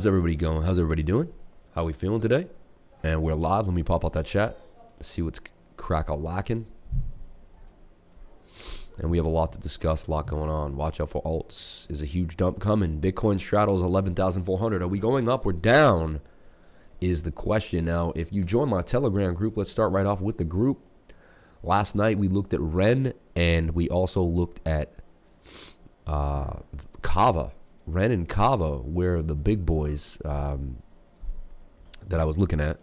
How's everybody going? How's everybody doing? How we feeling today? And we're live. Let me pop out that chat. See what's crack-a-lacking. And we have a lot to discuss, a lot going on. Watch out for alts. Is a huge dump coming. Bitcoin straddles 11,400. Are we going up or down? Is the question. Now, if you join my Telegram group, let's start right off with the group. Last night we looked at Ren, and we also looked at Kava. Ren and Kava were the big boys that I was looking at.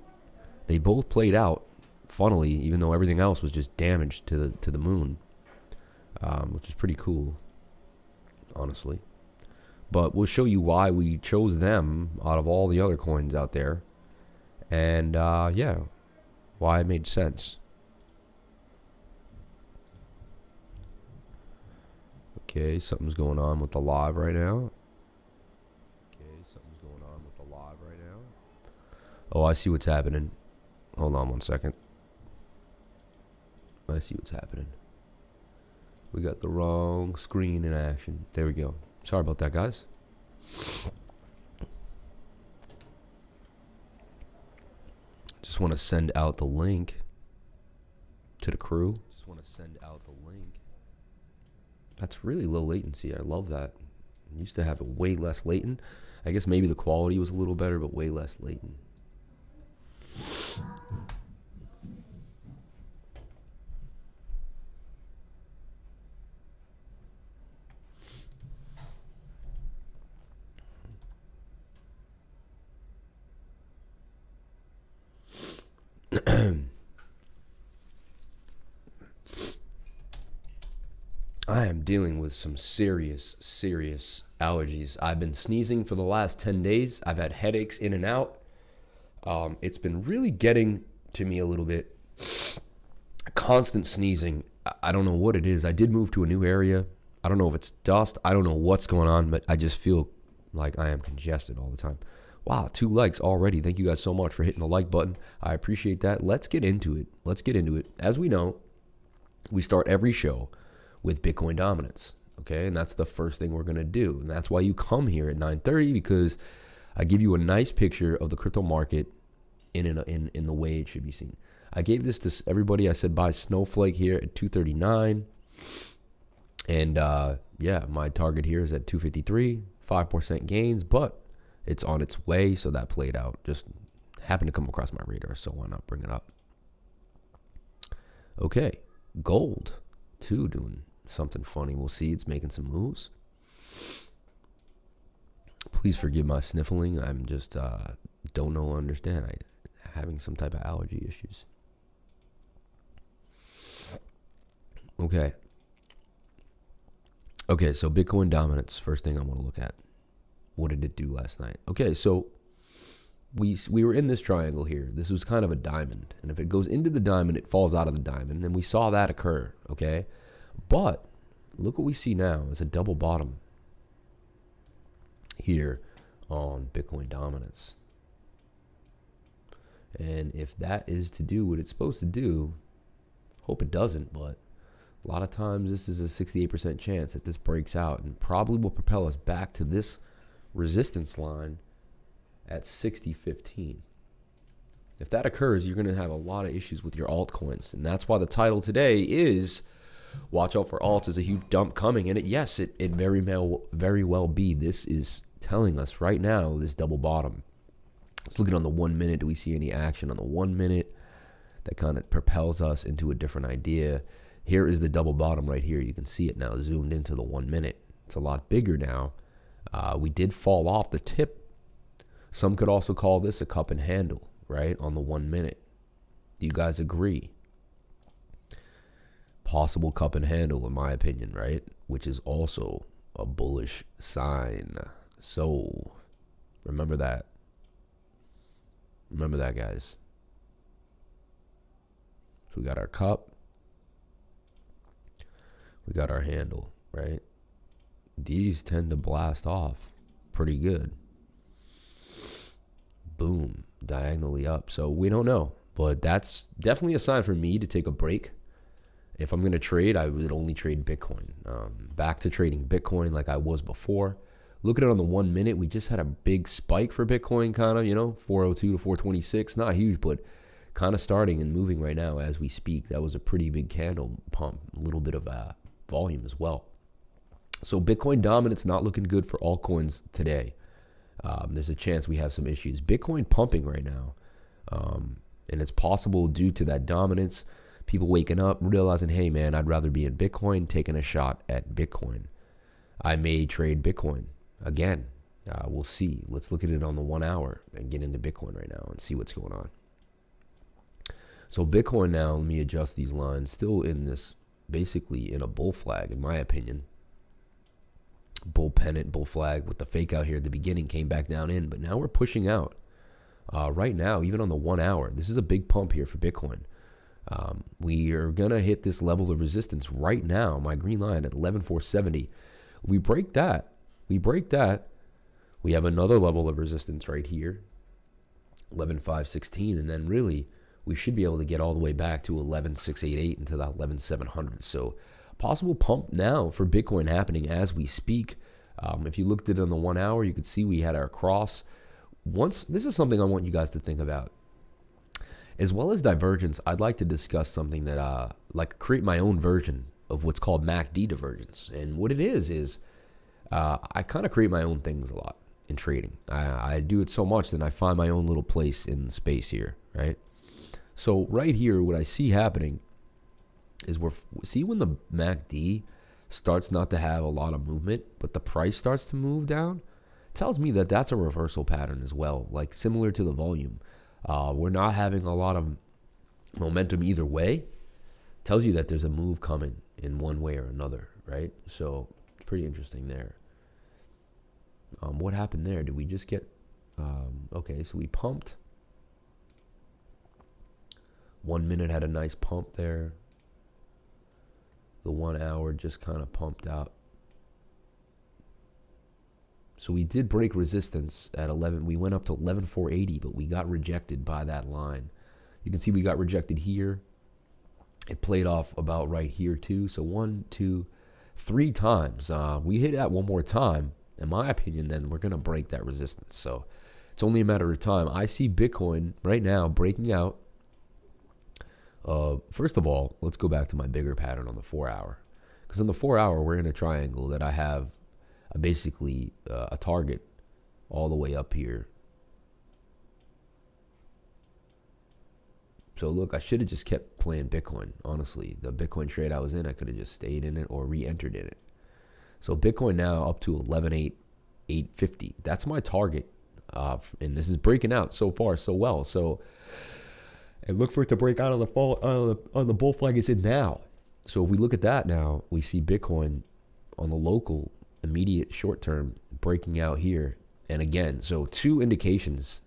They both played out, funnily, even though everything else was just damaged to the moon, which is pretty cool, honestly. But we'll show you why we chose them out of all the other coins out there, and yeah, why it made sense. Okay, something's going on with the live right now. Oh, I see what's happening. Hold on one second. I see what's happening. We got the wrong screen in action. There we go. Sorry about that, guys. Just want to send out the link to the crew. That's really low latency. I love that. I used to have it way less latent. I guess maybe the quality was a little better, but way less latent. I am dealing with some serious allergies. I've been sneezing for the last 10 days. I've had headaches in and out. It's been really getting to me a little bit. Constant sneezing. I don't know what it is. I did move to a new area. I don't know if it's dust. I don't know what's going on, but I just feel like I am congested all the time. Wow, 2 likes already. Thank you guys so much for hitting the like button. I appreciate that. Let's get into it. As we know, we start every show with Bitcoin dominance, okay? And that's the first thing we're going to do. And that's why you come here at 9:30, because I give you a nice picture of the crypto market in the way it should be seen. I gave this to everybody. I said buy Snowflake here at 239. And yeah, my target here is at 253, 5% gains, but it's on its way, so that played out. Just happened to come across my radar, so why not bring it up? Okay, gold too doing something funny. We'll see. It's making some moves. Please forgive my sniffling. I'm just don't know or understand. I'm having some type of allergy issues. Okay. Okay, so Bitcoin dominance. First thing I want to look at. What did it do last night? Okay, so we were in this triangle here. This was kind of a diamond. And if it goes into the diamond, it falls out of the diamond. And we saw that occur, okay? But look what we see now is a double bottom here on Bitcoin dominance. And if that is to do what it's supposed to do, hope it doesn't, but a lot of times this is a 68% chance that this breaks out and probably will propel us back to this resistance line at 60.15. If that occurs, you're going to have a lot of issues with your altcoins, and that's why the title today is watch out for alts. Is a huge dump coming. And yes, it very well be. This is telling us right now this double bottom. Let's look at on the 1 minute. Do we see any action on the 1 minute that kind of propels us into a different idea? Here is the double bottom right here. You can see it now zoomed into the 1 minute. It's a lot bigger now. We did fall off the tip. Some could also call this a cup and handle, right, on the 1 minute. Do you guys agree? Possible cup and handle, in my opinion, right? Which is also a bullish sign. So remember that. Remember that, guys. So we got our cup. We got our handle, right? These tend to blast off pretty good. Boom, diagonally up. So we don't know, but that's definitely a sign for me to take a break. If I'm going to trade, I would only trade Bitcoin. Back to trading Bitcoin like I was before. Look at it on the 1 minute. We just had a big spike for Bitcoin, kind of, 402 to 426. Not huge, but kind of starting and moving right now as we speak. That was a pretty big candle pump, a little bit of volume as well. So Bitcoin dominance not looking good for altcoins today. There's a chance we have some issues. Bitcoin pumping right now, and it's possible due to that dominance, people waking up, realizing, hey man, I'd rather be in Bitcoin, taking a shot at Bitcoin. I may trade Bitcoin again. We'll see. Let's look at it on the 1 hour and get into Bitcoin right now and see what's going on. So Bitcoin now, let me adjust these lines, still in this, basically in a bull flag, in my opinion. Bull pennant, bull flag with the fake out here at the beginning, came back down in, but now we're pushing out. Right now, even on the 1 hour, this is a big pump here for Bitcoin. We are going to hit this level of resistance right now, my green line at 11,470. We break that. We have another level of resistance right here, 11,516, and then really we should be able to get all the way back to 11,688 into that 11,700. So possible pump now for Bitcoin happening as we speak. If you looked at it on the 1 hour, you could see we had our cross. This is something I want you guys to think about. As well as divergence, I'd like to discuss something that create my own version of what's called MACD divergence. And what it is I kind of create my own things a lot in trading. I do it so much that I find my own little place in space here, right? So right here, what I see happening is see when the MACD starts not to have a lot of movement, but the price starts to move down, it tells me that that's a reversal pattern as well, like similar to the volume. We're not having a lot of momentum either way. Tells you that there's a move coming in one way or another, right? So it's pretty interesting there. What happened there? Did we just get... okay, so we pumped. 1 minute had a nice pump there. The 1 hour just kind of pumped out. So we did break resistance at 11. We went up to 11,480, but we got rejected by that line. You can see we got rejected here. It played off about right here too. So 1, 2, 3 times. We hit that one more time. In my opinion, then we're going to break that resistance. So it's only a matter of time. I see Bitcoin right now breaking out. First of all, let's go back to my bigger pattern on the 4 hour. Because on the 4 hour, we're in a triangle that I have basically a target all the way up here. So look, I should have just kept playing Bitcoin, honestly. The Bitcoin trade I was in, I could have just stayed in it or re-entered in it. So Bitcoin now up to 11,850. That's my target. And this is breaking out so far so well. So... and look for it to break out on the fall on the bull flag it's in now. So if we look at that now, we see Bitcoin on the local immediate short term breaking out here. And again, so 2 indications.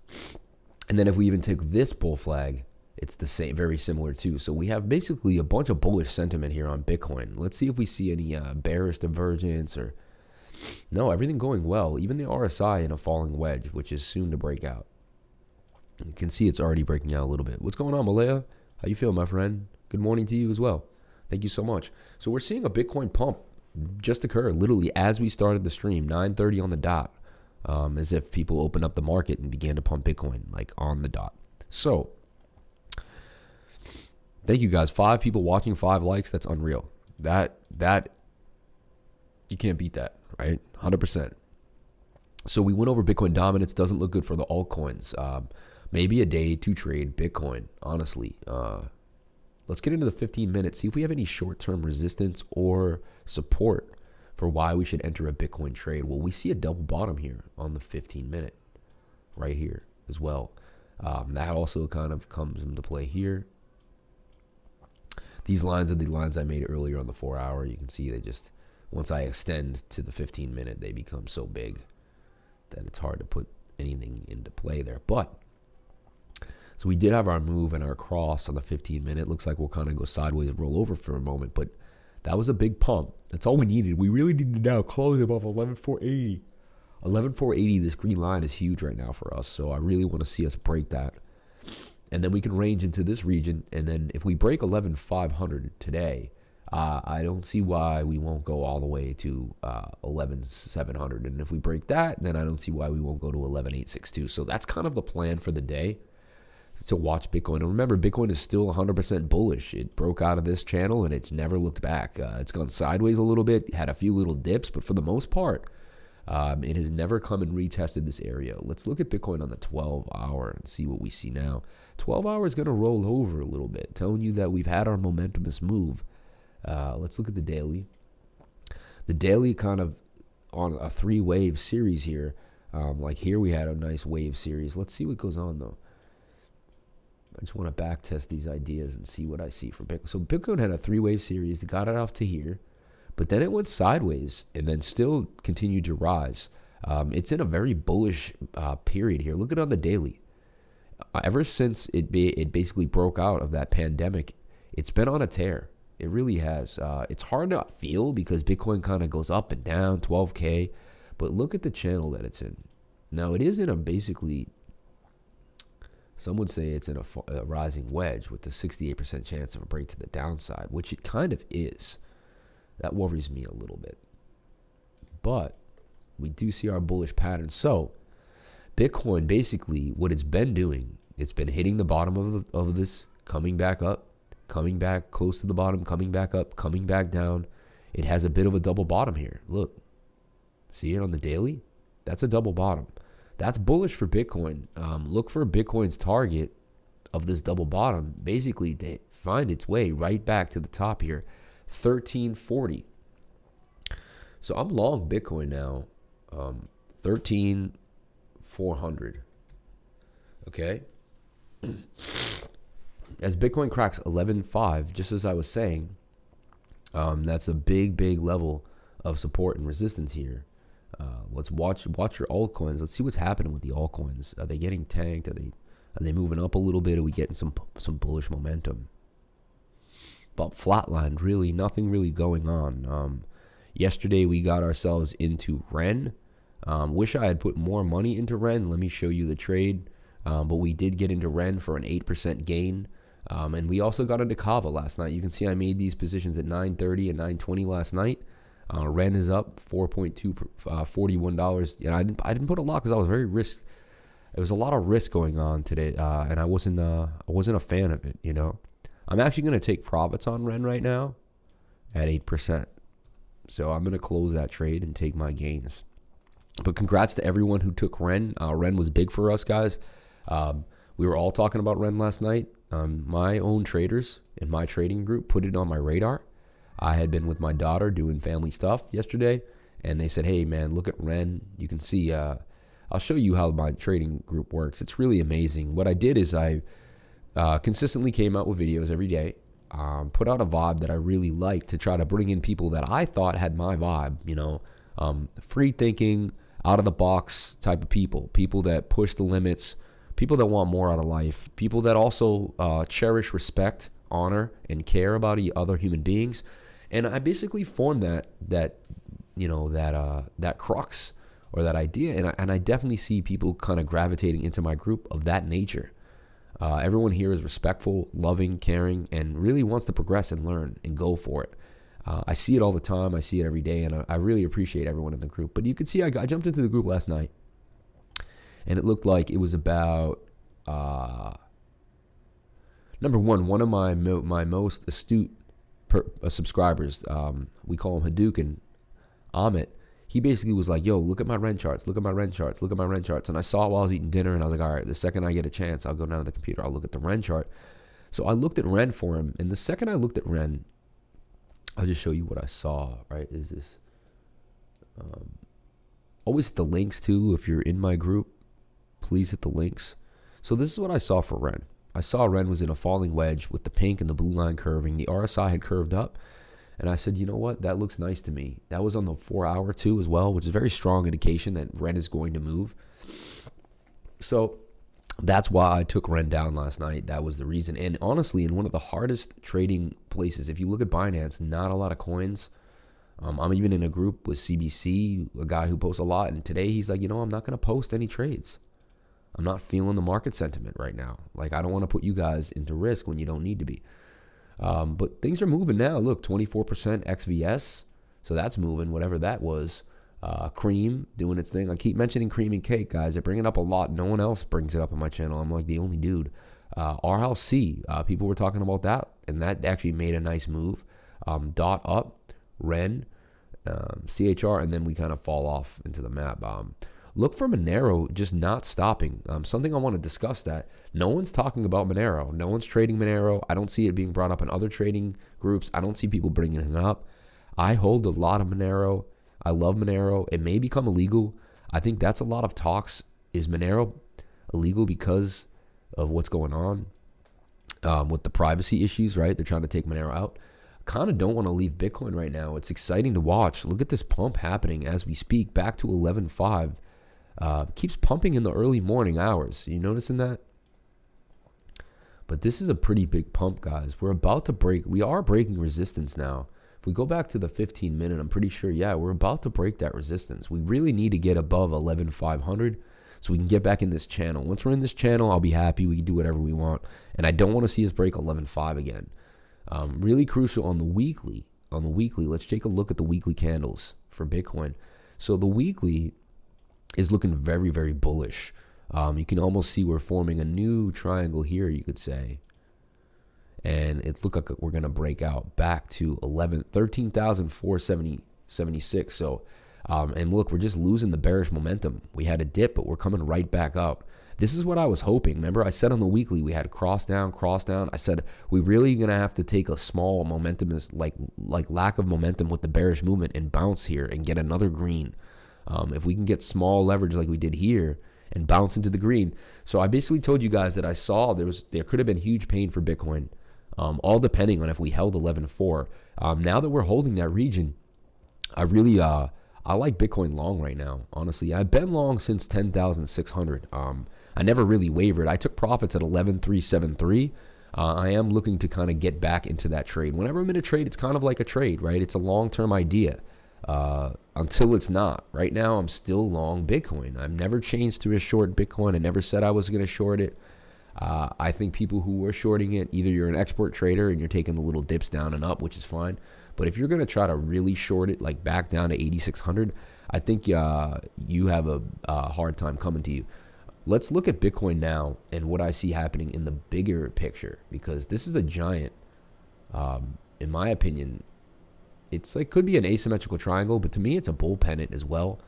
And then if we even take this bull flag, it's the same, very similar too. So we have basically a bunch of bullish sentiment here on Bitcoin. Let's see if we see any bearish divergence or no, everything going well. Even the RSI in a falling wedge, which is soon to break out. You can see it's already breaking out a little bit. What's going on, Malaya? How you feel, my friend? Good morning to you as well. Thank you so much. So we're seeing a Bitcoin pump just occur literally as we started the stream, 9:30 on the dot, as if people opened up the market and began to pump Bitcoin like on the dot. So thank you guys. 5 people watching, 5 likes. That's unreal. That you can't beat that, right? 100%. So we went over Bitcoin dominance. Doesn't look good for the altcoins. Maybe a day to trade Bitcoin, honestly. Let's get into the 15 minutes, see if we have any short-term resistance or support for why we should enter a Bitcoin trade. Well, we see a double bottom here on the 15-minute right here as well. That also kind of comes into play here. These lines are the lines I made earlier on the 4 hour. You can see they just, once I extend to the 15-minute, they become so big that it's hard to put anything into play there. But so we did have our move and our cross on the 15-minute. Looks like we'll kind of go sideways and roll over for a moment, but that was a big pump. That's all we needed. We really need to now close above 11,480. 11,480, this green line is huge right now for us, so I really want to see us break that. And then we can range into this region, and then if we break 11,500 today, I don't see why we won't go all the way to 11,700. And if we break that, then I don't see why we won't go to 11,862. So that's kind of the plan for the day, to watch Bitcoin. And remember, Bitcoin is still 100% bullish. It broke out of this channel and it's never looked back. It's gone sideways a little bit, had a few little dips, but for the most part, it has never come and retested this area. Let's look at Bitcoin on the 12-hour and see what we see now. 12-hour is going to roll over a little bit, telling you that we've had our momentumous move. Let's look at the daily. The daily kind of on a 3-wave series here. Like here we had a nice wave series. Let's see what goes on though. I just want to back test these ideas and see what I see for Bitcoin. So Bitcoin had a 3-wave series, got it off to here, but then it went sideways and then still continued to rise. It's in a very bullish period here. Look at it on the daily. Ever since it basically broke out of that pandemic, it's been on a tear. It really has. It's hard to feel because Bitcoin kind of goes up and down, 12K, but look at the channel that it's in. Now it is in a basically, some would say it's in a rising wedge with the 68% chance of a break to the downside, which it kind of is. That worries me a little bit. But we do see our bullish pattern. So Bitcoin, basically what it's been doing, it's been hitting the bottom of this, coming back up, coming back close to the bottom, coming back up, coming back down. It has a bit of a double bottom here. Look, see it on the daily? That's a double bottom. That's bullish for Bitcoin. Look for Bitcoin's target of this double bottom, basically to find its way right back to the top here, 1340. So I'm long Bitcoin now, 13,400. Okay. As Bitcoin cracks 11.5, just as I was saying, that's a big level of support and resistance here. Let's watch your altcoins. Let's see what's happening with the altcoins. Are they getting tanked? Are they moving up a little bit? Are we getting some bullish momentum? But flatlined, really, nothing really going on. Yesterday we got ourselves into REN. Wish I had put more money into REN. Let me show you the trade. But we did get into REN for an 8% gain. And we also got into Kava last night. You can see I made these positions at 9:30 and 9:20 last night. REN is up 4.2, $41. And I didn't put a lot because I was very risk. There was a lot of risk going on today, and I wasn't a fan of it. You know, I'm actually going to take profits on REN right now at 8%. So I'm going to close that trade and take my gains. But congrats to everyone who took REN. REN was big for us, guys. We were all talking about REN last night. My own traders in my trading group put it on my radar. I had been with my daughter doing family stuff yesterday, and they said, hey, man, look at REN. You can see, I'll show you how my trading group works. It's really amazing. What I did is I consistently came out with videos every day, put out a vibe that I really liked to try to bring in people that I thought had my vibe, you know, free thinking, out of the box type of people that push the limits, people that want more out of life, people that also cherish respect, honor, and care about other human beings. And I basically formed that crux or that idea, and I definitely see people kind of gravitating into my group of that nature. Everyone here is respectful, loving, caring, and really wants to progress and learn and go for it. I see it all the time. I see it every day, and I really appreciate everyone in the group. But you can see I jumped into the group last night, and it looked like it was about number one of my most astute subscribers. We call him Hadouken, Amit. He basically was like, yo, look at my REN charts, look at my REN charts, look at my REN charts. And I saw it while I was eating dinner, and I was like, all right, the second I get a chance, I'll go down to the computer, I'll look at the REN chart. So I looked at REN for him, and the second I looked at REN, I'll just show you what I saw, right? Is this always hit the links too. If you're in my group, please hit the links. So this is what I saw for REN. I saw REN was in a falling wedge with the pink and the blue line curving. The RSI had curved up, and I said, you know what? That looks nice to me. That was on the 4-hour too as well, which is a very strong indication that REN is going to move. So that's why I took REN down last night. That was the reason. And honestly, in one of the hardest trading places, if you look at Binance, not a lot of coins. I'm even in a group with CBC, a guy who posts a lot. And today he's like, you know, I'm not going to post any trades. I'm not feeling the market sentiment right now. Like, I don't want to put you guys into risk when you don't need to be. But things are moving now. Look, 24% XVS. So that's moving, whatever that was. Cream doing its thing. I keep mentioning Cream and Cake, guys. I bring it up a lot. No one else brings it up on my channel. I'm like the only dude. RLC, people were talking about that, and that actually made a nice move. Dot up, Ren, CHR, and then we kind of fall off into the map. Look for Monero just not stopping. Something I want to discuss that. No one's talking about Monero. No one's trading Monero. I don't see it being brought up in other trading groups. I don't see people bringing it up. I hold a lot of Monero. I love Monero. It may become illegal. I think that's a lot of talks. Is Monero illegal because of what's going on with the privacy issues, right? They're trying to take Monero out. Kind of don't want to leave Bitcoin right now. It's exciting to watch. Look at this pump happening as we speak, back to 11.5. Keeps pumping in the early morning hours. You noticing that? But this is a pretty big pump, guys. We're about to break. We are breaking resistance now. If we go back to the 15-minute, I'm pretty sure, yeah, we're about to break that resistance. We really need to get above 11,500 so we can get back in this channel. Once we're in this channel, I'll be happy. We can do whatever we want. And I don't want to see us break 11.5 again. Really crucial on the weekly. On the weekly, let's take a look at the weekly candles for Bitcoin. So the weekly is looking very, very bullish. You can almost see we're forming a new triangle here, you could say. And it looked like we're going to break out back to 13,476. So, and look, we're just losing the bearish momentum. We had a dip, but we're coming right back up. This is what I was hoping. Remember, I said on the weekly we had cross down, cross down. I said we really going to have to take a small momentum, like lack of momentum with the bearish movement and bounce here and get another green. If we can get small leverage like we did here and bounce into the green. So I basically told you guys that I saw there could have been huge pain for Bitcoin. All depending on if we held 11.4. Now that we're holding that region, I really I like Bitcoin long right now. Honestly, I've been long since 10,600. I never really wavered. I took profits at 11,373. I am looking to kind of get back into that trade. Whenever I'm in a trade, it's kind of like a trade, right? It's a long-term idea until it's not. Right now, I'm still long Bitcoin. I've never changed to a short Bitcoin. I never said I was going to short it. I think people who are shorting it, either you're an expert trader and you're taking the little dips down and up, which is fine. But if you're going to try to really short it, like back down to 8,600, I think you have a hard time coming to you. Let's look at Bitcoin now and what I see happening in the bigger picture, because this is a giant, in my opinion. It's like could be an asymmetrical triangle, but to me, it's a bull pennant as well.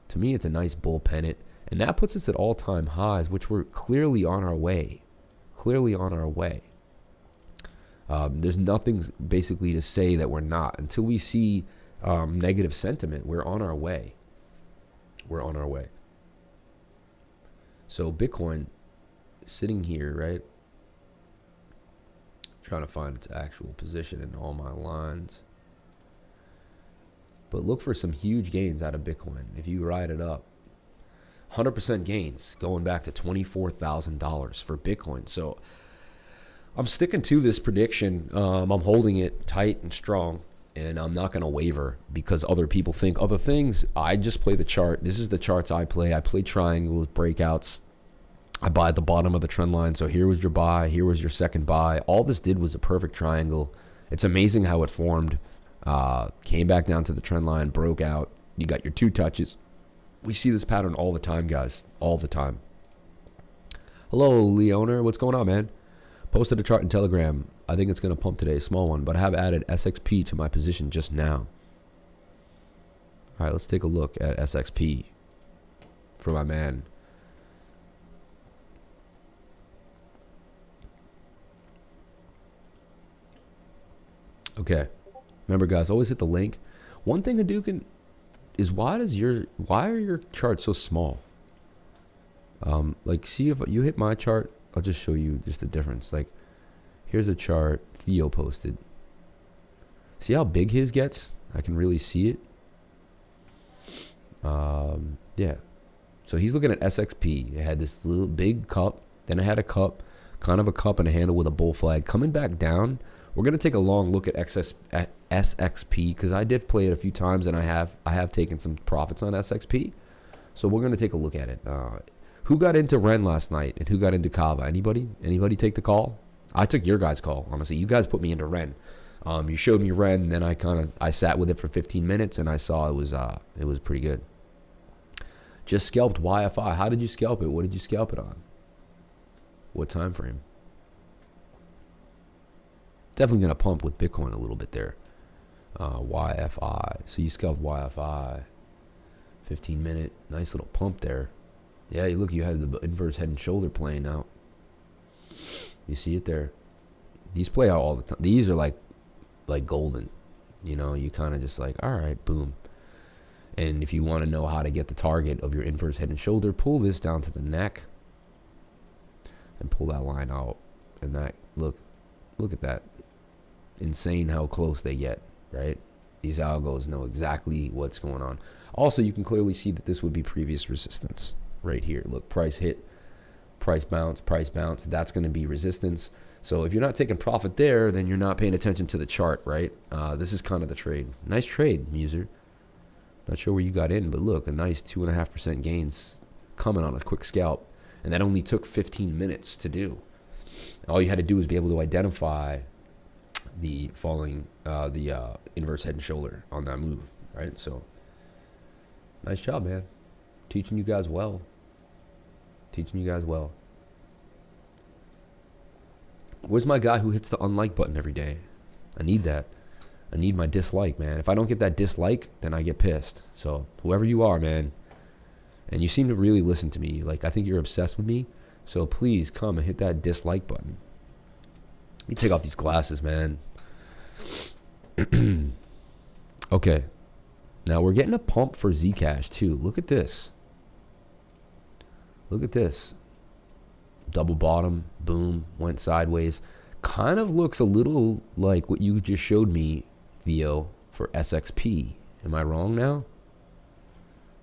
To me, it's a nice bull pennant. And that puts us at all-time highs, which we're clearly on our way. Clearly on our way. There's nothing basically to say that we're not. Until we see negative sentiment, we're on our way. We're on our way. So Bitcoin sitting here, right? Trying to find its actual position in all my lines. But look for some huge gains out of Bitcoin. If you ride it up. 100% gains going back to $24,000 for Bitcoin. So I'm sticking to this prediction. I'm holding it tight and strong, and I'm not going to waver because other people think other things. I just play the chart. This is the charts I play. I play triangles, breakouts. I buy at the bottom of the trend line. So here was your buy. Here was your second buy. All this did was a perfect triangle. It's amazing how it formed. Came back down to the trend line, broke out. You got your two touches. We see this pattern all the time, guys. All the time. Hello, Leoner. What's going on, man? Posted a chart in Telegram. I think it's going to pump today. Small one. But I have added SXP to my position just now. All right, let's take a look at SXP for my man. Okay. Remember, guys, always hit the link. One thing to do is why are your charts so small? Like, see if you hit my chart, I'll just show you just the difference. Like, here's a chart Theo posted. See how big his gets? I can really see it. Yeah. So he's looking at SXP. It had this little big cup. Then it had a cup, kind of a cup and a handle with a bull flag. Coming back down, we're going to take a long look at SXP because I did play it a few times and I have taken some profits on SXP. So we're going to take a look at it. Who got into Ren last night and who got into Kava? Anybody? Anybody take the call? I took your guys' call, honestly. You guys put me into Ren. You showed me Ren, and then I sat with it for 15 minutes, and I saw it was pretty good. Just scalped YFI. How did you scalp it? What did you scalp it on? What time frame? Definitely gonna pump with Bitcoin a little bit there. YFI. So you scalped YFI. 15-minute, nice little pump there. Yeah, look, you have the inverse head and shoulder playing out. You see it there. These play out all the time. These are like golden. You know, you kind of just like, all right, boom. And if you want to know how to get the target of your inverse head and shoulder, pull this down to the neck and pull that line out. And that, look at that. Insane how close they get, right? These algos know exactly what's going on. Also, you can clearly see that this would be previous resistance right here. Look, price hit, price bounce, price bounce. That's going to be resistance. So if you're not taking profit there, then you're not paying attention to the chart, right? This is kind of the trade. Nice trade, Muser. Not sure where you got in, but look, a nice 2.5% gains coming on a quick scalp. And that only took 15 minutes to do. All you had to do was be able to identify the falling, inverse head and shoulder on that move, right? So, nice job, man. Teaching you guys well. Teaching you guys well. Where's my guy who hits the unlike button every day? I need that. I need my dislike, man. If I don't get that dislike, then I get pissed. So, whoever you are, man, and you seem to really listen to me. Like, I think you're obsessed with me. So, please come and hit that dislike button. Let me take off these glasses, man. Okay. Now, we're getting a pump for Zcash, too. Look at this. Look at this. Double bottom, boom, went sideways. Kind of looks a little like what you just showed me, Theo, for SXP. Am I wrong now?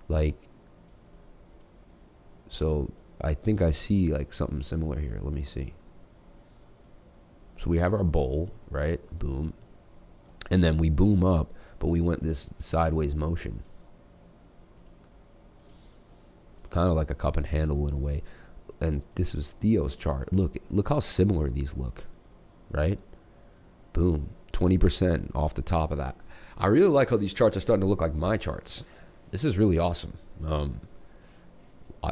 Like, so I think I see like something similar here. Let me see. So we have our bowl, right? Boom. And then we boom up, but we went this sideways motion. Kind of like a cup and handle in a way. And this is Theo's chart. Look how similar these look, right? Boom, 20% off the top of that. I really like how these charts are starting to look like my charts. This is really awesome.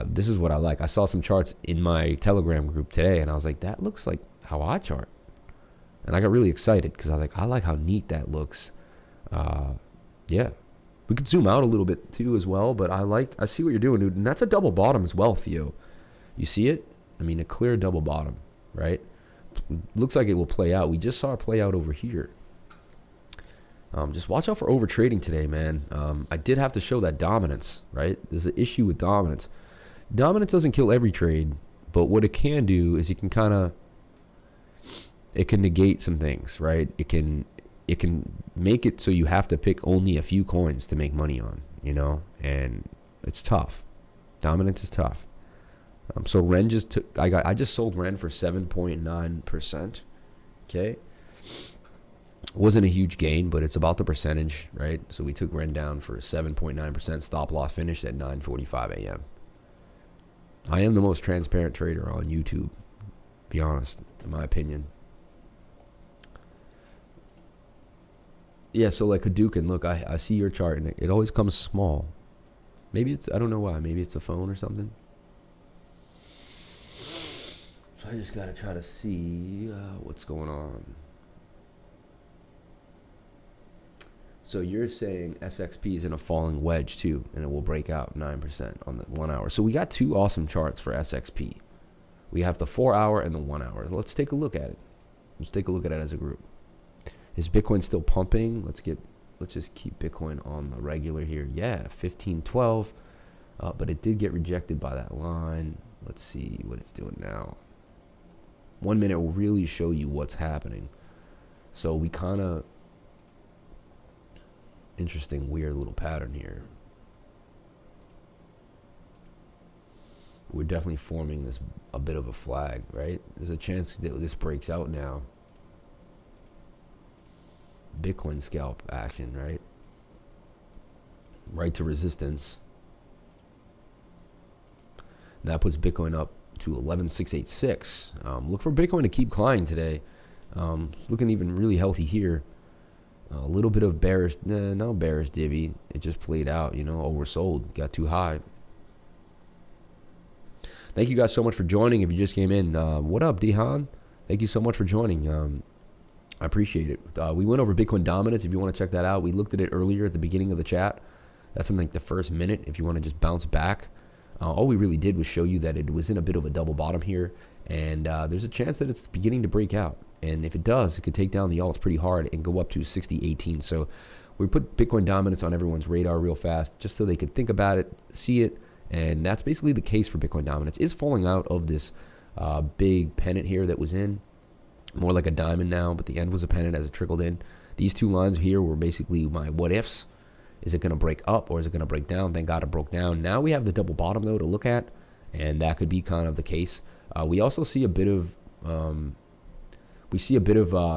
This is what I like. I saw some charts in my Telegram group today, and I was like, that looks like how I chart. And I got really excited because I was like, I like how neat that looks. Yeah. We could zoom out a little bit too as well, but I see what you're doing, dude. And that's a double bottom as well, Theo. You see it? I mean, a clear double bottom, right? Looks like it will play out. We just saw it play out over here. Just watch out for over trading today, man. I did have to show that dominance, right? There's an issue with dominance. Dominance doesn't kill every trade, but what it can do is it can negate some things, right? It can make it so you have to pick only a few coins to make money on, you know? And it's tough. Dominance is tough. So Ren just took, I just sold Ren for 7.9%. Okay. Wasn't a huge gain, but it's about the percentage, right? So we took Ren down for 7.9%. Stop loss finished at 9:45 a.m. I am the most transparent trader on YouTube, be honest, in my opinion. Yeah, so like Hadouken, look, I see your chart and it always comes small. Maybe it's, I don't know why, maybe it's a phone or something. So I just got to try to see what's going on. So you're saying SXP is in a falling wedge too, and it will break out 9% on the 1 hour. So we got two awesome charts for SXP. We have the 4 hour and the 1 hour. Let's take a look at it. Let's take a look at it as a group. Is Bitcoin still pumping? Let's just keep Bitcoin on the regular here. Yeah, 15.12, but it did get rejected by that line. Let's see what it's doing now. 1 minute will really show you what's happening. So we kind of, interesting, weird little pattern here. We're definitely forming this a bit of a flag, right? There's a chance that this breaks out now. Bitcoin scalp action, right? Right to resistance. And that puts Bitcoin up to 11,686. Look for Bitcoin to keep climbing today. It's looking even really healthy here. A little bit of bearish, no bearish divvy. It just played out, you know, oversold, got too high. Thank you guys so much for joining. If you just came in, what up, Dihan? Thank you so much for joining. I appreciate it. We went over Bitcoin dominance. If you want to check that out, we looked at it earlier at the beginning of the chat. That's in like the first minute. If you want to just bounce back, all we really did was show you that it was in a bit of a double bottom here, and there's a chance that it's beginning to break out. And if it does, it could take down the alts pretty hard and go up to 60.18. So we put Bitcoin dominance on everyone's radar real fast, just so they could think about it, see it, and that's basically the case for Bitcoin dominance. It's falling out of this big pennant here that was in, more like a diamond now, but the end was a pennant as it trickled in. These two lines here were basically my what ifs. Is it going to break up or is it going to break down? Thank God it broke down. Now we have the double bottom though to look at, and that could be kind of the case. We also see a bit of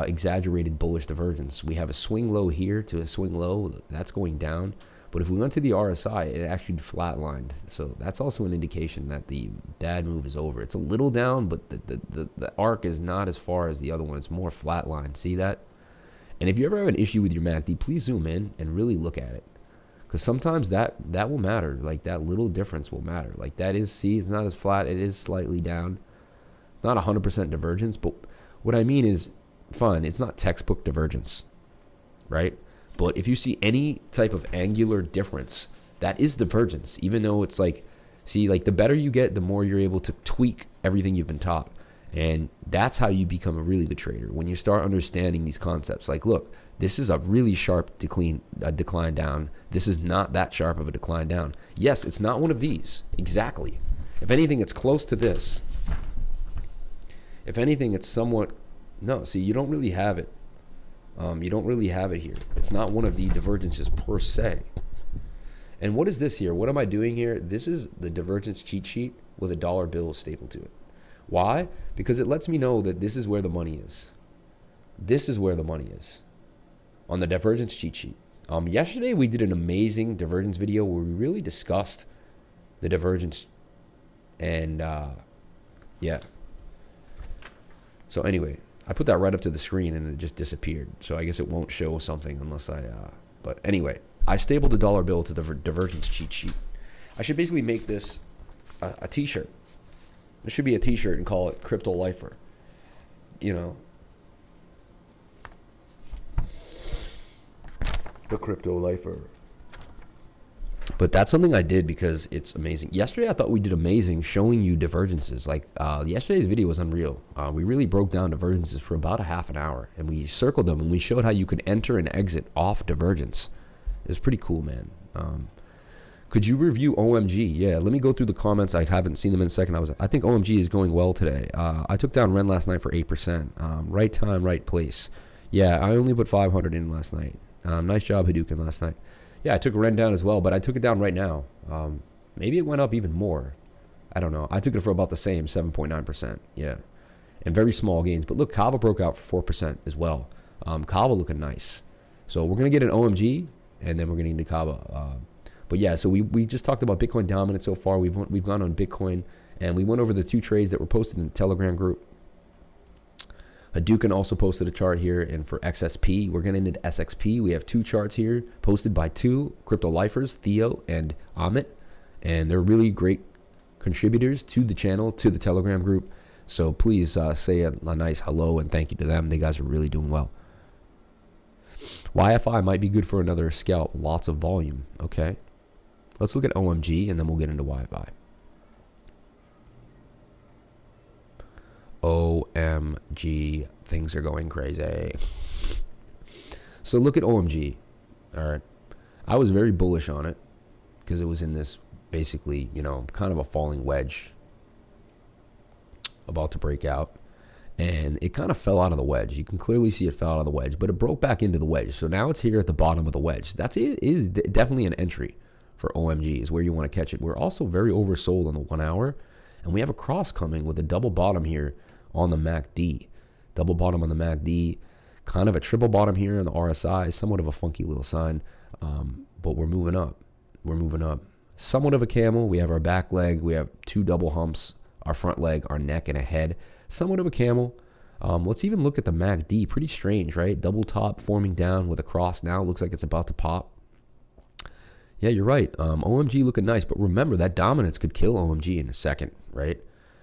exaggerated bullish divergence. We have a swing low here to a swing low that's going down, but if we went to the RSI, it actually flatlined. So that's also an indication that the bad move is over. It's a little down, but the arc is not as far as the other one. It's more flatline. See that? And if you ever have an issue with your MACD, please zoom in and really look at it, because sometimes that will matter. Like that little difference will matter. Like that is, see, it's not as flat. It is slightly down. Not 100% divergence, but what I mean is, fine, it's not textbook divergence, right? But if you see any type of angular difference, that is divergence, even though it's like, see, like the better you get, the more you're able to tweak everything you've been taught. And that's how you become a really good trader, when you start understanding these concepts. Like, look, this is a really sharp decline down. This is not that sharp of a decline down. Yes, it's not one of these. Exactly. If anything, it's close to this. If anything, it's somewhat, no, see, you don't really have it. You don't really have it here. It's not one of the divergences per se. And what is this here? What am I doing here? This is the divergence cheat sheet with a dollar bill stapled to it. Why? Because it lets me know that this is where the money is. This is where the money is on the divergence cheat sheet. Yesterday we did an amazing divergence video where we really discussed the divergence, and yeah. So anyway, I put that right up to the screen and it just disappeared. So I guess it won't show something unless I, but anyway, I stapled the dollar bill to the divergence cheat sheet. I should basically make this a t-shirt. It should be a t-shirt and call it Crypto Lifer. You know, the Crypto Lifer. But that's something I did because it's amazing. Yesterday I thought we did amazing showing you divergences. Like yesterday's video was unreal. We really broke down divergences for about a half an hour, and we circled them and we showed how you could enter and exit off divergence. It was pretty cool, man. Could you review OMG? Yeah, let me go through the comments. I haven't seen them in a second. I think OMG is going well today. I took down Ren last night for 8%. Right time, right place. Yeah, I only put 500 in last night. Nice job, Hadouken, last night. Yeah, I took Ren down as well, but I took it down right now. Maybe it went up even more. I don't know. I took it for about the same, 7.9%. Yeah, and very small gains. But look, Kava broke out for 4% as well. Kava looking nice. So we're going to get an OMG, and then we're going to get into Kava. But yeah, so we just talked about Bitcoin dominance so far. We've gone on Bitcoin, and we went over the two trades that were posted in the Telegram group. Hadouken also posted a chart here, and for XSP, we're getting into SXP. We have two charts here posted by two crypto lifers, Theo and Amit, and they're really great contributors to the channel, to the Telegram group. So please say a nice hello and thank you to them. They guys are really doing well. YFI might be good for another scalp. Lots of volume. Okay. Let's look at OMG, and then we'll get into YFI. OMG, things are going crazy. So look at OMG. All right. I was very bullish on it because it was in this basically, you know, kind of a falling wedge about to break out. And it kind of fell out of the wedge. You can clearly see it fell out of the wedge, but it broke back into the wedge. So now it's here at the bottom of the wedge. That's it. Is definitely an entry for OMG is where you want to catch it. We're also very oversold on the 1 hour, and we have a cross coming with a double bottom here on the MACD. Double bottom on the MACD, kind of a triple bottom here on the RSI, somewhat of a funky little sign, but we're moving up. We're moving up. Somewhat of a camel. We have our back leg. We have two double humps our front leg, our neck, and a head. Somewhat of a camel. Let's even look at the MACD. Pretty strange, right? Double top forming down with a cross now. Looks like it's about to pop. Yeah, you're right. OMG looking nice, but remember that dominance could kill OMG in a second, right?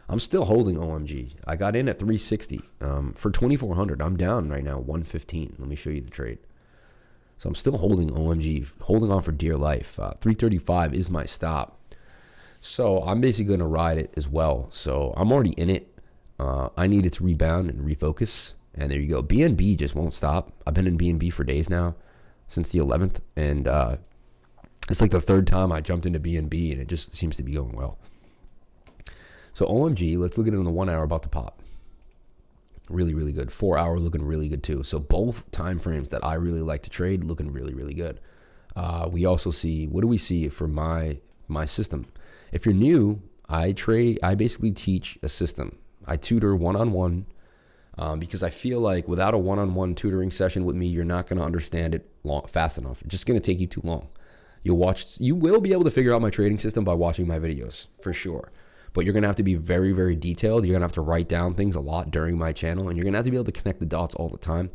I'm still holding OMG. I got in at 360 for 2,400. I'm down right now 115. Let me show you the trade. So I'm still holding OMG, holding on for dear life. 335 is my stop. So I'm basically going to ride it as well. So I'm already in it. I need it to rebound and refocus. And there you go. BNB just won't stop. I've been in BNB for days now, since the 11th. And it's like the third time I jumped into BNB, and it just seems to be going well. So OMG, let's look at it on the 1 hour, about to pop. Really, really good. 4 hour looking really good too. So both time frames that I really like to trade looking really, really good. We also see, what do we see for my system? If you're new, I basically teach a system. I tutor one-on-one because I feel like without a one-on-one tutoring session with me, you're not going to understand it fast enough. It's just going to take you too long. You will be able to figure out my trading system by watching my videos for sure. But you're going to have to be very, very detailed. You're going to have to write down things a lot during my channel, and you're going to have to be able to connect the dots all the time.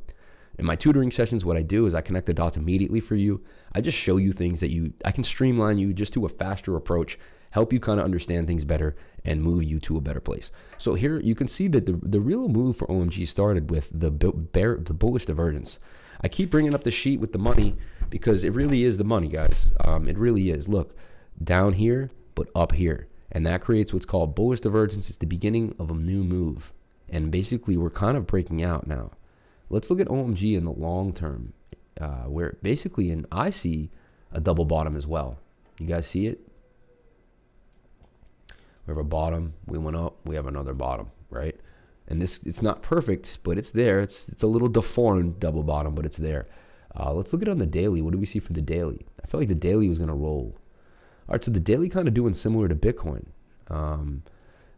In my tutoring sessions, what I do is I connect the dots immediately for you. I just show you things that I can streamline you just to a faster approach, help you kind of understand things better, and move you to a better place. So here you can see that the real move for OMG started with the bullish divergence. I keep bringing up the sheet with the money because it really is the money, guys. It really is. Look, down here, but up here. And that creates what's called bullish divergence. It's the beginning of a new move. And basically, we're kind of breaking out now. Let's look at OMG in the long term, where basically, I see a double bottom as well. You guys see it? We have a bottom. We went up. We have another bottom, right? And it's not perfect, but it's there. It's a little deformed double bottom, but it's there. Let's look at it on the daily. What do we see for the daily? I felt like the daily was going to roll. All right, so the daily kind of doing similar to Bitcoin.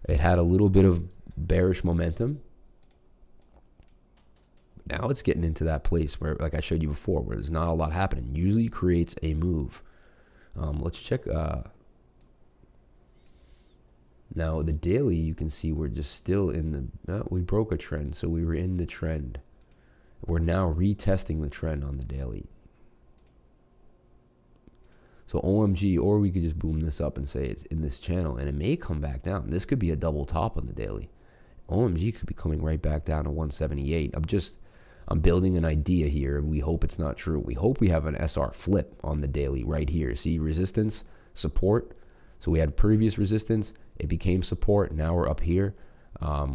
It had a little bit of bearish momentum. Now it's getting into that place where, like I showed you before, where there's not a lot happening. Usually creates a move. Let's check. Now the daily, you can see we're just still in the, we broke a trend, so we were in the trend. We're now retesting the trend on the daily. So OMG, or we could just boom this up and say it's in this channel, and it may come back down. This could be a double top on the daily. OMG could be coming right back down to 178. I'm building an idea here. We hope it's not true. We hope we have an SR flip on the daily right here. See resistance, support. So we had previous resistance. It became support. Now we're up here.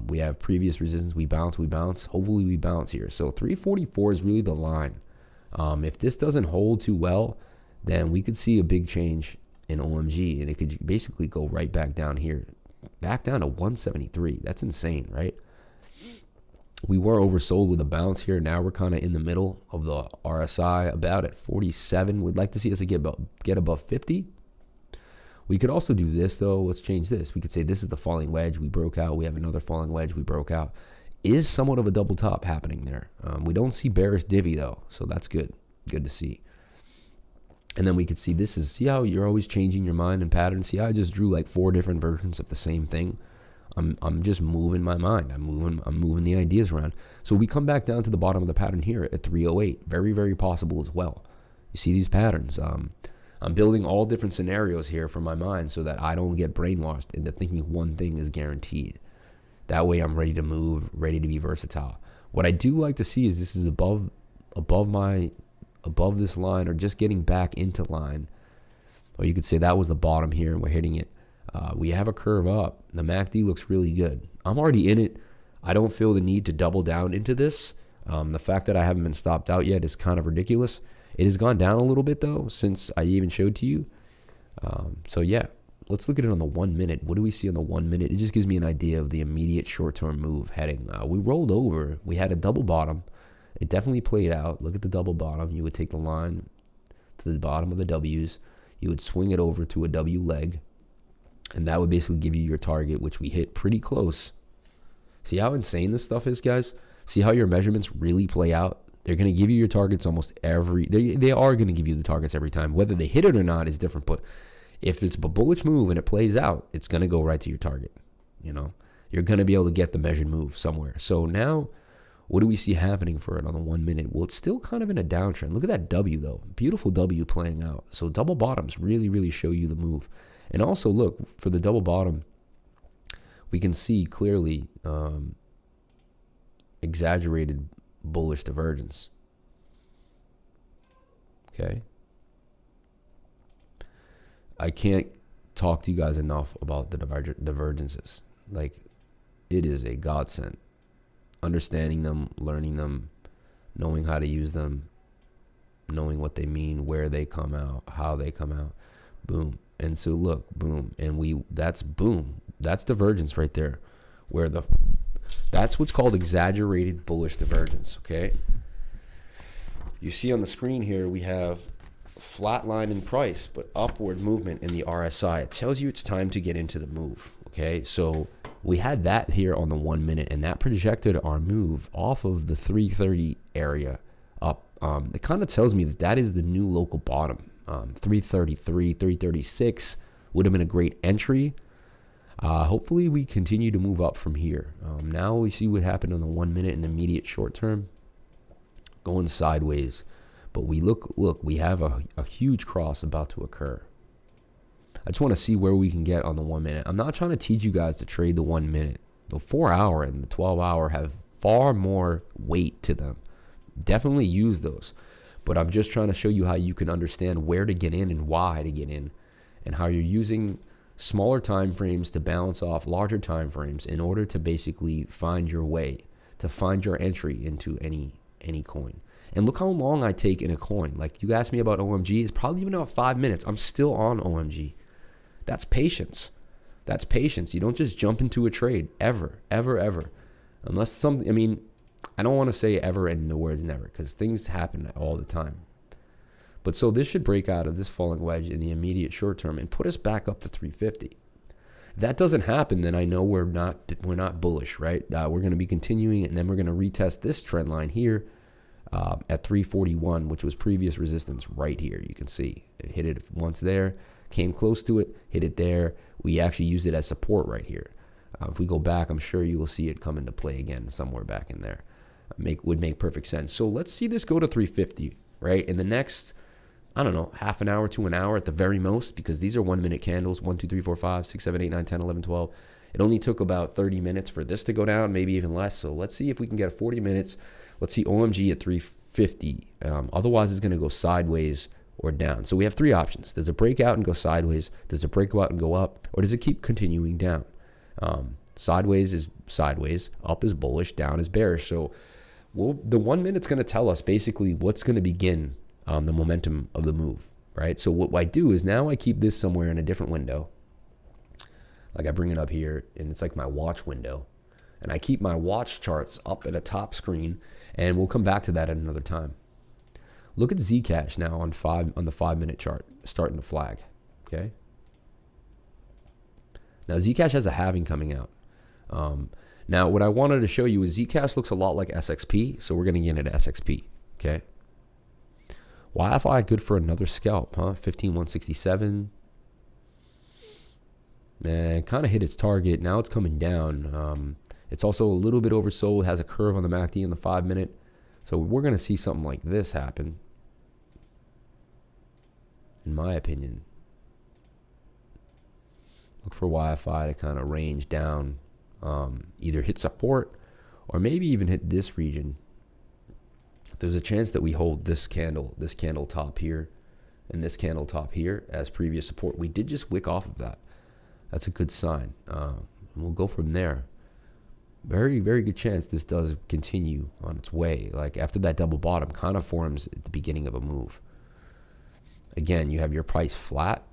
We have previous resistance. We bounce, we bounce. Hopefully we bounce here. So 344 is really the line. If this doesn't hold too well, then we could see a big change in OMG, and it could basically go right back down here, back down to 173. That's insane, right? We were oversold with a bounce here. Now we're kind of in the middle of the RSI, about at 47. We'd like to see us get above 50. We could also do this, though. Let's change this. We could say this is the falling wedge. We broke out. We have another falling wedge. We broke out. Is somewhat of a double top happening there. We don't see bearish divvy, though, so that's good. Good to see. And then we could see this is, see how you're always changing your mind and pattern? See how I just drew like 4 different versions of the same thing? I'm just moving my mind. I'm moving the ideas around. So we come back down to the bottom of the pattern here at 308. Very, very possible as well. You see these patterns. I'm building all different scenarios here for my mind so that I don't get brainwashed into thinking one thing is guaranteed. That way I'm ready to move, ready to be versatile. What I do like to see is this is above this line, or just getting back into line. Or you could say that was the bottom here and we're hitting it. We have a curve up. The MACD looks really good. I'm already in it. I don't feel the need to double down into this. The fact that I haven't been stopped out yet is kind of ridiculous. It has gone down a little bit though since I even showed to you. So yeah, let's look at it on the 1 minute. What do we see on the 1 minute? It just gives me an idea of the immediate short-term move heading. We rolled over. We had a double bottom. It definitely played out. Look at the double bottom. You would take the line to the bottom of the W's. You would swing it over to a W leg. And that would basically give you your target, which we hit pretty close. See how insane this stuff is, guys? See how your measurements really play out? They're going to give you your targets almost every... They are going to give you the targets every time. Whether they hit it or not is different. But if it's a bullish move and it plays out, it's going to go right to your target. you know, you're going to be able to get the measured move somewhere. So now, what do we see happening for it on the 1 minute? Well, it's still kind of in a downtrend. Look at that W though. Beautiful W playing out. So double bottoms really, really show you the move. And also look, for the double bottom, we can see clearly exaggerated bullish divergence. Okay. I can't talk to you guys enough about the divergences. Like, it is a godsend. Understanding them, learning them, knowing how to use them, knowing what they mean, where they come out, how they come out. Boom. And so look, boom. And that's boom. That's divergence right there. That's what's called exaggerated bullish divergence. Okay. You see on the screen here, we have flat line in price, but upward movement in the RSI. It tells you it's time to get into the move. Okay. So we had that here on the 1 minute, and that projected our move off of the 330 area up. It kind of tells me that is the new local bottom. 333, 336 would have been a great entry. Hopefully we continue to move up from here. Now we see what happened on the 1 minute in the immediate short term, going sideways. But we look, we have a huge cross about to occur. I just want to see where we can get on the 1 minute. I'm not trying to teach you guys to trade the 1 minute. The 4 hour and the 12 hour have far more weight to them. Definitely use those. But I'm just trying to show you how you can understand where to get in and why to get in, and how you're using smaller time frames to balance off larger time frames in order to basically find your way, to find your entry into any coin. And look how long I take in a coin. Like, you asked me about OMG, it's probably been about 5 minutes. I'm still on OMG. That's patience. That's patience. You don't just jump into a trade ever. Unless something, I mean, I don't want to say ever in the words never, because things happen all the time. But so this should break out of this falling wedge in the immediate short term and put us back up to 350. If that doesn't happen, then I know we're not bullish, right? We're going to be continuing, and then we're going to retest this trend line here at 341, which was previous resistance right here. You can see it hit it once there, came close to it, hit it there. We actually used it as support right here. If we go back, I'm sure you will see it come into play again somewhere back in there. Would make perfect sense. So let's see this go to 350, right? In the next, I don't know, half an hour to an hour at the very most, because these are 1 minute candles. 1, 2, 3, 4, 5, 6, 7, 8, 9, 10, 11, 12. It only took about 30 minutes for this to go down, maybe even less. So let's see if we can get 40 minutes. Let's see OMG at 350. Otherwise, it's going to go sideways or down. So we have three options. Does it break out and go sideways? Does it break out and go up? Or does it keep continuing down? Sideways is sideways. Up is bullish. Down is bearish. So the 1 minute's going to tell us basically what's going to begin the momentum of the move, right? So what I do is now I keep this somewhere in a different window. Like I bring it up here, and it's like my watch window. And I keep my watch charts up at a top screen, and we'll come back to that at another time. Look at Zcash now on the 5 minute chart, starting to flag, okay? Now Zcash has a halving coming out. Now what I wanted to show you is Zcash looks a lot like SXP, so we're going to get into SXP, okay? YFI good for another scalp, huh? 15,167. Man, kind of hit its target. Now it's coming down. It's also a little bit oversold. Has a curve on the MACD in the 5 minute. So we're going to see something like this happen, in my opinion. Look for YFI to kind of range down, either hit support or maybe even hit this region. There's a chance that we hold this candle top here, and this candle top here as previous support. We did just wick off of that. That's a good sign. We'll go from there. Very, very good chance this does continue on its way. Like after that double bottom kind of forms at the beginning of a move. Again, you have your price flat,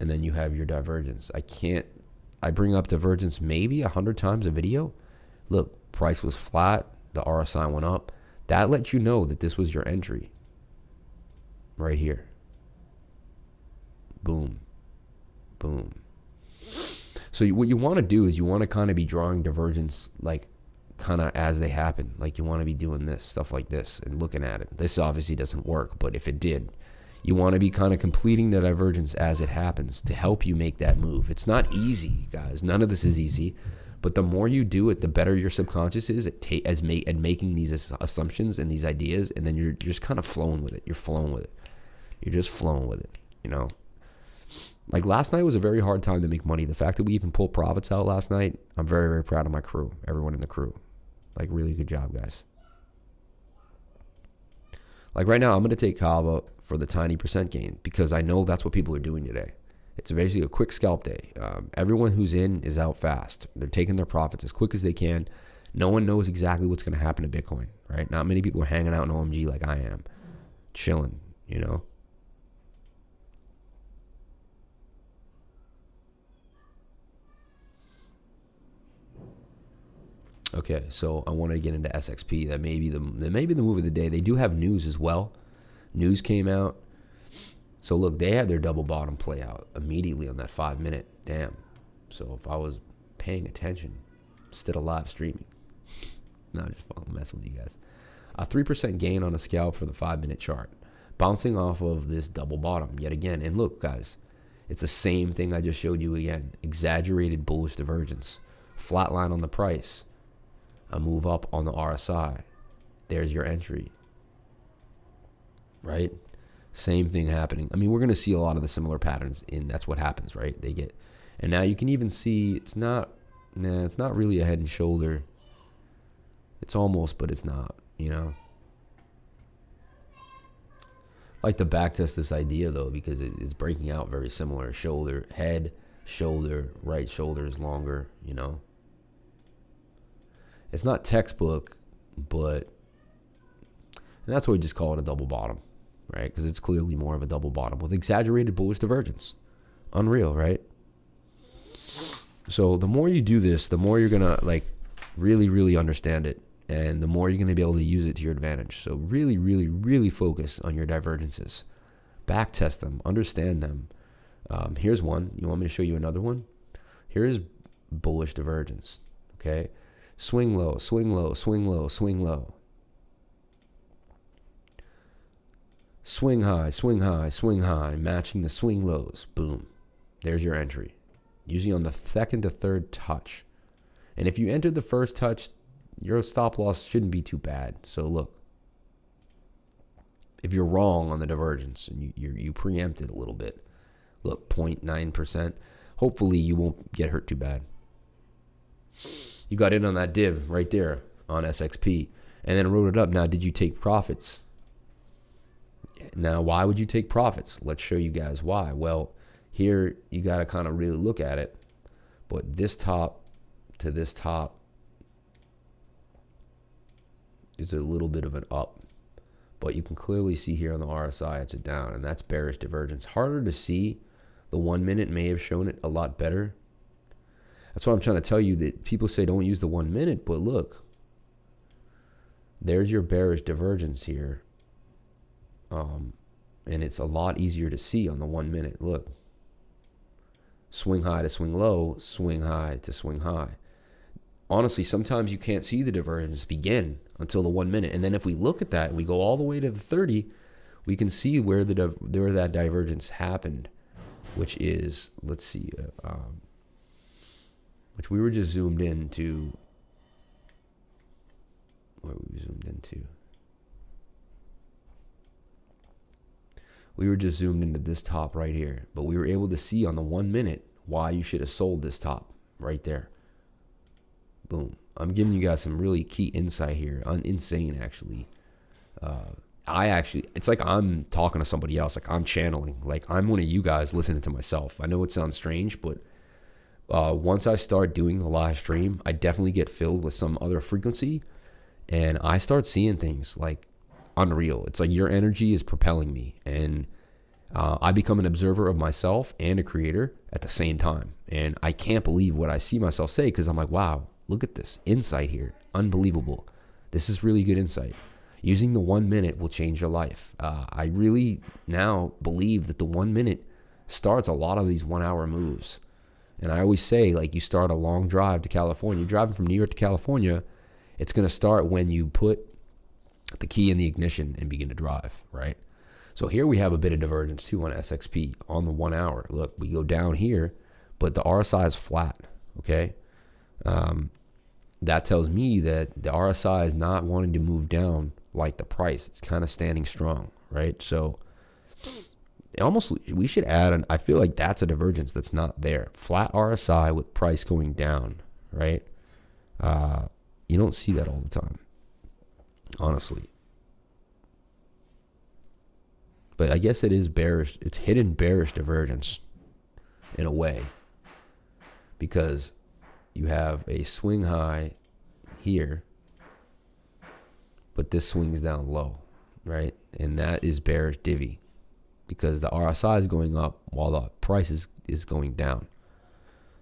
and then you have your divergence. I bring up divergence maybe 100 times a video. Look, price was flat, the RSI went up. That lets you know that this was your entry right here. Boom, boom. So what you want to do is you want to kind of be drawing divergence like kind of as they happen. Like you want to be doing this, stuff like this, and looking at it. This obviously doesn't work, but if it did, You want to be kind of completing the divergence as it happens to help you make that move. It's not easy, guys. None of this is easy. But the more you do it, the better your subconscious is at making these assumptions and these ideas, and then you're just kind of flowing with it. You're flowing with it. You're just flowing with it, you know? Like last night was a very hard time to make money. The fact that we even pulled profits out last night, I'm very, very proud of my crew, everyone in the crew. Like, really good job, guys. Like right now, I'm going to take Kava for the tiny percent gain because I know that's what people are doing today. It's basically a quick scalp day. Everyone who's in is out fast. They're taking their profits as quick as they can. No one knows exactly what's going to happen to Bitcoin, right? Not many people are hanging out in OMG like I am, chilling, you know? Okay, so I wanted to get into SXP. That may be the move of the day. They do have news as well. News came out. So look, they had their double bottom play out immediately on that 5 minute. Damn. So if I was paying attention instead of live streaming, not just fucking messing with you guys. A 3% gain on a scalp for the 5 minute chart, bouncing off of this double bottom yet again. And look, guys, it's the same thing I just showed you again. Exaggerated bullish divergence, flat line on the price, a move up on the RSI. There's your entry, right? Same thing happening. I mean, we're going to see a lot of the similar patterns in that's what happens, right? They get, and now you can even see it's not really a head and shoulder. It's almost, but it's not, you know? I like to backtest this idea though, because it's breaking out very similar. Shoulder, head, shoulder, right shoulder is longer, you know? It's not textbook, but, and that's why we just call it a double bottom, right? Because it's clearly more of a double bottom with exaggerated bullish divergence. Unreal, right? So the more you do this, the more you're going to like really, really understand it. And the more you're going to be able to use it to your advantage. So really, really, really focus on your divergences. Backtest them. Understand them. Here's one. You want me to show you another one? Here's bullish divergence, okay? Swing low, swing low, swing low, swing low. Swing high, swing high, swing high, matching the swing lows. Boom. There's your entry. Usually on the second to third touch. And if you entered the first touch, your stop loss shouldn't be too bad. So look, if you're wrong on the divergence and you preempted a little bit, look, 0.9%, hopefully you won't get hurt too bad. You got in on that div right there on SXP and then wrote it up. Now, did you take profits? Now, why would you take profits? Let's show you guys why. Well, here you got to kind of really look at it. But this top to this top is a little bit of an up. But you can clearly see here on the RSI, it's a down. And that's bearish divergence. Harder to see. The 1 minute may have shown it a lot better. That's why I'm trying to tell you that people say don't use the 1 minute, but look, there's your bearish divergence here. And it's a lot easier to see on the 1 minute. Look, swing high to swing low, swing high to swing high. Honestly, sometimes you can't see the divergence begin until the 1 minute. And then if we look at that and we go all the way to the 30, we can see where that divergence happened, which is, let's see, which we were just zoomed into. Where were we zoomed into? We were just zoomed into this top right here. But we were able to see on the 1 minute why you should have sold this top right there. Boom. I'm giving you guys some really key insight here. Insane, actually. It's like I'm talking to somebody else. Like I'm channeling. Like I'm one of you guys listening to myself. I know it sounds strange, but once I start doing the live stream, I definitely get filled with some other frequency. And I start seeing things like unreal. It's like your energy is propelling me. And I become an observer of myself and a creator at the same time. And I can't believe what I see myself say because I'm like, wow, look at this insight here. Unbelievable. This is really good insight. Using the 1 minute will change your life. I really now believe that the 1 minute starts a lot of these 1 hour moves. And I always say, like, you start a long drive to California. You're driving from New York to California. It's going to start when you put the key in the ignition and begin to drive, right? So here we have a bit of divergence too on SXP on the 1 hour. Look, we go down here, but the RSI is flat, okay? That tells me that the RSI is not wanting to move down like the price. It's kind of standing strong, right? So we should add I feel like that's a divergence that's not there. Flat RSI with price going down, right? You don't see that all the time, honestly. But I guess it is bearish. It's hidden bearish divergence in a way, because you have a swing high here, but this swings down low, right? And that is bearish divvy, because the RSI is going up while the price is going down.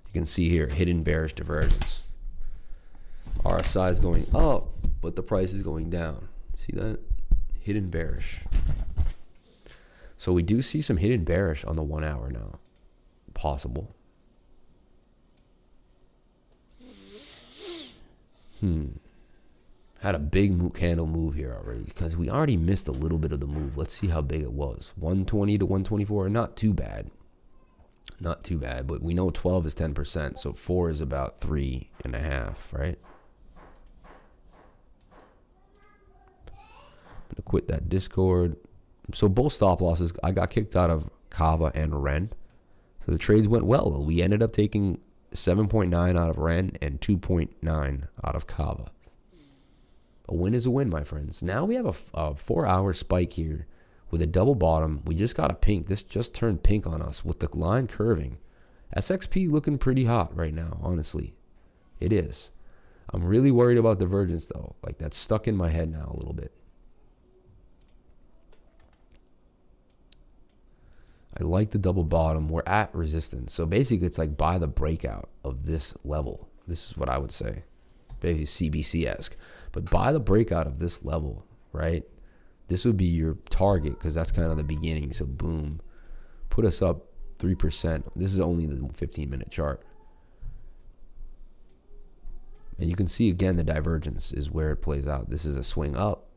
You can see here, hidden bearish divergence. RSI is going up, but the price is going down. See that? Hidden bearish. So we do see some hidden bearish on the 1 hour now. Possible. Had a big candle move here already, because we already missed a little bit of the move. Let's see how big it was. 120 to 124, not too bad. Not too bad, but we know 12 is 10%, so 4 is about 3.5, right? I'm gonna quit that Discord. So both stop losses, I got kicked out of Kava and Ren. So the trades went well. We ended up taking 7.9 out of Ren and 2.9 out of Kava. A win is a win, my friends. Now we have a 4 hour spike here with a double bottom. We just got a pink. This just turned pink on us with the line curving. SXP looking pretty hot right now, honestly. It is. I'm really worried about divergence though. Like, that's stuck in my head now a little bit. I like the double bottom. We're at resistance. So basically it's like buy the breakout of this level. This is what I would say. Basically CBC-esque. But buy the breakout of this level, right? This would be your target, because that's kind of the beginning. So boom. Put us up 3%. This is only the 15-minute chart. And you can see again the divergence is where it plays out. This is a swing up.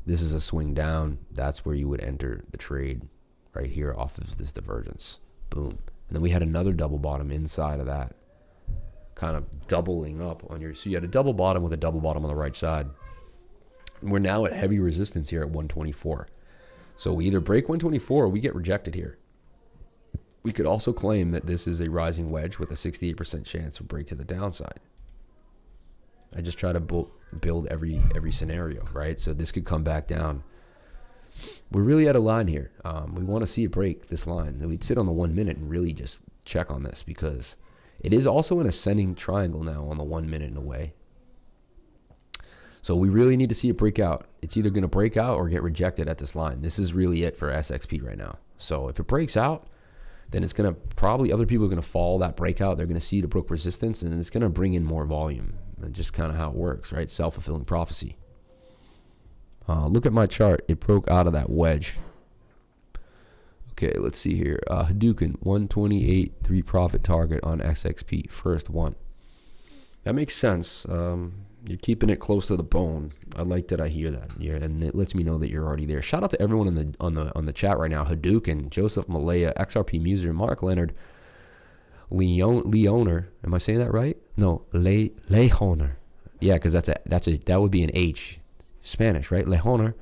This is a swing down. That's where you would enter the trade, right here off of this divergence. Boom. And then we had another double bottom inside of that, kind of doubling up on your. So you had a double bottom with a double bottom on the right side. We're now at heavy resistance here at 124. So we either break 124 or we get rejected here. We could also claim that this is a rising wedge with a 68% chance of break to the downside. I just try to build every scenario, right? So this could come back down. We're really at a line here. We want to see it break this line. And we'd sit on the 1 minute and really just check on this, because it is also an ascending triangle now on the 1 minute in a way. So we really need to see it break out. It's either going to break out or get rejected at this line. This is really it for SXP right now. So if it breaks out, then it's going to probably, other people are going to follow that breakout. They're going to see the broke resistance, and it's going to bring in more volume. And just kind of how it works, right? Self-fulfilling prophecy. Look at my chart. It broke out of that wedge. Okay, let's see here. Hadouken, 128, 3 profit target on XXP. First one. That makes sense. You're keeping it close to the bone. I like that I hear that. Yeah, and it lets me know that you're already there. Shout out to everyone on the chat right now. Hadouken, Joseph Malaya, XRP Muser, Mark Leonard, Leoner. Am I saying that right? No, Leoner. Yeah, because that would be an H. Spanish, right? Leoner.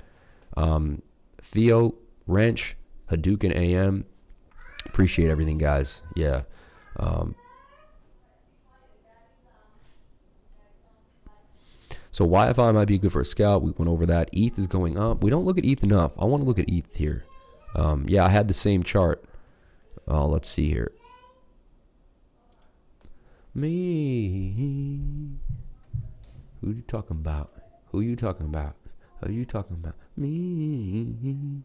Theo, Wrench, Hadouken AM. Appreciate everything, guys. Yeah. So YFI might be good for a scalp. We went over that. ETH is going up. We don't look at ETH enough. I want to look at ETH here. Yeah, I had the same chart. Let's see here. Me. Who you talking about? Who you talking about? Who you talking about? Me.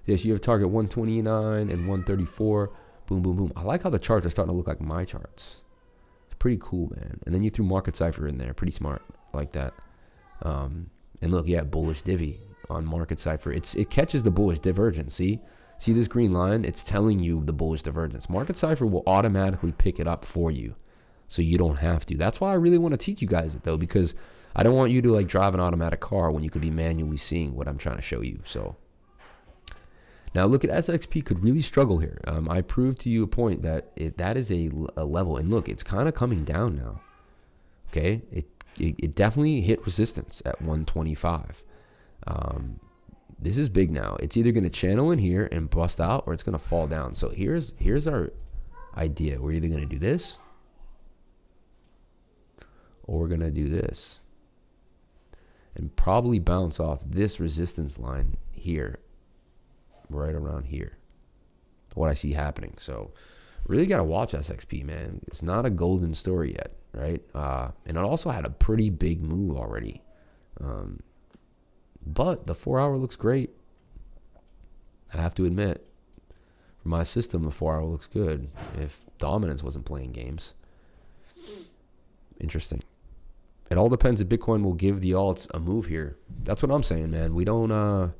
Yes, you have target 129 and 134. Boom, boom, boom. I like how the charts are starting to look like my charts. It's pretty cool, man. And then you threw Market Cipher in there. Pretty smart. Like that. And look, yeah, bullish divvy on Market Cipher. It catches the bullish divergence. See this green line? It's telling you the bullish divergence. Market Cipher will automatically pick it up for you, so you don't have to. That's why I really want to teach you guys it though, because I don't want you to like drive an automatic car when you could be manually seeing what I'm trying to show you. So now look at SXP could really struggle here. I proved to you a point that that is a level, and look, it's kind of coming down now. Okay, it definitely hit resistance at 125. This is big now. It's either going to channel in here and bust out, or it's going to fall down. So here's our idea. We're either going to do this, or we're going to do this, and probably bounce off this resistance line here, right around here. What I see happening. So really got to watch SXP, man. It's not a golden story yet, right? And it also had a pretty big move already. But the 4-hour looks great. I have to admit, for my system, the 4-hour looks good. If dominance wasn't playing games. Interesting. It all depends if Bitcoin will give the alts a move here. That's what I'm saying, man. We don't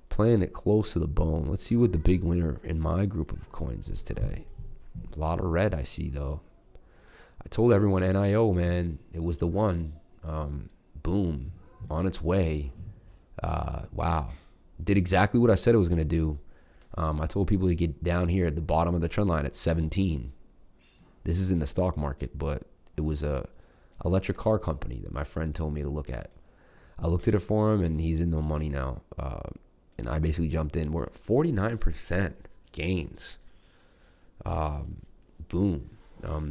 playing it close to the bone. Let's see what the big winner in my group of coins is today. A lot of red I see, though. I told everyone NIO, man. It was the one. Boom. On its way. Wow. Did exactly what I said it was going to do. I told people to get down here at the bottom of the trend line at 17. This is in the stock market, but it was a electric car company that my friend told me to look at. I looked at it for him, and he's in no money now. And I basically jumped in. We're at 49% gains. Boom.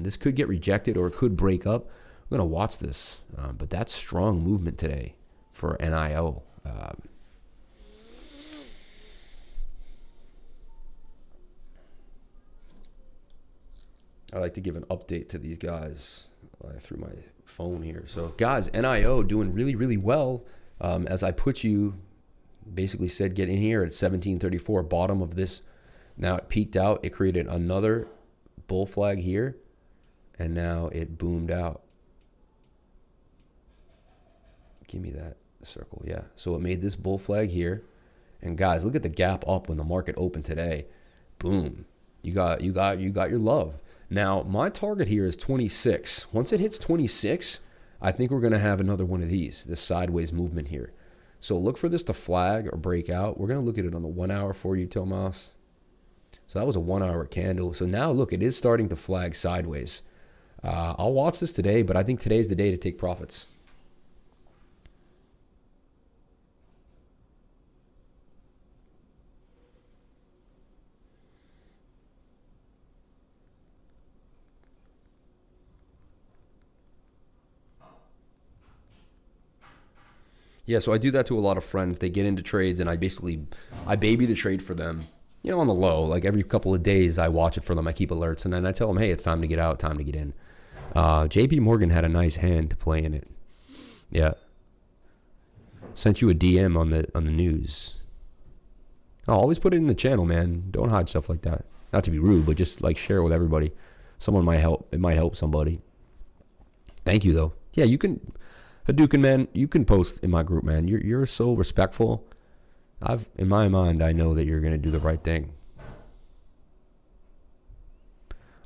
This could get rejected, or it could break up. I'm going to watch this. But that's strong movement today for NIO. I like to give an update to these guys through my phone here. So, guys, NIO doing really, really well. As I put you, basically said get in here at 1734, bottom of this. Now it peaked out. It created another bull flag here, and now it boomed out. Give me that circle. Yeah. So it made this bull flag here. And guys, look at the gap up when the market opened today. Boom. You got your love. Now, my target here is 26. Once it hits 26, I think we're going to have another one of these, this sideways movement here. So look for this to flag or break out. We're going to look at it on the 1 hour for you, Tomas. So that was a 1 hour candle. So now look, it is starting to flag sideways. I'll watch this today, but I think today's the day to take profits. Yeah, so I do that to a lot of friends. They get into trades, and I baby the trade for them, on the low. Like every couple of days, I watch it for them. I keep alerts, and then I tell them, hey, it's time to get out, time to get in. JP Morgan had a nice hand to play in it. Yeah. Sent you a DM on the news. I'll always put it in the channel, man. Don't hide stuff like that. Not to be rude, but just like share it with everybody. Someone might help. It might help somebody. Thank you, though. Yeah, you can... Hadouken, man, you can post in my group, man. You're so respectful. In my mind, I know that you're going to do the right thing.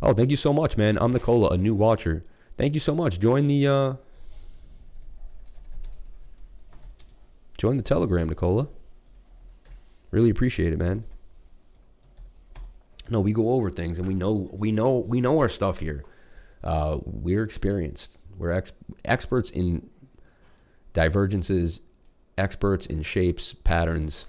Oh, thank you so much, man. I'm Nicola, a new watcher. Thank you so much. Join the Telegram, Nicola. Really appreciate it, man. No, we go over things, and we know our stuff here. We're experienced. We're experts in divergences, experts in shapes, patterns.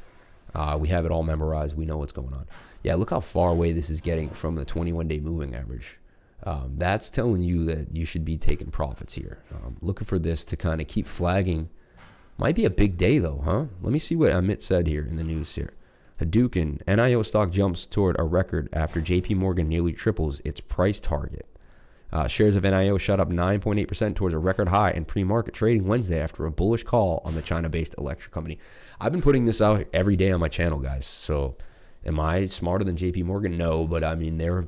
We have it all memorized. We know what's going on. Yeah, look how far away this is getting from the 21-day moving average. That's telling you that you should be taking profits here. Looking for this to kind of keep flagging. Might be a big day, though, huh? Let me see what Amit said here in the news here. Hadouken, NIO stock jumps toward a record after JP Morgan nearly triples its price target. Shares of NIO shot up 9.8% towards a record high in pre-market trading Wednesday after a bullish call on the China-based electric company. I've been putting this out every day on my channel, guys. So am I smarter than JP Morgan? No, but I mean, they're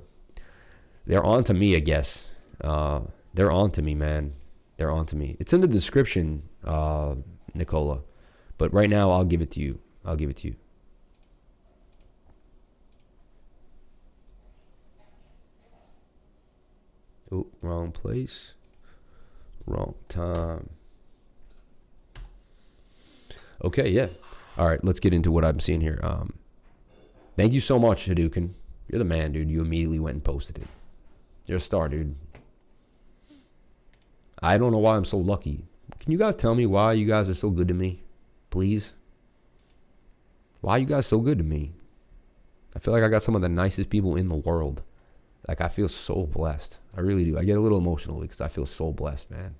on to me, I guess. They're on to me, man. They're on to me. It's in the description, Nicola. But right now, I'll give it to you. I'll give it to you. Oh, wrong place. Wrong time. Okay, yeah. All right, let's get into what I'm seeing here. Thank you so much, Hadouken. You're the man, dude. You immediately went and posted it. You're a star, dude. I don't know why I'm so lucky. Can you guys tell me why you guys are so good to me? Please? Why are you guys so good to me? I feel like I got some of the nicest people in the world. Like, I feel so blessed. I really do. I get a little emotional because I feel so blessed, man.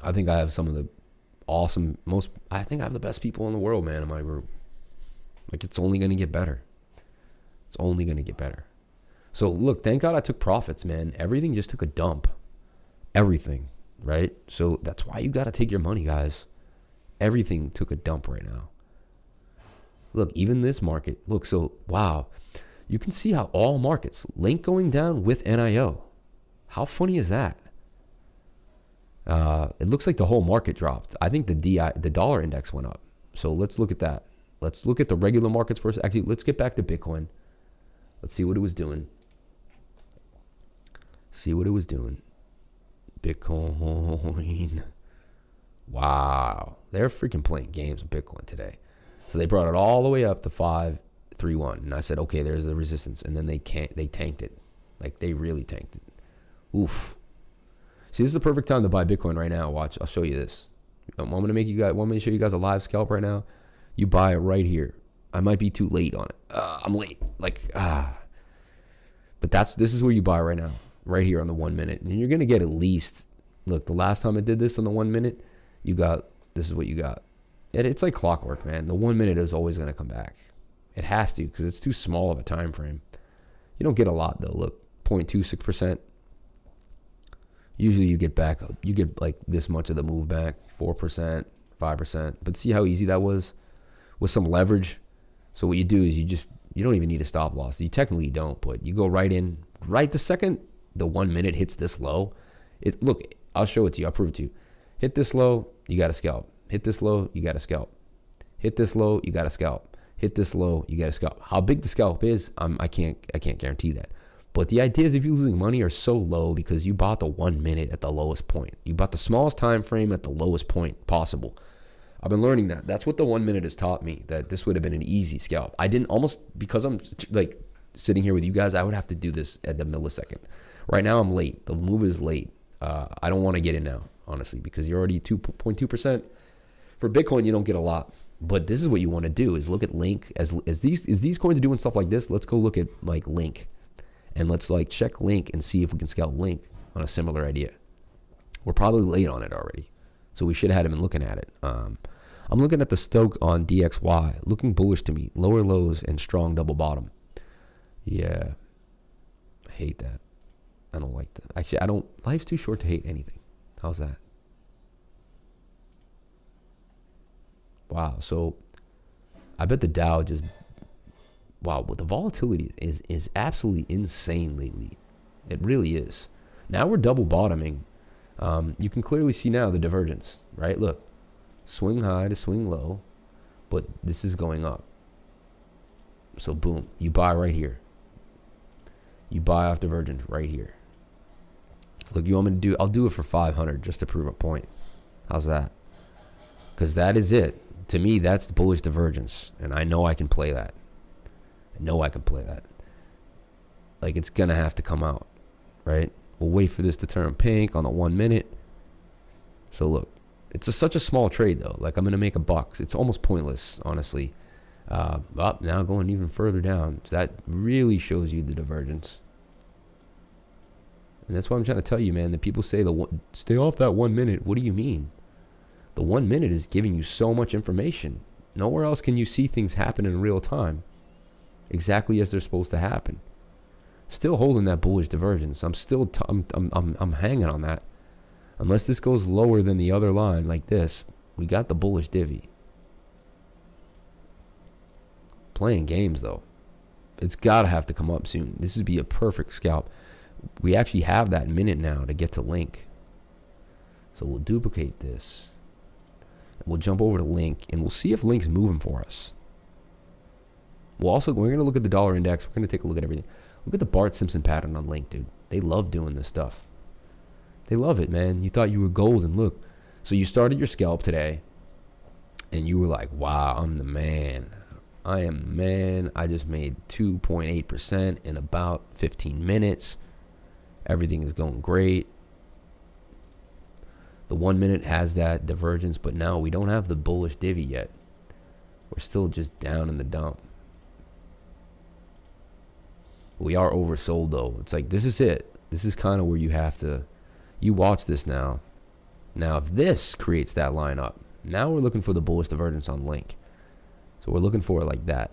I think I have some of the awesome, I think I have the best people in the world, man, in my group. Like, it's only going to get better. It's only going to get better. So, look, thank God I took profits, man. Everything just took a dump. Everything, right? So, that's why you got to take your money, guys. Everything took a dump right now. Look, even this market. Look, so, wow. You can see how all markets, Link going down with NIO. How funny is that? It looks like the whole market dropped. I think the dollar index went up. So let's look at that. Let's look at the regular markets first. Actually, let's get back to Bitcoin. Let's see what it was doing. See what it was doing. Bitcoin. Wow. They're freaking playing games with Bitcoin today. So they brought it all the way up to 531. And I said, okay, there's the resistance. And then they tanked it. Like, they really tanked it. Oof. See, this is the perfect time to buy Bitcoin right now. Watch, I'll show you this. Want me to show you guys a live scalp right now? You buy it right here. I might be too late on it. I'm late. But this is where you buy right now. Right here on the 1 minute. And you're going to get at least, look, the last time I did this on the 1 minute, this is what you got. It's like clockwork, man. The 1 minute is always going to come back. It has to, because it's too small of a time frame. You don't get a lot, though. Look, 0.26%. Usually you get like this much of the move back, 4%, 5%. But see how easy that was with some leverage? So what you do is you don't even need a stop loss. You technically don't, but you go right in, right the second the 1 minute hits this low. Look, I'll show it to you. I'll prove it to you. Hit this low, you got to scalp. Hit this low, you got to scalp. Hit this low, you got to scalp. Hit this low, you got to scalp. How big the scalp is, I can't guarantee that. But the idea is if you're losing money are so low because you bought the 1 minute at the lowest point. You bought the smallest time frame at the lowest point possible. I've been learning that. That's what the 1 minute has taught me, that this would have been an easy scalp. I didn't because I'm like sitting here with you guys, I would have to do this at the millisecond. Right now I'm late. The move is late. I don't want to get in now, honestly, because you're already 2.2%. For Bitcoin, you don't get a lot. But this is what you want to do is look at Link. As these coins are doing stuff like this, let's go look at like Link. And let's like check Link and see if we can scalp Link on a similar idea. We're probably late on it already. So we should have had him looking at it. I'm looking at the Stoke on DXY. Looking bullish to me. Lower lows and strong double bottom. Yeah. I hate that. I don't like that. Actually, life's too short to hate anything. How's that? Wow. So I bet the Dow just... Wow, but the volatility is absolutely insane lately. It really is. Now we're double bottoming. You can clearly see now the divergence, right? Look, swing high to swing low, but this is going up. So boom, you buy right here. You buy off divergence right here. Look, you want me to do? I'll do it for 500 just to prove a point. How's that? Because that is it. To me, that's the bullish divergence, and I know I can play that. Like, it's gonna have to come out, right? We'll wait for this to turn pink on the 1 minute. So look, it's such a small trade though. Like, I'm gonna make a buck. It's almost pointless, honestly. Up now, going even further down. So that really shows you the divergence. And that's what I'm trying to tell you, man. That people say stay off that 1 minute. What do you mean? The 1 minute is giving you so much information. Nowhere else can you see things happen in real time, exactly as they're supposed to happen. Still holding that bullish divergence. I'm still I'm hanging on that. Unless this goes lower than the other line like this, we got the bullish divvy. Playing games though. It's gotta have to come up soon. This would be a perfect scalp. We actually have that minute now to get to Link. So we'll duplicate this. We'll jump over to Link and we'll see if Link's moving for us. We're going to look at the dollar index. We're going to take a look at everything. Look at the Bart Simpson pattern on Link, dude. They love doing this stuff. They love it, man. You thought you were golden. Look. So you started your scalp today, and you were like, wow, I'm the man. I am the man. I just made 2.8% in about 15 minutes. Everything is going great. The 1 minute has that divergence, but now we don't have the bullish divvy yet. We're still just down in the dump. We are oversold though. It's like, this is it. This is kind of where you have to, you watch this now. Now, if this creates that line up, now we're looking for the bullish divergence on link. So we're looking for it like that.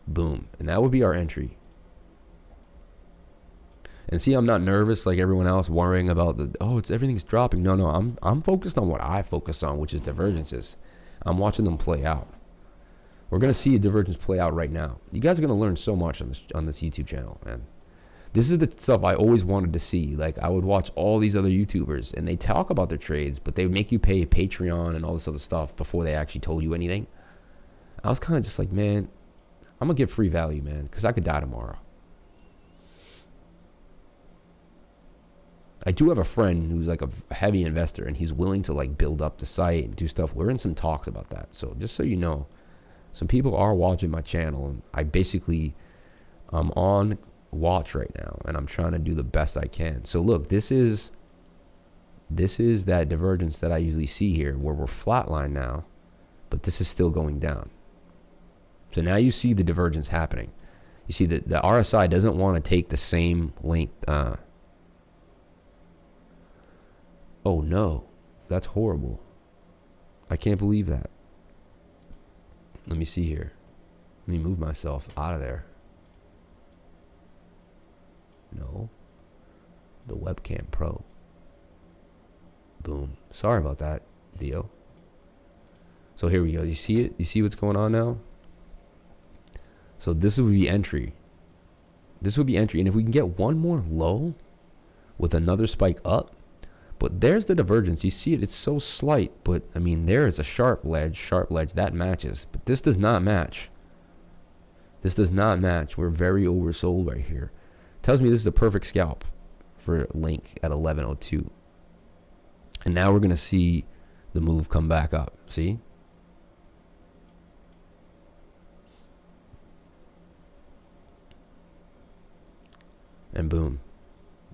Boom. And that would be our entry. And see, I'm not nervous like everyone else, worrying about the, oh, it's everything's dropping. No, I'm focused on what I focus on, which is divergences. I'm watching them play out. We're gonna see a divergence play out right now. You guys are gonna learn so much on this YouTube channel, man. This is the stuff I always wanted to see. Like, I would watch all these other YouTubers, and they talk about their trades, but they would make you pay Patreon and all this other stuff before they actually told you anything. I was kind of just like, man, I'm gonna get free value, man, because I could die tomorrow. I do have a friend who's like a heavy investor, and he's willing to like build up the site and do stuff. We're in some talks about that. So just so you know, some people are watching my channel, and I'm on watch right now, and I'm trying to do the best I can. So look, this is that divergence that I usually see here, where we're flatline now, but this is still going down. So now you see the divergence happening. You see that the RSI doesn't want to take the same length. Oh no, that's horrible. I can't believe that. Let me see here. Let me move myself out of there. No. The webcam pro. Boom. Sorry about that, Theo. So here we go. You see it? You see what's going on now? So this would be entry. This would be entry. And if we can get one more low with another spike up, but there's the divergence. You see it, it's so slight, but I mean, there is a sharp ledge, that matches. But this does not match. This does not match. We're very oversold right here. Tells me this is a perfect scalp for link at 1102. And now we're going to see the move come back up. See? And boom.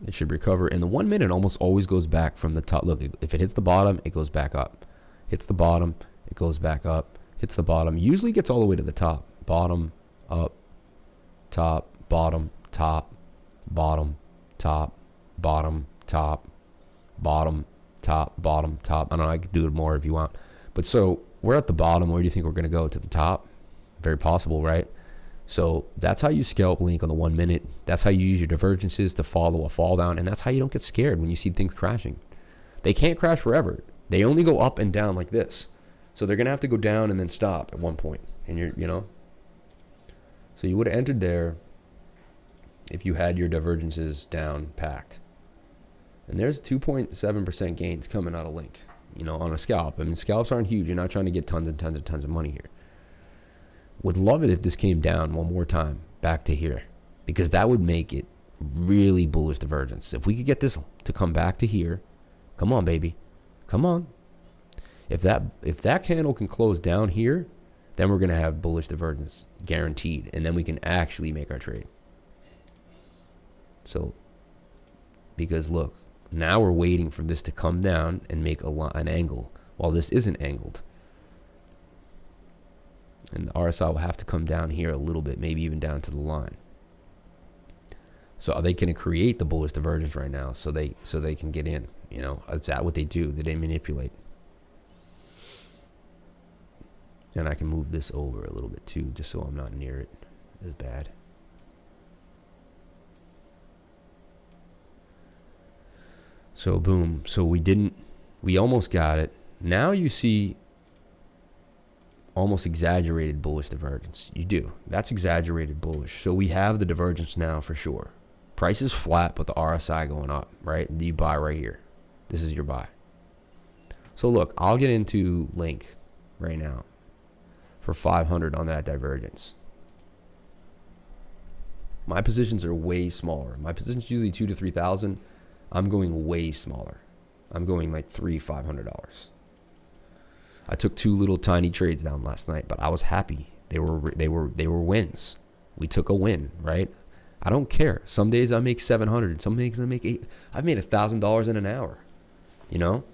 It should recover. And the 1 minute almost always goes back from the top. Look, if it hits the bottom, it goes back up. Hits the bottom, it goes back up. Hits the bottom. Usually gets all the way to the top. Bottom, up, top, bottom, top, bottom, top, bottom, top, bottom, top, bottom, top. I don't know, I could do it more if you want. But so we're at the bottom. Where do you think we're going to go? To the top? Very possible, right? So that's how you scalp link on the 1 minute. That's how you use your divergences to follow a fall down. And that's how you don't get scared when you see things crashing. They can't crash forever. They only go up and down like this. So they're going to have to go down and then stop at one point. And you're, you know. So you would have entered there if you had your divergences down packed. And there's 2.7% gains coming out of link, you know, on a scalp. I mean, scalps aren't huge. You're not trying to get tons and tons and tons of money here. Would love it if this came down one more time back to here, because that would make it really bullish divergence. If we could get this to come back to here, come on, baby, come on. If that candle can close down here, then we're gonna have bullish divergence guaranteed, and then we can actually make our trade. So, because look, now we're waiting for this to come down and make an angle while this isn't angled. And the RSI will have to come down here a little bit, maybe even down to the line. So are they going to create the bullish divergence right now so they can get in? You know, is that what they do? They manipulate. And I can move this over a little bit too, just so I'm not near it as bad. So boom. So we almost got it. Now you see almost exaggerated bullish divergence. You do. That's exaggerated bullish. So we have the divergence now for sure. Price is flat, but the RSI going up, right? You buy right here. This is your buy. So look, I'll get into link right now for 500 on that divergence. My positions are way smaller. My position's usually 2,000 to 3,000. I'm going way smaller. I'm going like $500. I took 2 little tiny trades down last night, but I was happy. They were wins. We took a win, right? I don't care. Some days I make 700. Some days I make 8. I've made $1,000 in an hour, you know.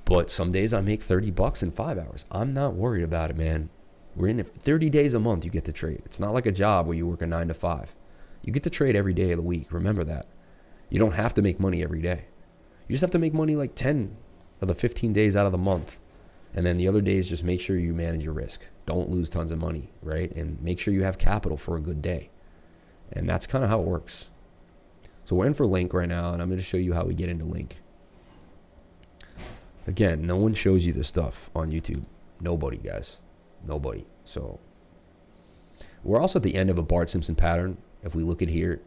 But some days I make $30 in 5 hours. I'm not worried about it, man. We're in it 30 days a month. You get to trade. It's not like a job where you work a 9 to 5. You get to trade every day of the week. Remember that. You don't have to make money every day. You just have to make money like 10 of the 15 days out of the month. And then the other days, just make sure you manage your risk. Don't lose tons of money, right? And make sure you have capital for a good day. And that's kind of how it works. So we're in for Link right now, and I'm going to show you how we get into Link. Again, no one shows you this stuff on YouTube. Nobody, guys. Nobody. So we're also at the end of a Bart Simpson pattern. If we look at here,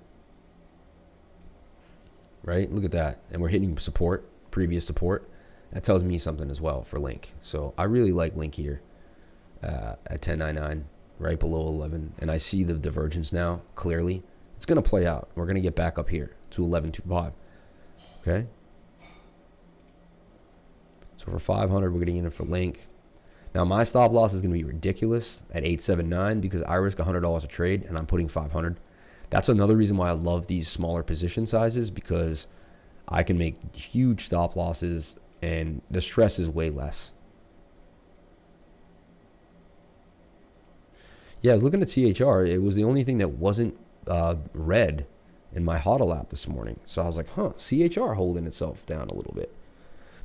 right? Look at that. And we're hitting support, previous support. That tells me something as well for Link. So I really like Link here at 10.99, right below 11. And I see the divergence now clearly. It's going to play out. We're going to get back up here to 11.25. Okay. So for 500, we're getting in for Link. Now my stop loss is going to be ridiculous at 8.79 because I risk $100 a trade and I'm putting 500. That's another reason why I love these smaller position sizes, because I can make huge stop losses and the stress is way less. Yeah, I was looking at CHR. It was the only thing that wasn't red in my HODL app this morning. So I was like, huh, CHR holding itself down a little bit.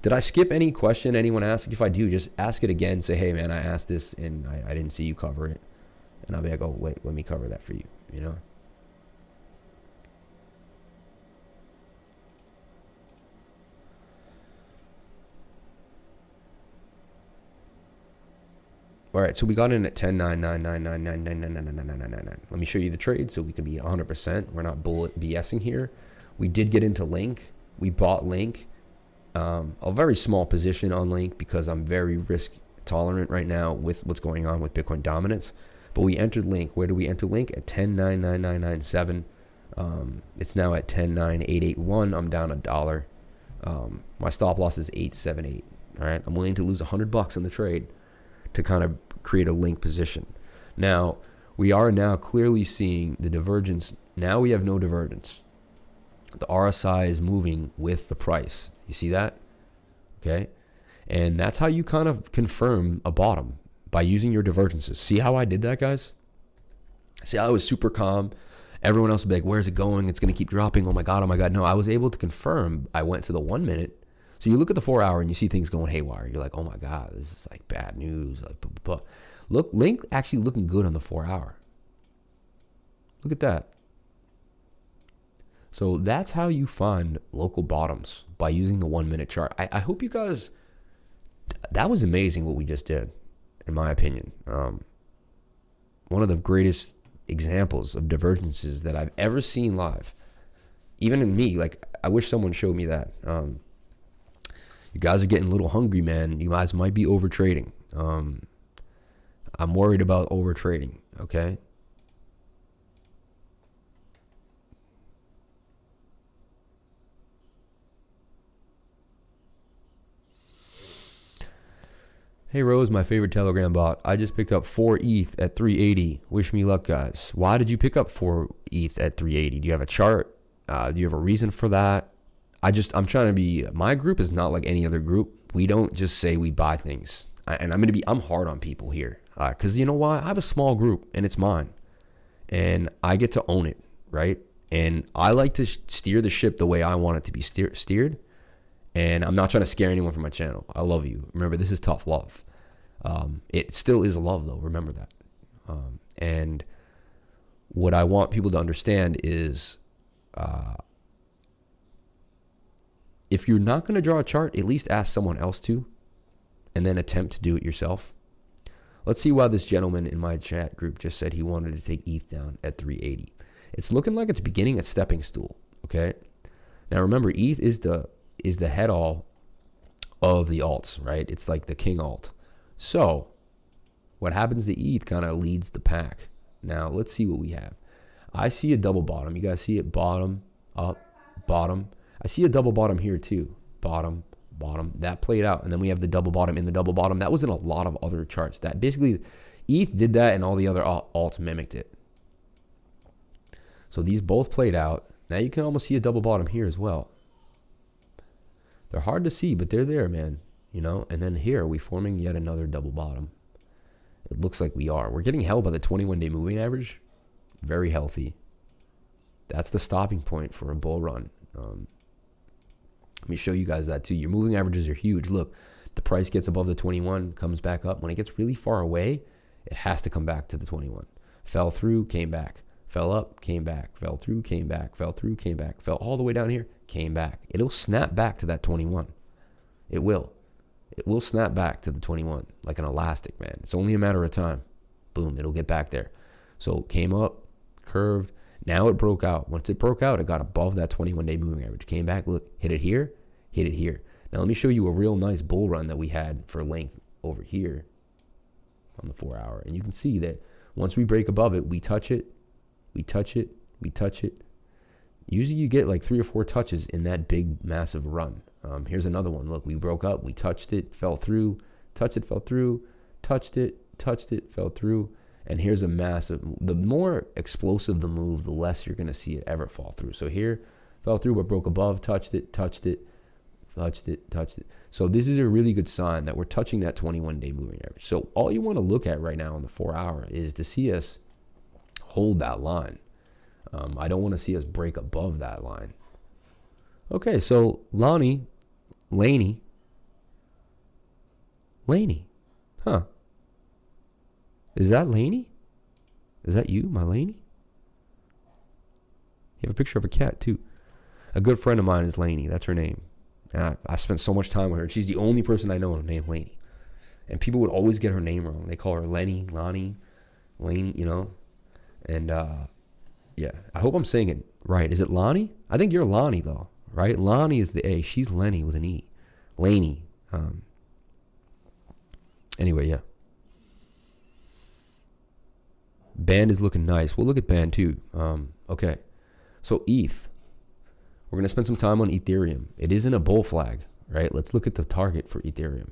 Did I skip any question anyone asked? If I do, just ask it again. Say, hey, man, I asked this and I didn't see you cover it. And I'll be like, oh, wait, let me cover that for you, you know? All right, so we got in at 10.9999999999999. Let me show you the trade so we can be 100%. We're not BSing here. We did get into Link. We bought Link. A very small position on Link because I'm very risk tolerant right now with what's going on with Bitcoin dominance. But we entered Link. Where do we enter Link? At 10.99997. It's now at 10.9881. I'm down $1. My stop loss is 8.78. All right, I'm willing to lose $100 on the trade to kind of create a Link position. Now, we are now clearly seeing the divergence. Now we have no divergence. The RSI is moving with the price. You see that? Okay. And that's how you kind of confirm a bottom, by using your divergences. See how I did that, guys? See how I was super calm? Everyone else would be like, where's it going? It's going to keep dropping. Oh my God, oh my God. No, I was able to confirm. I went to the 1 minute. So you look at the 4 hour and you see things going haywire. You're like, oh my God, this is like bad news. Like, blah, blah, blah. Look, Link actually looking good on the 4 hour. Look at that. So that's how you find local bottoms, by using the 1 minute chart. I hope you guys, that was amazing what we just did, in my opinion. One of the greatest examples of divergences that I've ever seen live. Even in me, like, I wish someone showed me that. You guys are getting a little hungry, man. You guys might be over trading. I'm worried about over trading, okay? Hey Rose, my favorite Telegram bot. I just picked up 4 ETH at 380. Wish me luck, guys. Why did you pick up 4 ETH at 380? Do you have a chart? Do you have a reason for that? I'm trying to be, my group is not like any other group. We don't just say we buy things. And I'm hard on people here. Because you know why? I have a small group and it's mine. And I get to own it, right? And I like to steer the ship the way I want it to be steered. And I'm not trying to scare anyone from my channel. I love you. Remember, this is tough love. It still is love, though. Remember that. And what I want people to understand is, if you're not going to draw a chart, at least ask someone else to, and then attempt to do it yourself. Let's see why this gentleman in my chat group just said he wanted to take ETH down at 380. It's looking like it's beginning a stepping stool. Okay. Now remember, ETH is the head all of the alts, right? It's like the king alt. So what happens to ETH kind of leads the pack. Now let's see what we have. I see a double bottom. You guys see it? Bottom, up, bottom. I see a double bottom here too. Bottom, bottom. That played out. And then we have the double bottom in the double bottom. That was in a lot of other charts. That basically, ETH did that and all the other alts mimicked it. So these both played out. Now you can almost see a double bottom here as well. They're hard to see, but they're there, man. You know, and then here, are we forming yet another double bottom? It looks like we are. We're getting held by the 21-day moving average. Very healthy. That's the stopping point for a bull run. Let me show you guys that too. Your moving averages are huge. Look, the price gets above the 21, comes back up. When it gets really far away, it has to come back to the 21. Fell through, came back. Fell up, came back. Fell through, came back. Fell through, came back. Fell all the way down here, came back. It'll snap back to that 21. It will. It will snap back to the 21 like an elastic, man. It's only a matter of time. Boom, it'll get back there. So came up, curved. Now it broke out. Once it broke out, it got above that 21-day moving average. Came back, look, hit it here, hit it here. Now let me show you a real nice bull run that we had for length over here on the 4 hour. And you can see that once we break above it, we touch it, we touch it, we touch it. Usually you get like 3 or 4 touches in that big, massive run. Here's another one. Look, we broke up, we touched it, fell through, touched it, fell through, touched it, fell through. And here's a massive, the more explosive the move, the less you're going to see it ever fall through. So here, fell through, but broke above, touched it, touched it, touched it, touched it. So this is a really good sign that we're touching that 21-day moving average. So all you want to look at right now on the 4 hour is to see us hold that line. I don't want to see us break above that line. Okay, so Laney, huh? Is that Laney? Is that you, my Laney? You have a picture of a cat too. A good friend of mine is Laney. That's her name. And I spent so much time with her. She's the only person I know named Laney. And people would always get her name wrong. They call her Lenny, Lonnie, Laney, you know. And yeah, I hope I'm saying it right. Is it Lonnie? I think you're Lonnie though, right? Lonnie is the A. She's Lenny with an E. Laney. Anyway, yeah. Band is looking nice. We'll look at Band too. Okay. So ETH. We're going to spend some time on Ethereum. It isn't a bull flag, right? Let's look at the target for Ethereum.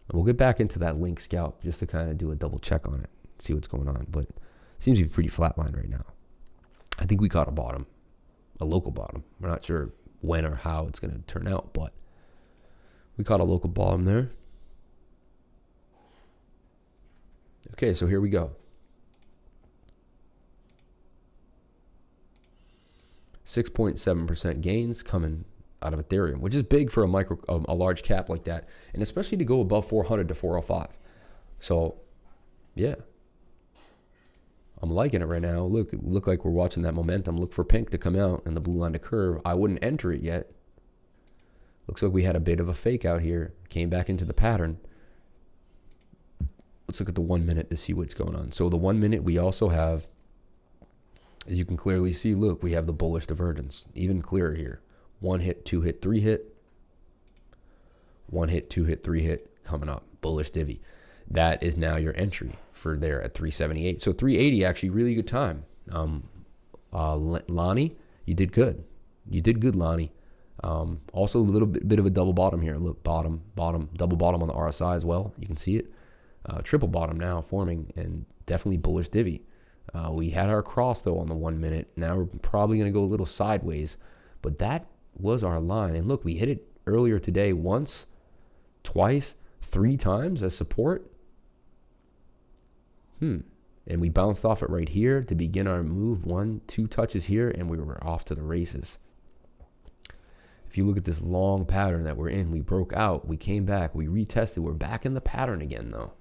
And we'll get back into that link scalp just to kind of do a double check on it, see what's going on. But it seems to be pretty flatlined right now. I think we caught a bottom, a local bottom. We're not sure when or how it's going to turn out, but we caught a local bottom there. Okay, so here we go. 6.7% gains coming out of Ethereum, which is big for a large cap like that, and especially to go above 400 to 405. So, yeah, I'm liking it right now. Look like we're watching that momentum. Look for pink to come out and the blue line to curve. I wouldn't enter it yet. Looks like we had a bit of a fake out here. Came back into the pattern. Let's look at the 1 minute to see what's going on. So the 1 minute, we also have, as you can clearly see, look, we have the bullish divergence. Even clearer here. 1 hit, 2 hit, 3 hit. 1 hit, 2 hit, 3 hit coming up. Bullish divvy. That is now your entry for there at 378. So 380, actually really good time. Lonnie, you did good. You did good, Lonnie. Also a little bit of a double bottom here. Look, bottom, double bottom on the RSI as well. You can see it. Triple bottom now forming, and definitely bullish divvy. We had our cross though on the 1 minute. Now we're probably going to go a little sideways, but that was our line. And look, we hit it earlier today once, twice, 3 times as support. And we bounced off it right here to begin our move. 1, 2 touches here, and we were off to the races. If you look at this long pattern that we're in, we broke out, we came back, we retested, we're back in the pattern again though.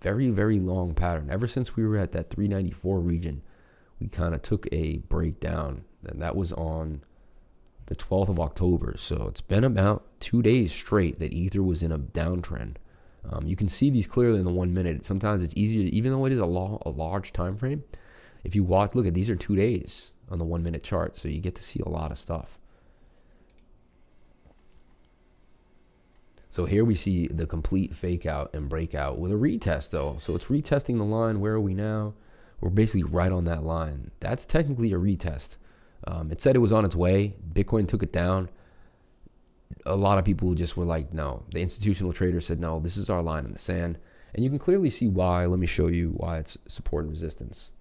Very, very long pattern. Ever since we were at that 394 region, we kind of took a breakdown, and that was on the 12th of October. So it's been about 2 days straight that Ether was in a downtrend. You can see these clearly in the 1 minute. Sometimes it's easier, even though it is a large time frame. If you watch, look at these are 2 days on the 1 minute chart, so you get to see a lot of stuff. So here we see the complete fake out and breakout with a retest though. So it's retesting the line. Where are we now? We're basically right on that line. That's technically a retest. It said it was on its way. Bitcoin took it down. A lot of people just were like, no. The institutional traders said, no, this is our line in the sand. And you can clearly see why. Let me show you why it's support and resistance.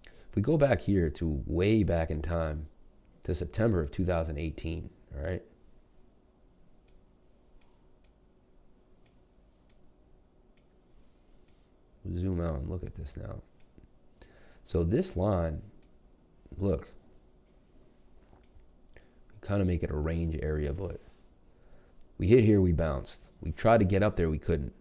If we go back here to way back in time, to September of 2018, all right? Zoom out and look at this now. So this line, look, we kind of make it a range area, but we hit here, we bounced. We tried to get up there, we couldn't.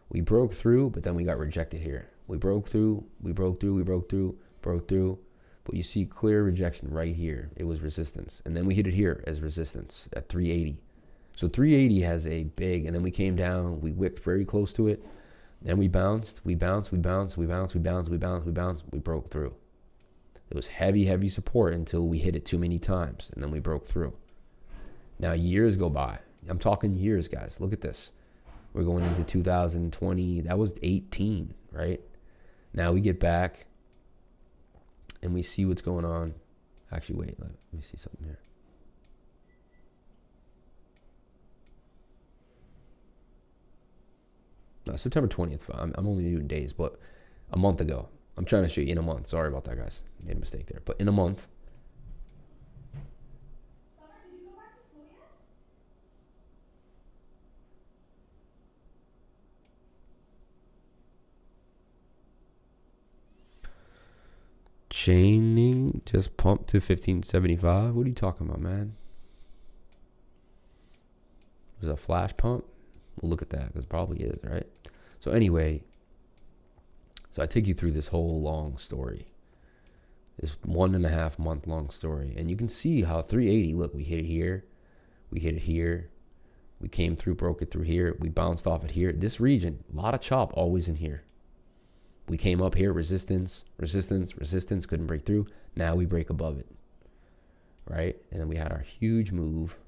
We broke through, but then we got rejected here. We broke through, we broke through, we broke through, broke through, but you see clear rejection right here. It was resistance. And then we hit it here as resistance at 380. So 380 has a big, and then we came down, we wicked very close to it. Then we bounced, we bounced, we bounced, we bounced, we bounced, we bounced, we bounced, we broke through. It was heavy, heavy support until we hit it too many times, and then we broke through. Now years go by. I'm talking years, guys. Look at this. We're going into 2020. That was 18, right? Now we get back, and we see what's going on. Actually, wait. Let me see something here. No, September 20th. I'm only doing days, but a month ago. I'm trying to show you in a month. Sorry about that, guys. Made a mistake there. But in a month. Summer, did you go back to school yet? Chaining just pumped to 1575. What are you talking about, man? Was it a flash pump? We'll look at that because it probably is, right? So anyway, so I take you through this whole long story, this 1.5 month long story, and you can see how 380. Look, we hit it here, we hit it here, we came through, broke it through here, we bounced off it here. This region, a lot of chop always in here. We came up here, resistance, resistance, resistance, couldn't break through. Now we break above it, right? And then we had our huge move.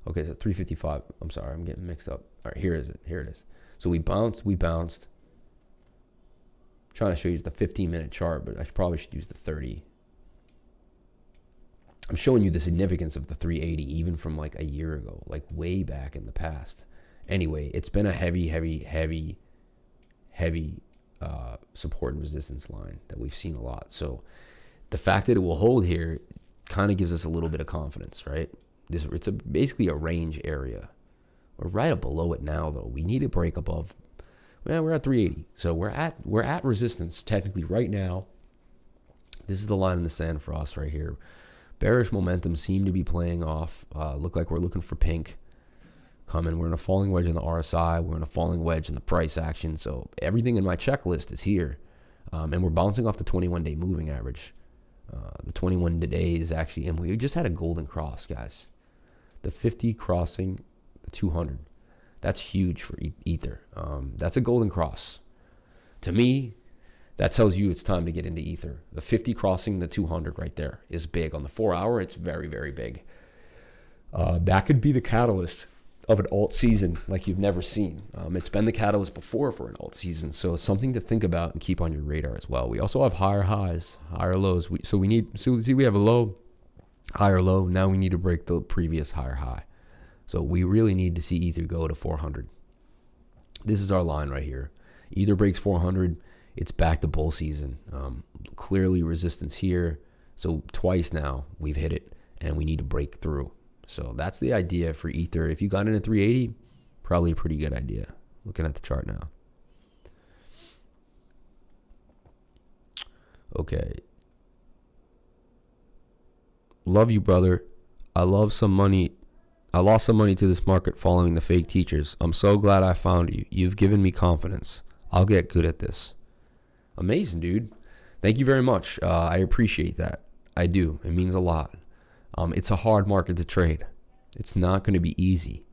Okay, so 355. I'm sorry, I'm getting mixed up. All right, here is it. Here it is. So we bounced, we bounced. I'm trying to show you the 15-minute chart, but I probably should use the 30. I'm showing you the significance of the 380 even from like a year ago, like way back in the past. Anyway, it's been a heavy support and resistance line that we've seen a lot. So the fact that it will hold here kind of gives us a little bit of confidence, right? It's basically a range area. We're right below it now, though. We need to break above. Well, we're at 380, so we're at resistance technically right now. This is the line in the sand for us right here. Bearish momentum seem to be playing off. Look like we're looking for pink coming. We're in a falling wedge in the RSI. We're in a falling wedge in the price action. So everything in my checklist is here, and we're bouncing off the 21-day moving average. The 21 day is actually, and we just had a golden cross, guys. The 50 crossing the 200. That's huge for Ether. That's a golden cross. To me, that tells you it's time to get into Ether. The 50 crossing the 200 right there is big. On the 4 hour, it's very, very big. That could be the catalyst of an alt season like you've never seen. It's been the catalyst before for an alt season, so it's something to think about and keep on your radar as well. We also have higher highs, higher lows. So we have a low, higher low. Now we need to break the previous higher high. So we really need to see Ether go to 400. This is our line right here. Ether breaks 400, it's back to bull season. Clearly resistance here. So twice now we've hit it, and we need to break through. So that's the idea for Ether. If you got in at 380, probably a pretty good idea. Looking at the chart now. Okay. Love you, brother. I lost some money to this market following the fake teachers. I'm so glad I found you. You've given me confidence. I'll get good at this. Amazing, dude. Thank you very much. I appreciate that. I do. It means a lot. It's a hard market to trade. It's not going to be easy.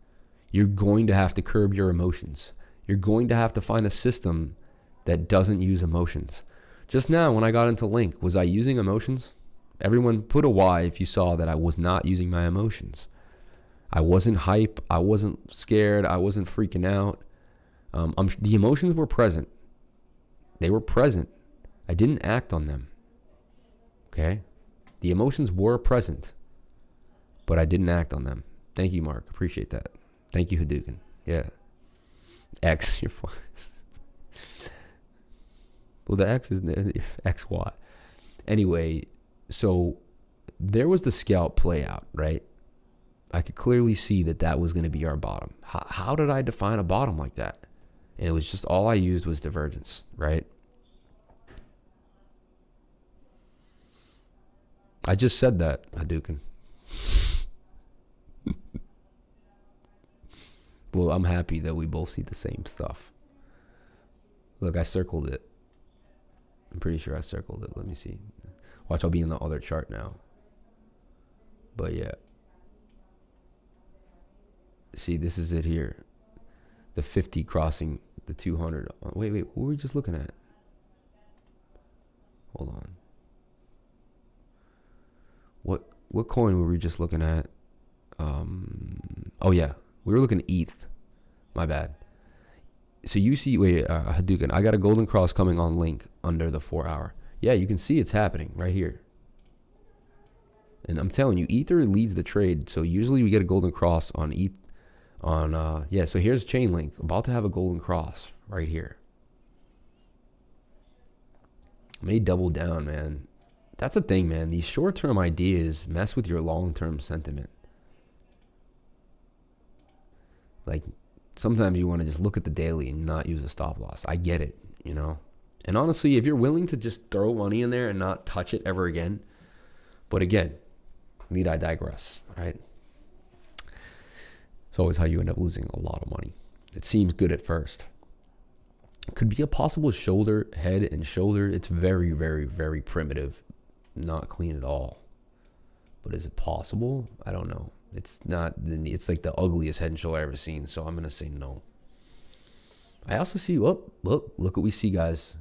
You're going to have to curb your emotions. You're going to have to find a system that doesn't use emotions. Just now when I got into Link, was I using emotions? Everyone put a Y if you saw that I was not using my emotions. I wasn't hype. I wasn't scared. I wasn't freaking out. The emotions were present. They were present. I didn't act on them. Okay? The emotions were present, but I didn't act on them. Thank you, Mark. Appreciate that. Thank you, Hadouken. Yeah. X, you're fine. Well, the X is XY. Anyway, so there was the scalp play out, right? I could clearly see that that was going to be our bottom. How did I define a bottom like that? And it was just all I used was divergence, right? I just said that, Hadouken. Well, I'm happy that we both see the same stuff. Look, I circled it. I'm pretty sure I circled it. Let me see. Watch, I'll be in the other chart now. But yeah. See, this is it here. The 50 crossing the 200. Wait, what were we just looking at? Hold on. What coin were we just looking at? Oh yeah, we were looking at ETH. My bad. So you see, wait, Hadouken, I got a golden cross coming on Link under the 4 hour. Yeah, you can see it's happening right here. And I'm telling you, Ether leads the trade. So usually we get a golden cross on ETH. Yeah, so here's Chainlink, about to have a golden cross right here. May double down, man. That's the thing, man. These short-term ideas mess with your long-term sentiment. Like, sometimes you want to just look at the daily and not use a stop loss. I get it, you know. And honestly, if you're willing to just throw money in there and not touch it ever again, but again, need I digress, right? It's always how you end up losing a lot of money. It seems good at first. Could be a possible shoulder, head and shoulder. It's very, very, very primitive. Not clean at all. But is it possible? I don't know. It's not. It's like the ugliest head and shoulder I've ever seen. So I'm going to say no. I also see, look what we see, guys.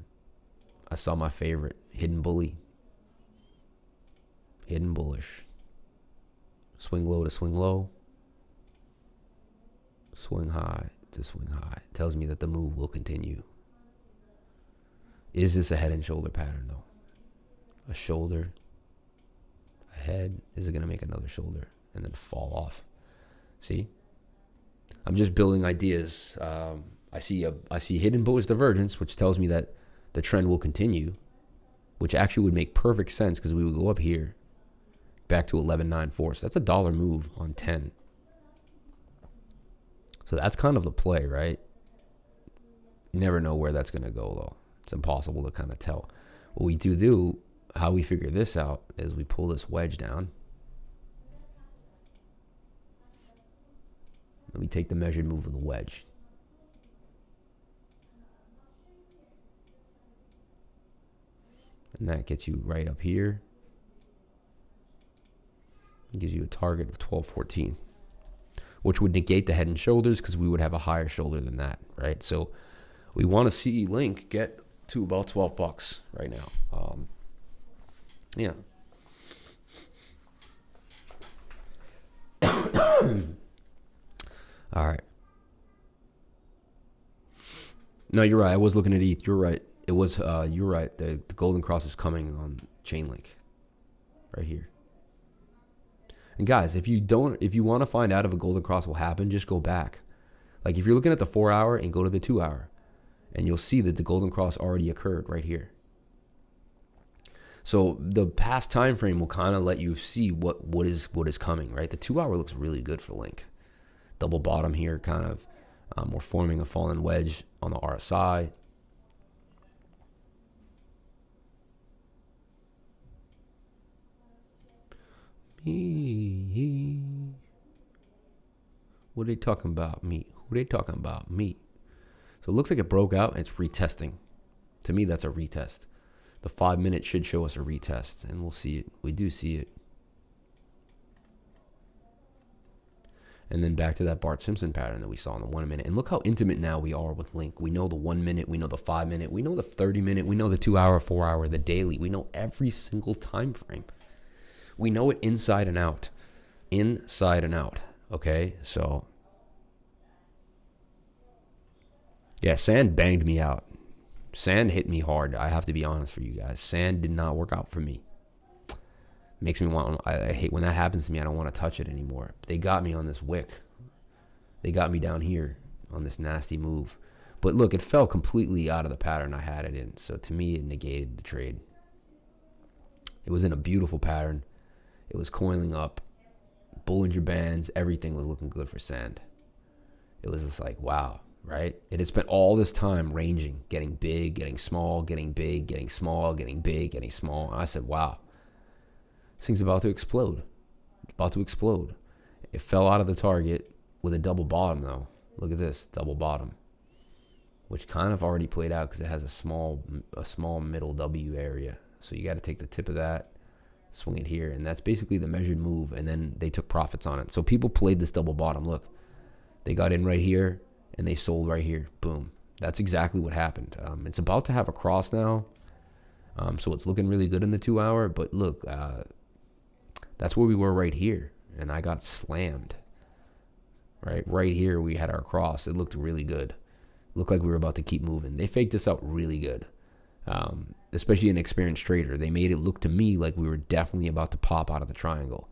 I saw my favorite, hidden bully. Hidden bullish. Swing low to swing low. Swing high to swing high. Tells me that the move will continue. Is this a head and shoulder pattern though? A shoulder, a head. Is it going to make another shoulder and then fall off? See? I'm just building ideas. I see hidden bullish divergence, which tells me that the trend will continue, which actually would make perfect sense because we would go up here back to 11.94. So that's a dollar move on 10. So that's kind of the play, right? You never know where that's going to go, though. It's impossible to kind of tell. What we do, how we figure this out, is we pull this wedge down. And we take the measured move of the wedge. And that gets you right up here. It gives you a target of 12.14. Which would negate the head and shoulders because we would have a higher shoulder than that, right? So we want to see Link get to about $12 right now. Yeah. All right. No, you're right. I was looking at ETH. You're right. It was. You're right. The golden cross is coming on Chainlink, right here. And guys, if you want to find out if a golden cross will happen, just go back. Like if you're looking at the 4 hour and go to the 2 hour, and you'll see that the golden cross already occurred right here. So the past time frame will kind of let you see what is coming, right? The 2 hour looks really good for Link. Double bottom here, kind of. We're forming a fallen wedge on the RSI. What are they talking about? Me. Who are they talking about? Me. So it looks like it broke out and it's retesting. To me, that's a retest. The 5 minute should show us a retest, and we'll see it. We do see it. And then back to that Bart Simpson pattern that we saw in the 1 minute. And look how intimate now we are with Link. We know the 1 minute, we know the 5 minute, we know the 30 minute, we know the 2 hour, 4 hour, the daily. We know every single time frame. We know it inside and out. Inside and out. Okay, so. Yeah, Sand banged me out. Sand hit me hard. I have to be honest for you guys. Sand did not work out for me. Makes me want, I hate when that happens to me. I don't want to touch it anymore. They got me on this wick. They got me down here on this nasty move. But look, it fell completely out of the pattern I had it in. So to me, it negated the trade. It was in a beautiful pattern. It was coiling up. Bollinger Bands. Everything was looking good for sand. It was just like, wow, right? It had spent all this time ranging, getting big, getting small, getting big, getting small, getting big, getting small. And I said, wow. This thing's about to explode. It's about to explode. It fell out of the target with a double bottom, though. Look at this, double bottom, which kind of already played out because it has a small middle W area. So you got to take the tip of that, swing it here, and that's basically the measured move. And then they took profits on it. So people played this double bottom. Look, they got in right here and they sold right here. Boom. That's exactly what happened. It's about to have a cross now. So it's looking really good in the 2 hour. But look, that's where we were right here. And I got slammed. Right here we had our cross. It looked really good. Looked like we were about to keep moving. They faked this out really good. Especially an experienced trader. They made it look to me like we were definitely about to pop out of the triangle.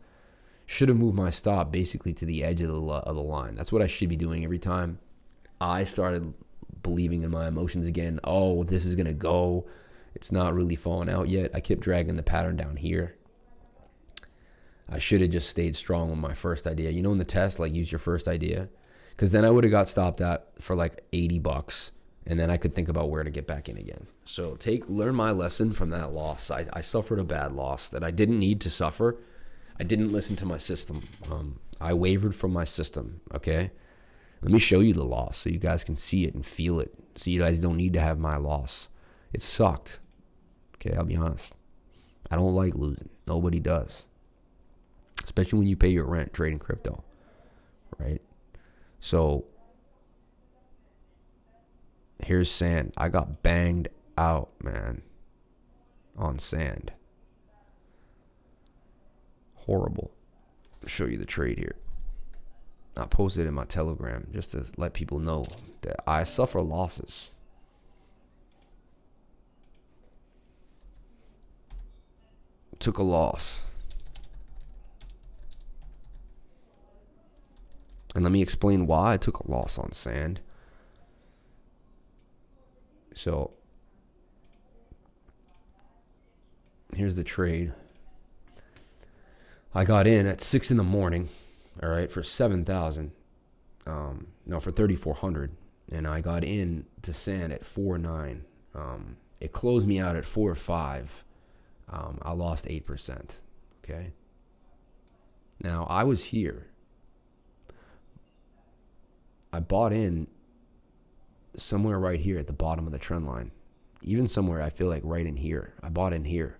Should have moved my stop basically to the edge of the line. That's what I should be doing every time. I started believing in my emotions again. Oh, this is going to go. It's not really falling out yet. I kept dragging the pattern down here. I should have just stayed strong with my first idea. You know, in the test, like use your first idea. Because then I would have got stopped at for like $80. And then I could think about where to get back in again. So learn my lesson from that loss. I suffered a bad loss that I didn't need to suffer. I didn't listen to my system. I wavered from my system, okay? Let me show you the loss so you guys can see it and feel it. So you guys don't need to have my loss. It sucked. Okay, I'll be honest. I don't like losing. Nobody does. Especially when you pay your rent trading crypto, right? So here's sand. I got banged out, man, on sand. Horrible. I'll show you the trade here. I posted it in my Telegram just to let people know that I suffer losses. Took a loss. And let me explain why I took a loss on sand. So here's the trade. I got in at 6 in the morning, all right, for 7,000. No, for 3,400. And I got in to sand at 4.9. It closed me out at 4.5. I lost 8%. Okay. Now I was here. I bought in somewhere right here at the bottom of the trend line. Even somewhere I feel like right in here. I bought in here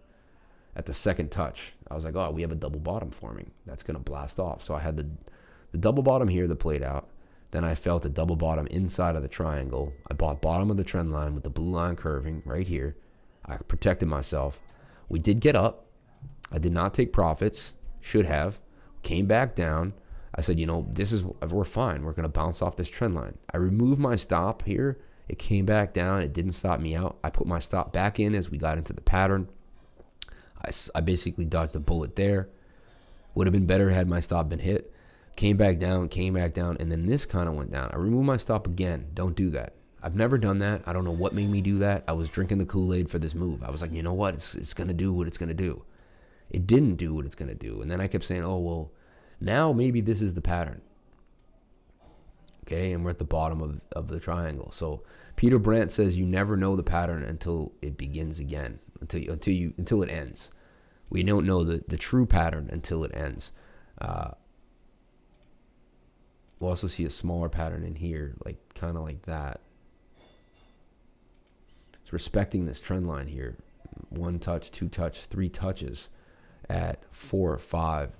at the second touch. I was like, oh, we have a double bottom forming. That's going to blast off. So I had the double bottom here that played out. Then I felt a double bottom inside of the triangle. I bought bottom of the trend line with the blue line curving right here. I protected myself. We did get up. I did not take profits. Should have. Came back down. I said, you know, we're fine. We're going to bounce off this trend line. I removed my stop here. It came back down. It didn't stop me out. I put my stop back in as we got into the pattern. I basically dodged a bullet there. Would have been better had my stop been hit. Came back down, and then this kind of went down. I removed my stop again. Don't do that. I've never done that. I don't know what made me do that. I was drinking the Kool-Aid for this move. I was like, you know what? It's going to do what it's going to do. It didn't do what it's going to do. And then I kept saying, oh, well, now maybe this is the pattern. Okay, and we're at the bottom of the triangle. So Peter Brandt says you never know the pattern until it begins again, until it ends. We don't know the true pattern until it ends. We'll also see a smaller pattern in here, like kind of like that. It's respecting this trend line here. 1 touch, 2 touch, 3 touches at 4 or 5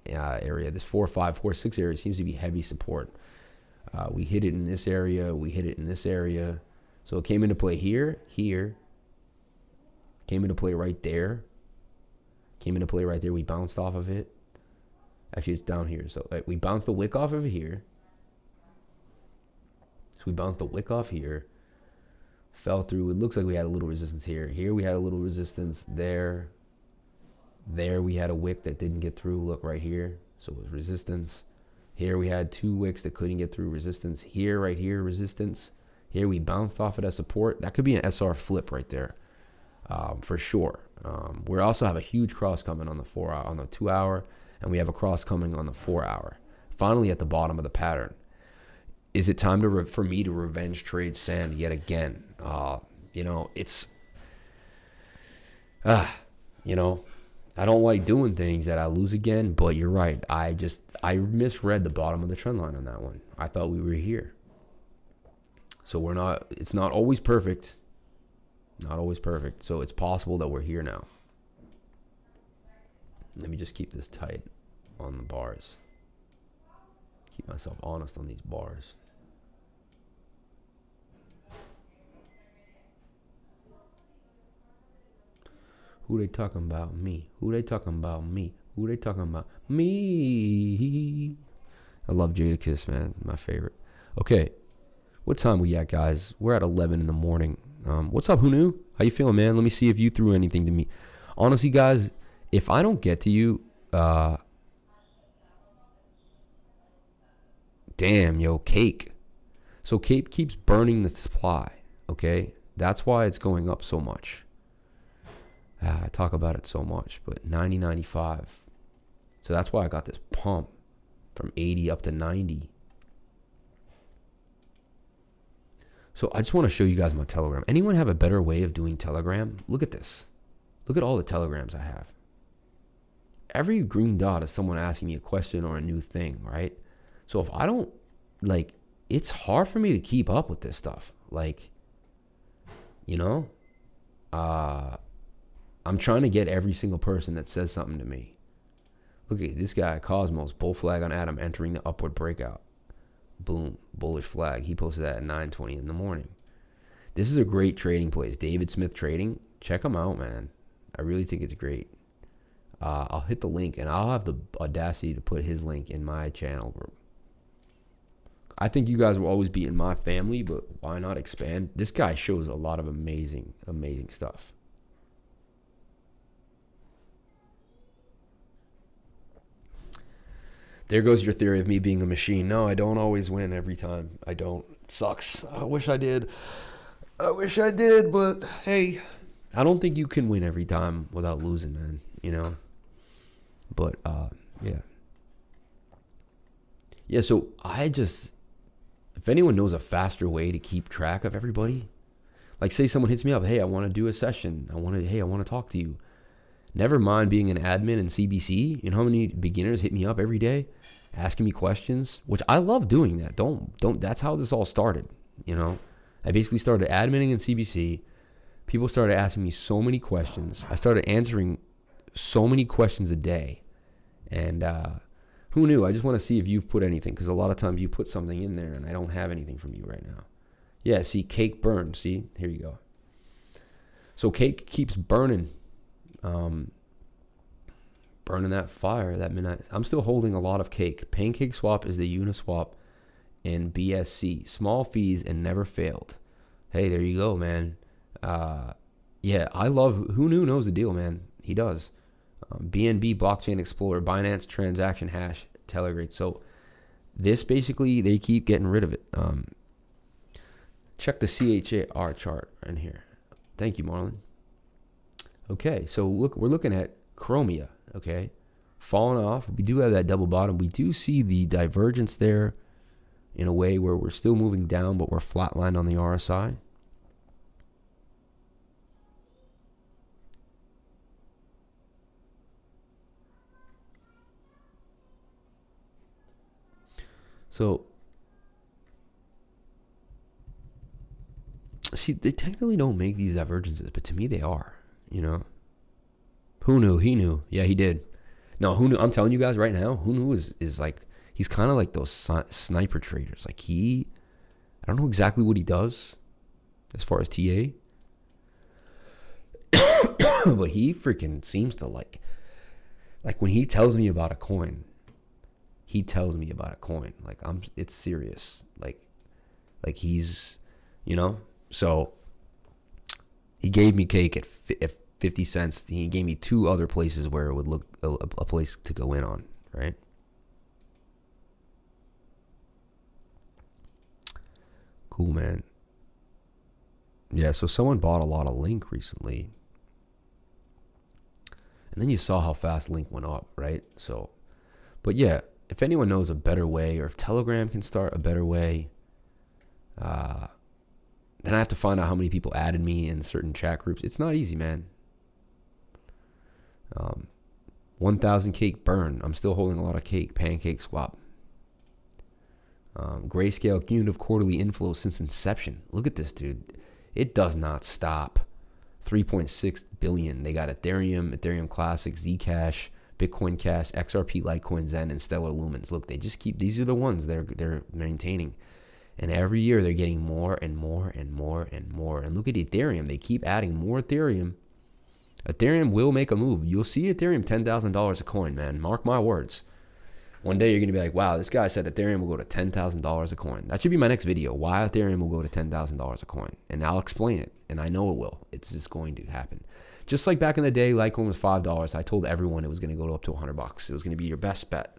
area. This 4, 5, 4, 6 area seems to be heavy support. We hit it in this area. We hit it in this area. So it came into play here. Came into play right there. Came into play right there. We bounced off of it. Actually, it's down here. So we bounced the wick off of here. So we bounced the wick off here. fell through. It looks like we had a little resistance here. Here we had a little resistance. There we had a wick that didn't get through. Look right here. So it was resistance. Here we had 2 wicks that couldn't get through. Resistance. Here, right here, resistance. Here we bounced off of that support. That could be an SR flip right there, for sure. We also have a huge cross coming on the 4-hour, on the 2-hour, and we have a cross coming on the 4-hour. Finally, at the bottom of the pattern. Is it time to for me to revenge trade sand yet again? You know, it's, you know, I don't like doing things that I lose again, but you're right. I misread the bottom of the trend line on that one. I thought we were here. So it's not always perfect. Not always perfect. So it's possible that we're here now. Let me just keep this tight on the bars. Keep myself honest on these bars. Who they talking about? Me. Who they talking about? Me. Who they talking about? Me. I love Jadakiss, man. My favorite. Okay. What time we at, guys? We're at 11 in the morning. What's up, Huuge? How you feeling, man? Let me see if you threw anything to me. Honestly, guys, if I don't get to you, damn, yo, cake. So cake keeps burning the supply, okay? That's why it's going up so much. I talk about it so much, but 90.95. So that's why I got this pump from 80 up to 90. So I just want to show you guys my Telegram. Anyone have a better way of doing Telegram? Look at this. Look at all the Telegrams I have. Every green dot is someone asking me a question or a new thing, right? So if I don't, like, it's hard for me to keep up with this stuff. Like, you know, I'm trying to get every single person that says something to me. Look at this guy, Cosmos, bull flag on Adam entering the upward breakout. Boom, bullish flag. He posted that at 9:20 in the morning. This is a great trading place. David Smith Trading. Check him out, man. I really think it's great. I'll hit the link, and I'll have the audacity to put his link in my channel group. I think you guys will always be in my family, but why not expand? This guy shows a lot of amazing, amazing stuff. There goes your theory of me being a machine. No, I don't always win every time. I don't. It sucks. I wish I did. I wish I did, but hey, I don't think you can win every time without losing, man. You know? But, yeah. Yeah, so if anyone knows a faster way to keep track of everybody, like say someone hits me up, hey, I want to do a session. I want to talk to you. Never mind being an admin in CBC. You know how many beginners hit me up every day asking me questions, which I love doing that. Don't, that's how this all started. You know, I basically started adminning in CBC. People started asking me so many questions. I started answering so many questions a day. And, who knew? I just want to see if you've put anything, because a lot of times you put something in there and I don't have anything from you right now. Yeah, see, cake burns. See, here you go. So cake keeps burning. Burning that fire, that midnight. I'm still holding a lot of cake. Pancake Swap is the Uniswap in BSC. Small fees and never failed. Hey, there you go, man. Yeah, I love, who knew knows the deal, man. He does. BNB Blockchain Explorer, Binance Transaction Hash, Telegrade. So this basically, they keep getting rid of it. Check the CHAR chart in here. Thank you, Marlon. Okay, so look, we're looking at Chromia, okay? Falling off. We do have that double bottom. We do see the divergence there in a way where we're still moving down, but we're flatlined on the RSI. So, see, they technically don't make these divergences, but to me they are, you know. Who knew? He knew. Yeah, he did. No, who knew? I'm telling you guys right now, who knew is like, he's kind of like those sniper traders. Like I don't know exactly what he does as far as TA, but he freaking seems to like when he tells me about a coin, he tells me about a coin. Like it's serious. Like he's, you know, so He gave me cake at 50 cents. He gave me 2 other places where it would look a place to go in on, right? Cool, man. Yeah, so someone bought a lot of Link recently. And then you saw how fast Link went up, right? So, but yeah, if anyone knows a better way, or if Telegram can start a better way, then I have to find out how many people added me in certain chat groups. It's not easy, man. 1,000 cake burn. I'm still holding a lot of cake. Pancake swap. Grayscale cumulative quarterly inflow since inception. Look at this, dude. It does not stop. 3.6 billion. They got Ethereum, Ethereum Classic, Zcash, Bitcoin Cash, XRP, Litecoin, Zen, and Stellar Lumens. Look, they just keep, these are the ones they're maintaining. And every year they're getting more and more and more and more. And look at Ethereum. They keep adding more Ethereum. Ethereum will make a move. You'll see Ethereum $10,000 a coin, man. Mark my words. One day you're going to be like, wow, this guy said Ethereum will go to $10,000 a coin. That should be my next video. Why Ethereum will go to $10,000 a coin. And I'll explain it. And I know it will. It's just going to happen. Just like back in the day, Litecoin was $5. I told everyone it was going to go up to $100. It was going to be your best bet.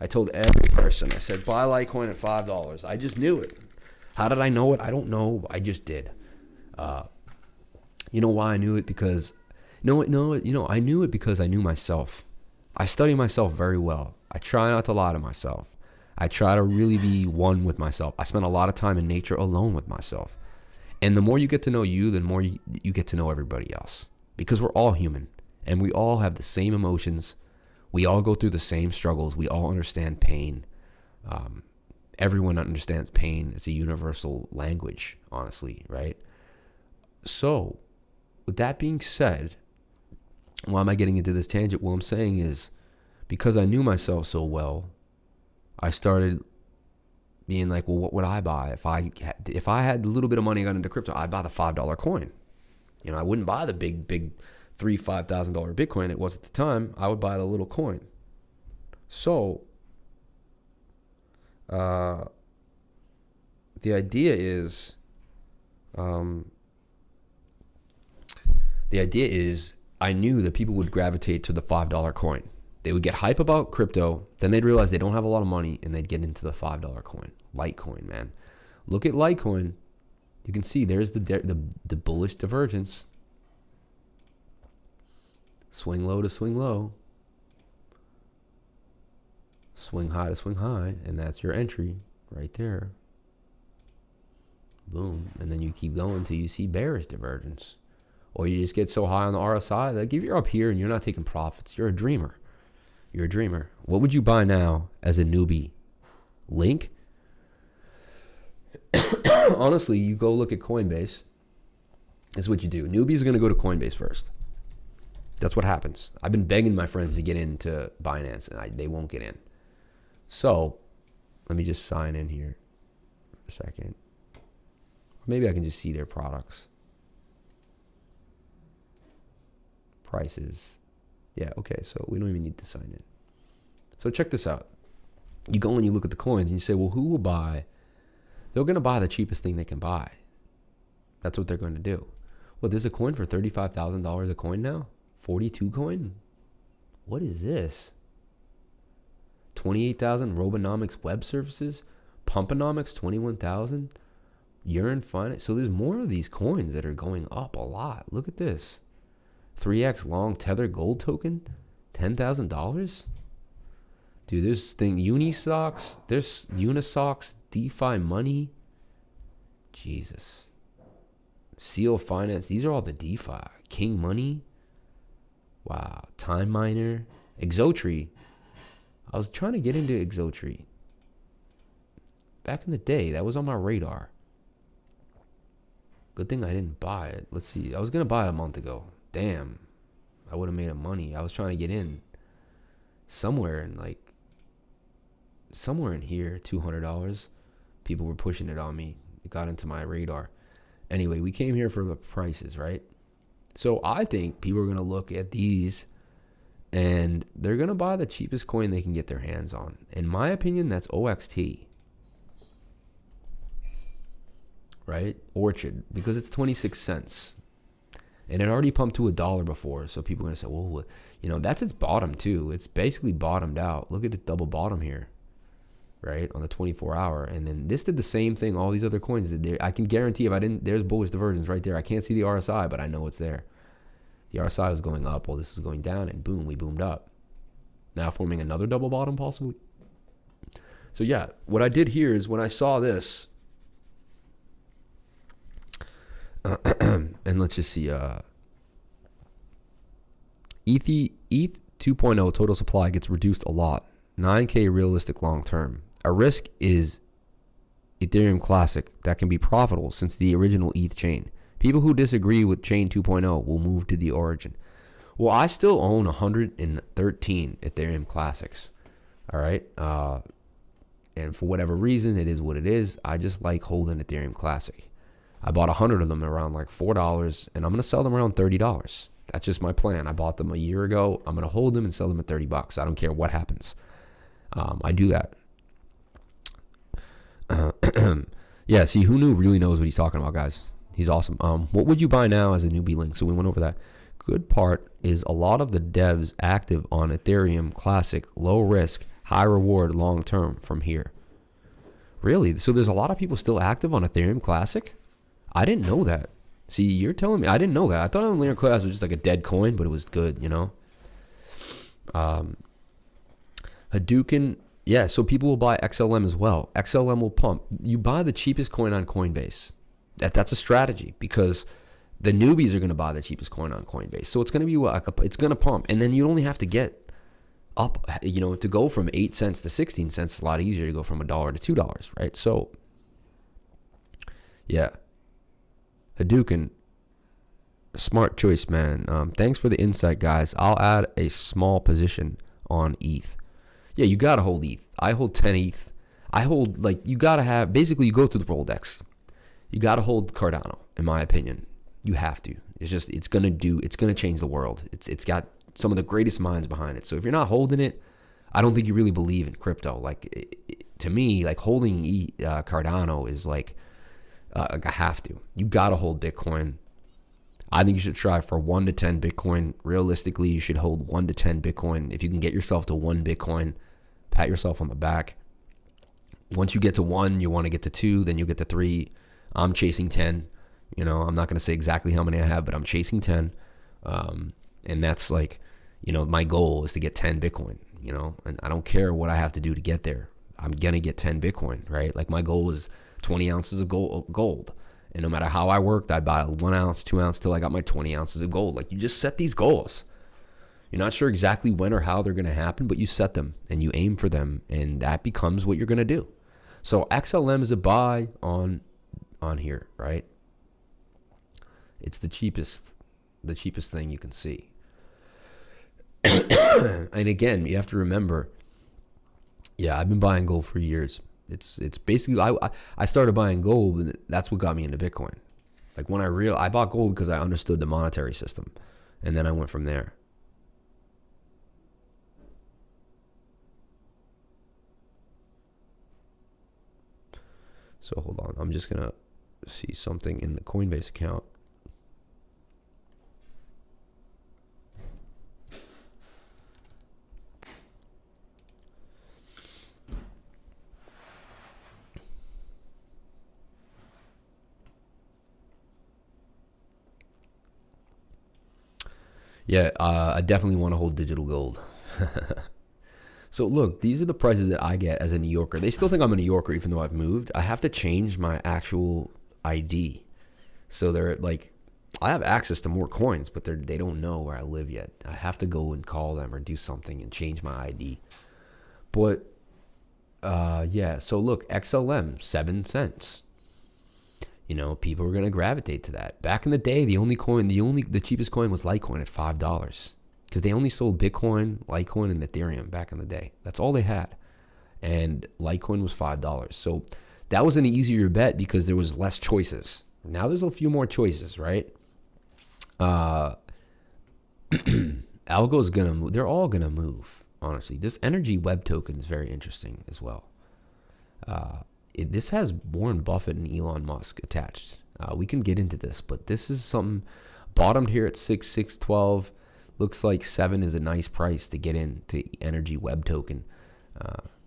I told every person, I said, buy Litecoin at $5. I just knew it. How did I know it? I don't know. I just did. You know why I knew it? Because, I knew it because I knew myself. I study myself very well. I try not to lie to myself. I try to really be one with myself. I spend a lot of time in nature alone with myself. And the more you get to know you, the more you get to know everybody else. Because we're all human. And we all have the same emotions. We all go through the same struggles. We all understand pain. Everyone understands pain. It's a universal language, honestly, right? So, with that being said, why am I getting into this tangent? What I'm saying is, because I knew myself so well, I started being like, well, what would I buy? If I had a little bit of money and got into crypto, I'd buy the $5 coin. I wouldn't buy the big $3,000-$5,000 Bitcoin it was at the time. I would buy the little coin. So, the idea is I knew that people would gravitate to the $5 coin. They would get hype about crypto, then they'd realize they don't have a lot of money, and they'd get into the $5 coin. Litecoin, man. Look at Litecoin. You can see there's the bullish divergence. Swing low to swing low. Swing high to swing high, and that's your entry right there. Boom. And then you keep going until you see bearish divergence. Or you just get so high on the RSI that if you're up here and you're not taking profits, you're a dreamer. You're a dreamer. What would you buy now as a newbie? Link? Honestly, you go look at Coinbase. That's what you do. Newbies are going to go to Coinbase first. That's what happens. I've been begging my friends to get into Binance, and they won't get in. So, let me just sign in here for a second. Maybe I can just see their products. Prices. Yeah, okay, so we don't even need to sign in. So check this out. You go and you look at the coins and you say, well, who will buy? They're going to buy the cheapest thing they can buy. That's what they're going to do. Well, there's a coin for $35,000 a coin now? 42 coin? What is this? 28,000 Robonomics web services? Pumponomics 21,000? Urine finance. So there's more of these coins that are going up a lot. Look at this. 3x long tether gold token, $10,000. Dude, there's Unisocks, there's Unisocks, DeFi money. Jesus. Seal finance. These are all the DeFi. King money. Wow. Time miner. Exotree. I was trying to get into Exotree. Back in the day, that was on my radar. Good thing I didn't buy it. Let's see. I was going to buy it a month ago. Damn, I would have made money. I was trying to get in somewhere in here, $200. People were pushing it on me. It got into my radar. Anyway, we came here for the prices, right? So I think people are going to look at these and they're going to buy the cheapest coin they can get their hands on. In my opinion, that's OXT. Right? Orchid, because it's 26 cents. And it already pumped to $1 before. So people are going to say, well, you know, that's its bottom too. It's basically bottomed out. Look at the double bottom here, right? On the 24 hour. And then this did the same thing all these other coins did. I can guarantee if I didn't, there's bullish divergence right there. I can't see the RSI, but I know it's there. The RSI was going up while this is going down, and boom, we boomed up. Now forming another double bottom possibly. So yeah, what I did here is when I saw this, and let's just see, ETH 2.0 total supply gets reduced a lot. 9K realistic long term. A risk is Ethereum Classic that can be profitable since the original ETH chain. People who disagree with chain 2.0 will move to the origin. Well, I still own 113 Ethereum Classics. All right. And for whatever reason, it is what it is. I just like holding Ethereum Classic. I bought 100 of them around like $4, and I'm going to sell them around $30. That's just my plan. I bought them a year ago. I'm going to hold them and sell them at $30. I don't care what happens. I do that. Yeah, see, who knew really knows what he's talking about, guys. He's awesome. What would you buy now as a newbie link? So we went over that. Good part is a lot of the devs active on Ethereum Classic, low risk, high reward, long term from here. Really? So there's a lot of people still active on Ethereum Classic? I didn't know that. See, you're telling me. I didn't know that. I thought Ethereum Classic was just like a dead coin, but it was good, you know? Hadouken. Yeah, so people will buy XLM as well. XLM will pump. You buy the cheapest coin on Coinbase. That's a strategy because the newbies are going to buy the cheapest coin on Coinbase. So it's going to be it's going to pump, and then you only have to get up. You know, to go from 8 cents to 16 cents is a lot easier to go from $1 to $2, right? So, yeah, Hadouken, smart choice, man. Thanks for the insight, guys. I'll add a small position on ETH. Yeah, you got to hold ETH. I hold 10 ETH. I hold, like, you got to have, basically you go through the Rolodex. You got to hold Cardano, in my opinion. You have to. It's going to change the world. It's got some of the greatest minds behind it. So if you're not holding it, I don't think you really believe in crypto. Like, to me, like holding Cardano is like I have to. You got to hold Bitcoin. I think you should try for 1 to 10 Bitcoin. Realistically, you should hold 1 to 10 Bitcoin. If you can get yourself to 1 Bitcoin, pat yourself on the back. Once you get to 1, you want to get to 2, then you get to 3. I'm chasing 10. You know, I'm not going to say exactly how many I have, but I'm chasing 10. And that's like, you know, my goal is to get 10 Bitcoin, you know, and I don't care what I have to do to get there. I'm going to get 10 Bitcoin, right? Like my goal is 20 ounces of gold. And no matter how I worked, I'd buy 1 ounce, 2 ounce till I got my 20 ounces of gold. Like you just set these goals. You're not sure exactly when or how they're going to happen, but you set them and you aim for them. And that becomes what you're going to do. So XLM is a buy on here, right? It's the cheapest thing you can see. And again, you have to remember, yeah, I've been buying gold for years. It's basically, I started buying gold, and that's what got me into Bitcoin. Like when I bought gold because I understood the monetary system, and then I went from there. So hold on, I'm just gonna see something in the Coinbase account. Yeah, I definitely want to hold digital gold. So look, these are the prices that I get as a New Yorker. They still think I'm a New Yorker even though I've moved. I have to change my actual ID. So they're like, I have access to more coins, but they don't know where I live yet. I have to go and call them or do something and change my ID. But yeah, so look, XLM, 7 cents. You know, people are going to gravitate to that. Back in the day, the cheapest coin was Litecoin at $5 because they only sold Bitcoin, Litecoin, and Ethereum back in the day. That's all they had. And Litecoin was $5. So that was an easier bet because there was less choices. Now there's a few more choices, right? Algo's going to move. They're all going to move, honestly. This energy web token is very interesting as well. This has Warren Buffett and Elon Musk attached. We can get into this, but this is something Bottomed here at 6,612. Looks like 7 is a nice price to get into Energy Web Token.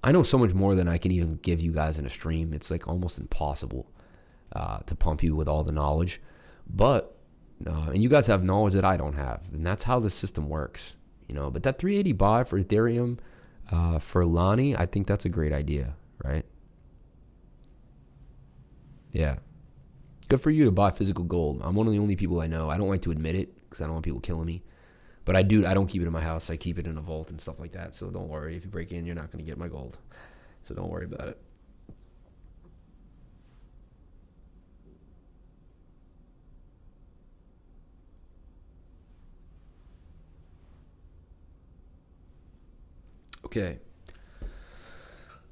I know so much more than I can even give you guys in a stream. It's like almost impossible to pump you with all the knowledge. But, and you guys have knowledge that I don't have. And that's how the system works. You know, but that 380 buy for Ethereum, for Lani, I think that's a great idea, right? Yeah. Good for you to buy physical gold. I'm one of the only people I know. I don't like to admit it because I don't want people killing me. But I don't keep it in my house. I keep it in a vault and stuff like that. So don't worry. If you break in, you're not going to get my gold. So don't worry about it. Okay.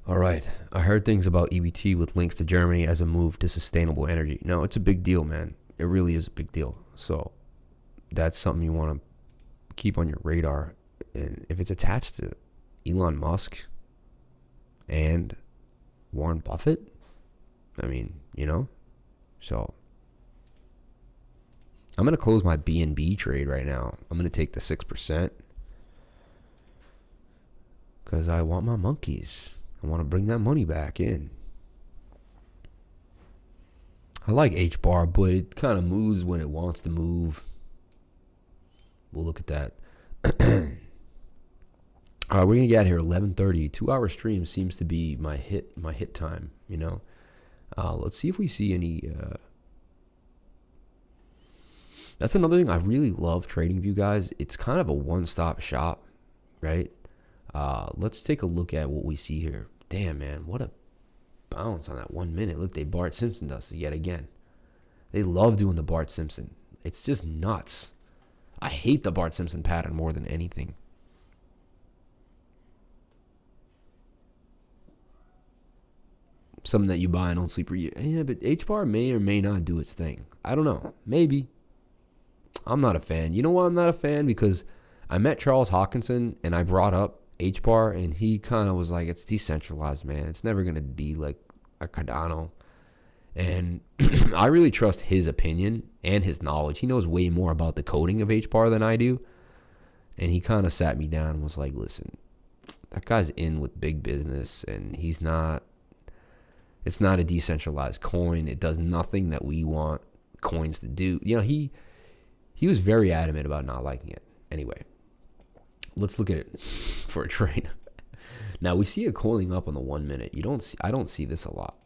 All right. I heard things about EBT with links to Germany as a move to sustainable energy. No, it's a big deal, man. It really is a big deal. So that's something you want to keep on your radar. And if it's attached to Elon Musk and Warren Buffett, I mean, you know, so I'm going to close my BNB trade right now. I'm going to take the 6% because I want my monkeys. I want to bring that money back in. I like H-bar, but it kind of moves when it wants to move. We'll look at that. All right, we're gonna get out here 11:30. 2-hour stream seems to be my hit time. You know, let's see if we see any. That's another thing I really love trading view, guys. It's kind of a one-stop shop, right? Let's take a look at what we see here. Damn, man, what a bounce on that 1 minute. Look, they Bart Simpson us yet again. They love doing the Bart Simpson. It's just nuts. I hate the Bart Simpson pattern more than anything. Something that you buy and don't sleep for years. Yeah, but H-bar may or may not do its thing. I don't know. Maybe. I'm not a fan. You know why I'm not a fan? Because I met Charles Hawkinson and I brought up H-bar and he kind of was like, it's decentralized, man. It's never going to be like a Cardano. And I really trust his opinion and his knowledge. He knows way more about the coding of H-bar than I do. And he kind of sat me down and was like, listen, that guy's in with big business and it's not a decentralized coin. It does nothing that we want coins to do. You know, he was very adamant about not liking it. Anyway, let's look at it for a trade. Now we see it coiling up on the 1 minute. I don't see this a lot.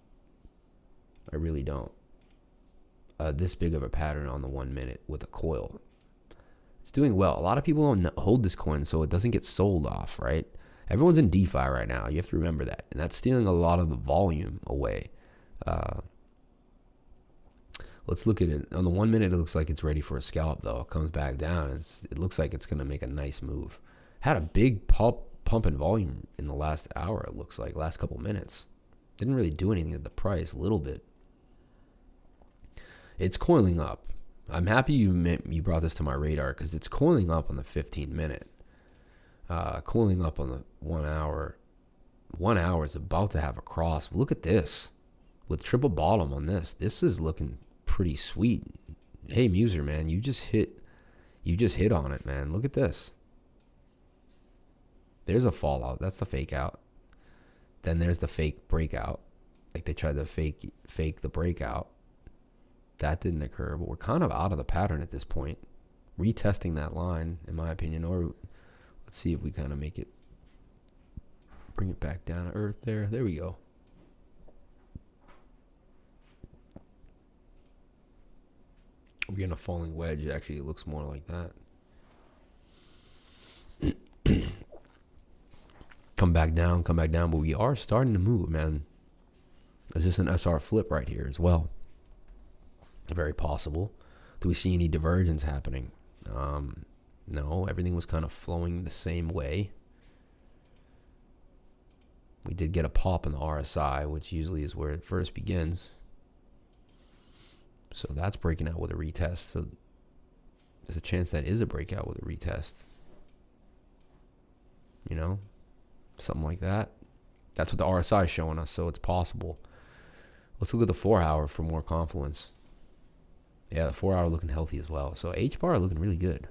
I really don't. This big of a pattern on the 1 minute with a coil. It's doing well. A lot of people don't hold this coin so it doesn't get sold off, right? Everyone's in DeFi right now. You have to remember that. And that's stealing a lot of the volume away. Let's look at it. On the 1 minute, it looks like it's ready for a scalp, though. It comes back down. It looks like it's going to make a nice move. Had a big pump in volume in the last hour, it looks like. Last couple minutes. Didn't really do anything at the price. A little bit. It's coiling up. I'm happy you brought this to my radar because it's coiling up on the 15 minute. Coiling up on the 1 hour. 1 hour is about to have a cross. Look at this. With triple bottom on this. This is looking pretty sweet. Hey, Muser, man, you just hit on it, man. Look at this. There's a fallout. That's the fake out. Then there's the fake breakout. Like they tried to fake the breakout. That didn't occur, but we're kind of out of the pattern at this point. Retesting that line, in my opinion, or let's see if we kind of make it, bring it back down to earth there. There we go. We're getting a falling wedge. Actually, it looks more like that. Come back down, but we are starting to move, man. There's just an SR flip right here as well. Very possible. Do we see any divergence happening? No, everything was kind of flowing the same way. We did get a pop in the RSI, which usually is where it first begins. So that's breaking out with a retest. So there's a chance that is a breakout with a retest. You know, something like that. That's what the RSI is showing us, so it's possible. Let's look at the 4 hour for more confluence. Yeah, the 4 hour looking healthy as well. So H bar looking really good.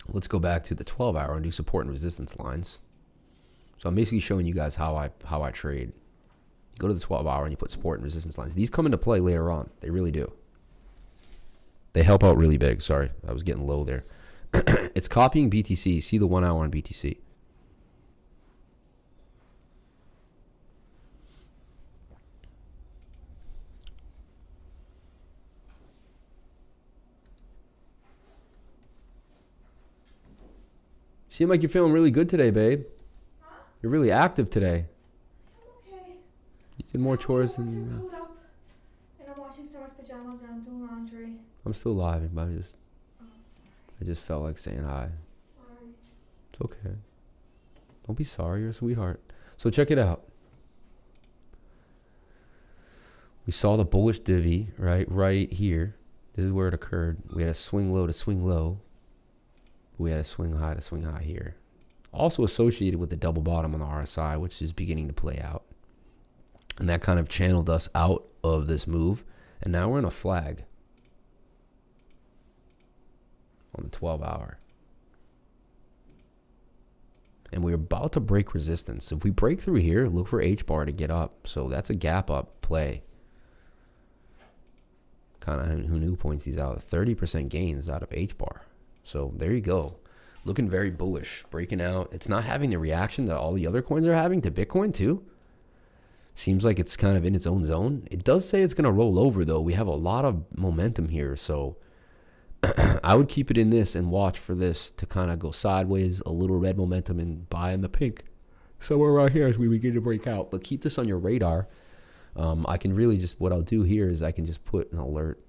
Let's go back to the 12 hour and do support and resistance lines. So I'm basically showing you guys how I trade. You go to the 12 hour and you put support and resistance lines. These come into play later on. They really do. They help out really big. Sorry, I was getting low there. It's copying BTC. See the 1 hour on BTC. Seem like you're feeling really good today, babe. Huh? You're really active today. I'm okay. You did more chores I'm than... coat up, and I'm washing Summer's pajamas and I'm doing laundry. I'm still live, but Oh, I'm sorry. I just felt like saying hi. Sorry. It's okay. Don't be sorry. You're a sweetheart. So check it out. We saw the bullish divvy, right here. This is where it occurred. We had a swing low to swing low. We had a swing high to swing high here. Also associated with the double bottom on the RSI, which is beginning to play out. And that kind of channeled us out of this move. And now we're in a flag on the 12 hour. And we're about to break resistance. If we break through here, look for H bar to get up. So that's a gap up play. Kind of who knew points these out. 30% gains out of H bar. So there you go. Looking very bullish. Breaking out. It's not having the reaction that all the other coins are having to Bitcoin too. Seems like it's kind of in its own zone. It does say it's going to roll over though. We have a lot of momentum here. So I would keep it in this and watch for this to kind of go sideways, a little red momentum, and buy in the pink somewhere around here as we begin to break out. But keep this on your radar. I can really just, what I'll do here is I can just put an alert.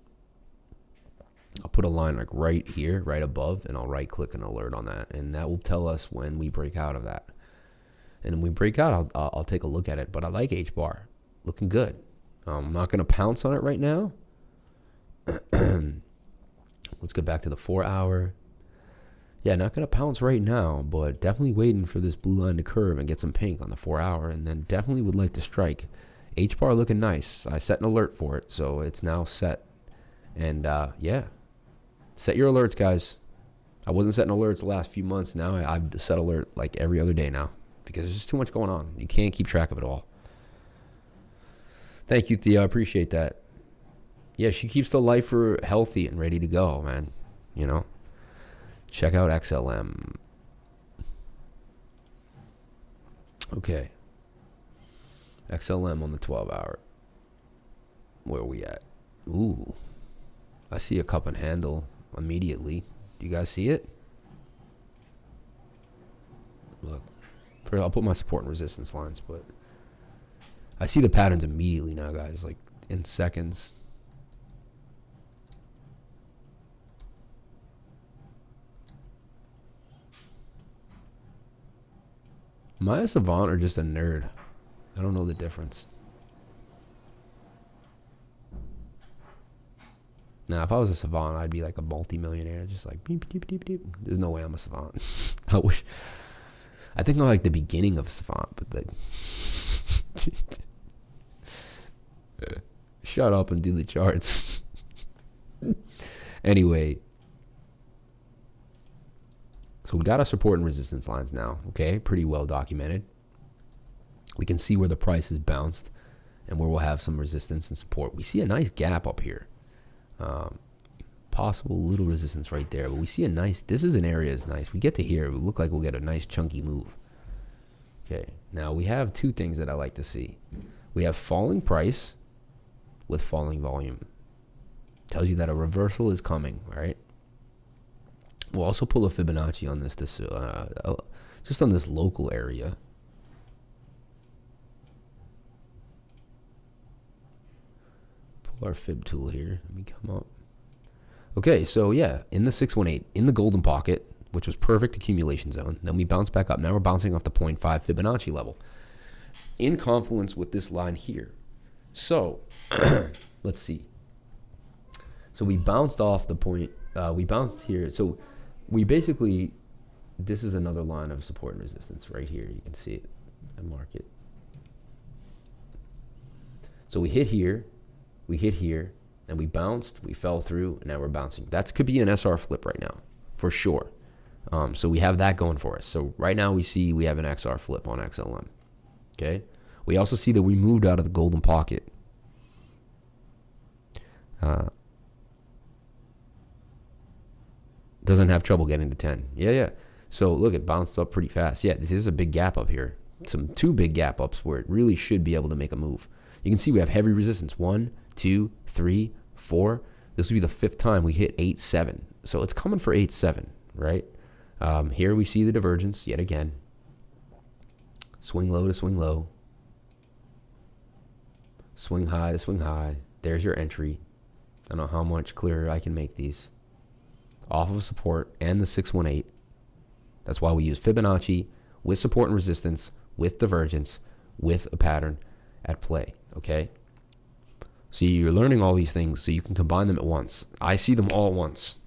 I'll put a line like right here, right above, and I'll right click an alert on that. And that will tell us when we break out of that. And when we break out, I'll take a look at it. But I like H bar. Looking good. I'm not going to pounce on it right now. Let's get back to the 4 hour. Yeah, not going to pounce right now, but definitely waiting for this blue line to curve and get some pink on the 4 hour. And then definitely would like to strike. H bar looking nice. I set an alert for it, so it's now set. And yeah, set your alerts, guys. I wasn't setting alerts the last few months. Now I've set alert like every other day now because there's just too much going on. You can't keep track of it all. Thank you, Thea. I appreciate that. Yeah, she keeps the lifer healthy and ready to go, man. You know, check out XLM. Okay. XLM on the 12 hour. Where are we at? Ooh. I see a cup and handle immediately. Do you guys see it? Look. I'll put my support and resistance lines, but I see the patterns immediately now, guys. Like in seconds. Am I a savant or just a nerd? I don't know the difference. Now, if I was a savant, I'd be like a multi-millionaire, just like beep, beep, beep, beep. There's no way I'm a savant. I wish. I think I'm like the beginning of a savant, but like, shut up and do the charts. Anyway, so we got our support and resistance lines now. Okay, pretty well documented. We can see where the price has bounced and where we'll have some resistance and support. We see a nice gap up here. Possible little resistance right there, but we see a nice, this is an area is nice. We get to here, it look like we'll get a nice chunky move. Okay, now we have two things that I like to see. We have falling price with falling volume. Tells you that a reversal is coming, right? We'll also pull a Fibonacci on this just on this local area. Pull our fib tool here. Let me come up. Okay, so yeah, in the 618, in the golden pocket, which was perfect accumulation zone. Then we bounce back up. Now we're bouncing off the 0.5 Fibonacci level in confluence with this line here. So let's see. So we bounced off the point. We bounced here. So we basically, this is another line of support and resistance right here. You can see it. I mark it. So we hit here. We hit here, and we bounced, we fell through, and now we're bouncing. That could be an SR flip right now, for sure. So we have that going for us. So right now we see we have an XR flip on XLM. Okay. We also see that we moved out of the golden pocket. Doesn't have trouble getting to 10. Yeah. So look, it bounced up pretty fast. Yeah, this is a big gap up here. Two big gap ups where it really should be able to make a move. You can see we have heavy resistance. 1, 2, 3, 4. This will be the 5th time we hit 8.7. So it's coming for 8.7, right? Here we see the divergence yet again. Swing low to swing low. Swing high to swing high. There's your entry. I don't know how much clearer I can make these. Off of support and the 618. That's why we use Fibonacci with support and resistance, with divergence, with a pattern at play, okay? So you're learning all these things so you can combine them at once. I see them all at once,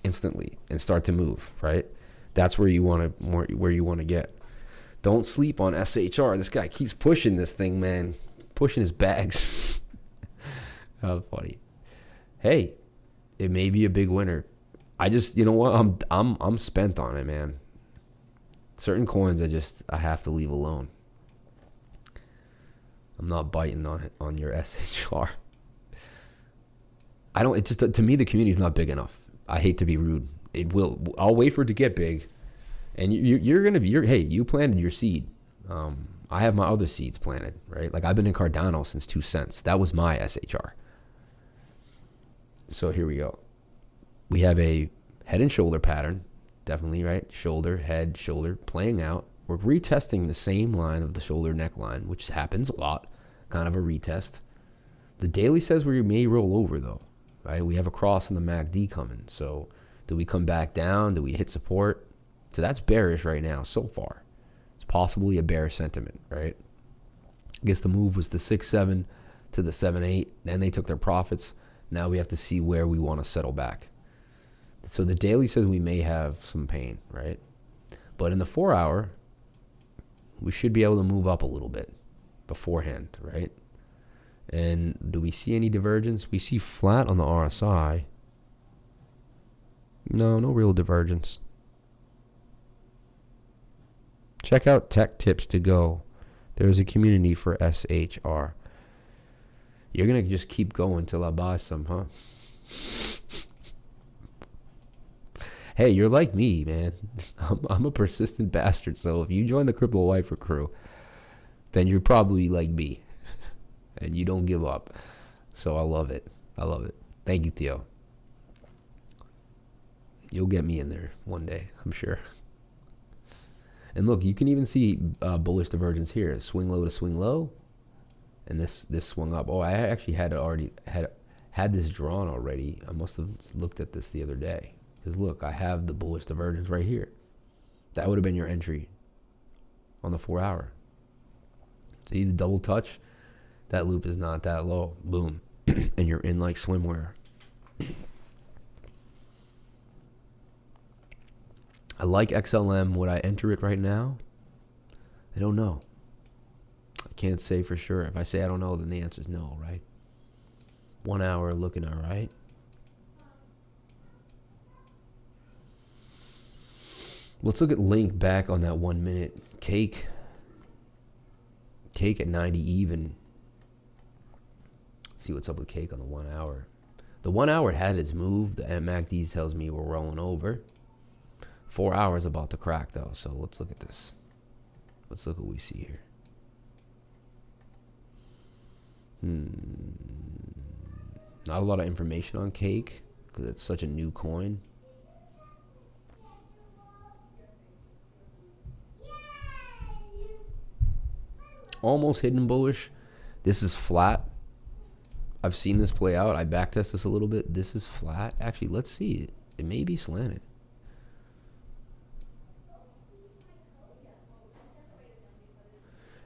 instantly, and start to move, right? That's where you want to get. Don't sleep on SHR. This guy keeps pushing this thing, man. Pushing his bags. How funny. Hey, it may be a big winner. I just, you know what? I'm spent on it, man. Certain coins I have to leave alone. I'm not biting on it on your SHR. It just, to me, the community is not big enough. I hate to be rude. I'll wait for it to get big. And you planted your seed. I have my other seeds planted, right? Like I've been in Cardano since 2 cents. That was my SHR. So here we go. We have a head and shoulder pattern. Definitely, right? Shoulder, head, shoulder, playing out. We're retesting the same line of the shoulder neckline, which happens a lot. Kind of a retest. The daily says we may roll over, though, right? We have a cross in the MACD coming. So do we come back down? Do we hit support? So that's bearish right now so far. It's possibly a bearish sentiment, right? I guess the move was the 6.7 to the 7.8. Then they took their profits. Now we have to see where we want to settle back. So the daily says we may have some pain, right? But in the 4 hour, we should be able to move up a little bit beforehand, right? And do we see any divergence? We see flat on the RSI. No real divergence. Check out Tech Tips to Go. There's a community for SHR. You're going to just keep going till I buy some, huh? Hey, you're like me, man. I'm a persistent bastard. So if you join the Crypto Lifer crew, then you're probably like me. And you don't give up. So I love it. I love it. Thank you, Theo. You'll get me in there one day, I'm sure. And look, you can even see bullish divergence here. Swing low to swing low. And this swung up. Oh, I actually had this drawn already. I must have looked at this the other day. Because look, I have the bullish divergence right here. That would have been your entry on the 4 hour. See the double touch? That loop is not that low. Boom. And you're in like swimwear. I like XLM. Would I enter it right now? I don't know. I can't say for sure. If I say I don't know, then the answer is no, right? 1 hour looking all right. Let's look at Link back on that 1 minute. Cake at 90 even. Let's see what's up with Cake on the 1 hour. The 1 hour had its move. The MACD tells me we're rolling over. 4 hours about to crack though. So let's look at this. Let's look at what we see here. Not a lot of information on Cake because it's such a new coin. Almost hidden bullish. This is flat. I've seen this play out. I backtest this a little bit. This is flat. Actually, let's see. It may be slanted.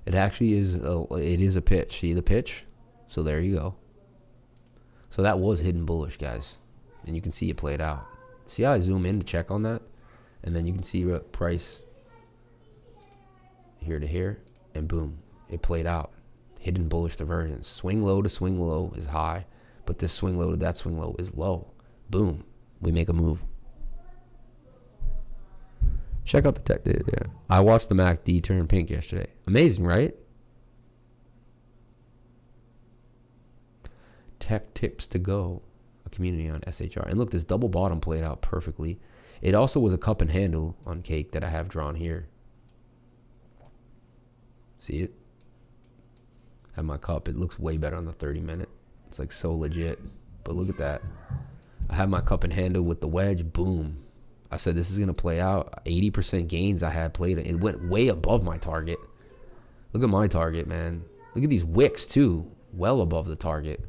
It actually is. It is a pitch. See the pitch? So there you go. So that was hidden bullish, guys, and you can see it played out. See how I zoom in to check on that, and then you can see price here to here, and boom. It played out. Hidden bullish divergence. Swing low to swing low is high. But this swing low to that swing low is low. Boom. We make a move. Check out the tech. Yeah. I watched the MACD turn pink yesterday. Amazing, right? Tech tips to go. A community on SHR. And look, this double bottom played out perfectly. It also was a cup and handle on cake that I have drawn here. See it? Have my cup. It looks way better on the 30-minute. It's like so legit. But look at that. I have my cup and handle with the wedge. Boom. I said this is going to play out. 80% gains I had played. It went way above my target. Look at my target, man. Look at these wicks, too. Well above the target.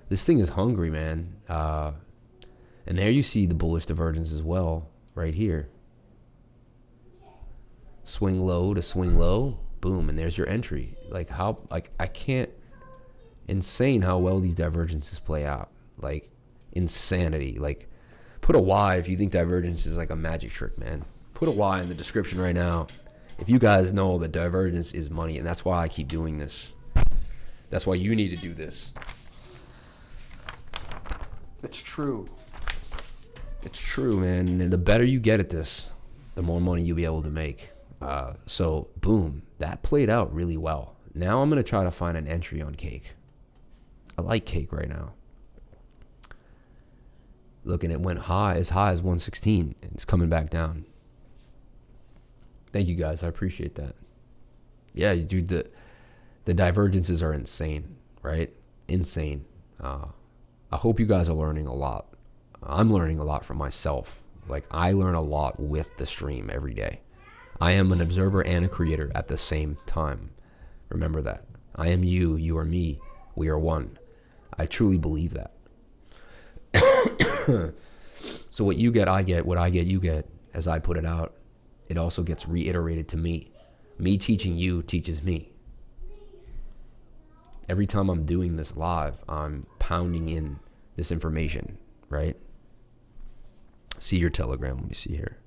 This thing is hungry, man. And there you see the bullish divergence as well. Right here. Swing low to swing low. Boom. And there's your entry. Like how, like I can't. Insane how well these divergences play out. Like insanity. Like put a Y if you think divergence is like a magic trick, man. Put a Y in the description right now if you guys know that divergence is money. And that's why I keep doing this. That's why you need to do this. It's true. It's true, man. And the better you get at this, the more money you'll be able to make. So boom, that played out really well. Now I'm going to try to find an entry on cake. I like cake right now. Look, and it went as high as 116. And it's coming back down. Thank you guys. I appreciate that. Yeah, dude, the divergences are insane, right? Insane. I hope you guys are learning a lot. I'm learning a lot from myself. Like I learn a lot with the stream every day. I am an observer and a creator at the same time. Remember that. I am you, you are me, we are one. I truly believe that. So what you get, I get. What I get, you get. As I put it out, it also gets reiterated to me. Me teaching you teaches me. Every time I'm doing this live, I'm pounding in this information, right? See your Telegram. Let me see here.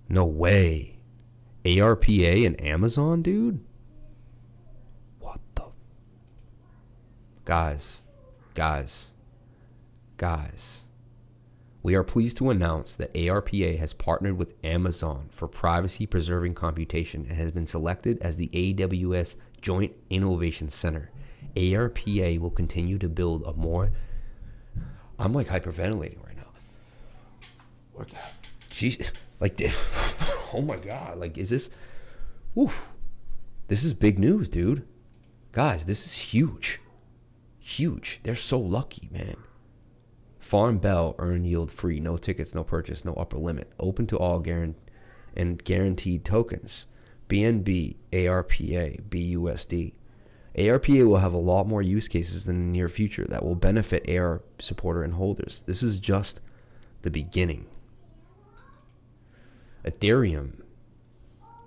No way. ARPA and Amazon, dude? What the? Guys. We are pleased to announce that ARPA has partnered with Amazon for privacy-preserving computation and has been selected as the AWS Joint Innovation Center. ARPA will continue to build a more... I'm like hyperventilating right now. What the... Jeez. Like, oh my God. Like, is this... Oof. This is big news, dude. Guys, this is huge. Huge. They're so lucky, man. Farm Bell, earn yield free. No tickets, no purchase, no upper limit. Open to all guaranteed tokens. BNB, ARPA, BUSD. ARPA will have a lot more use cases in the near future that will benefit AR supporter and holders. This is just the beginning. Ethereum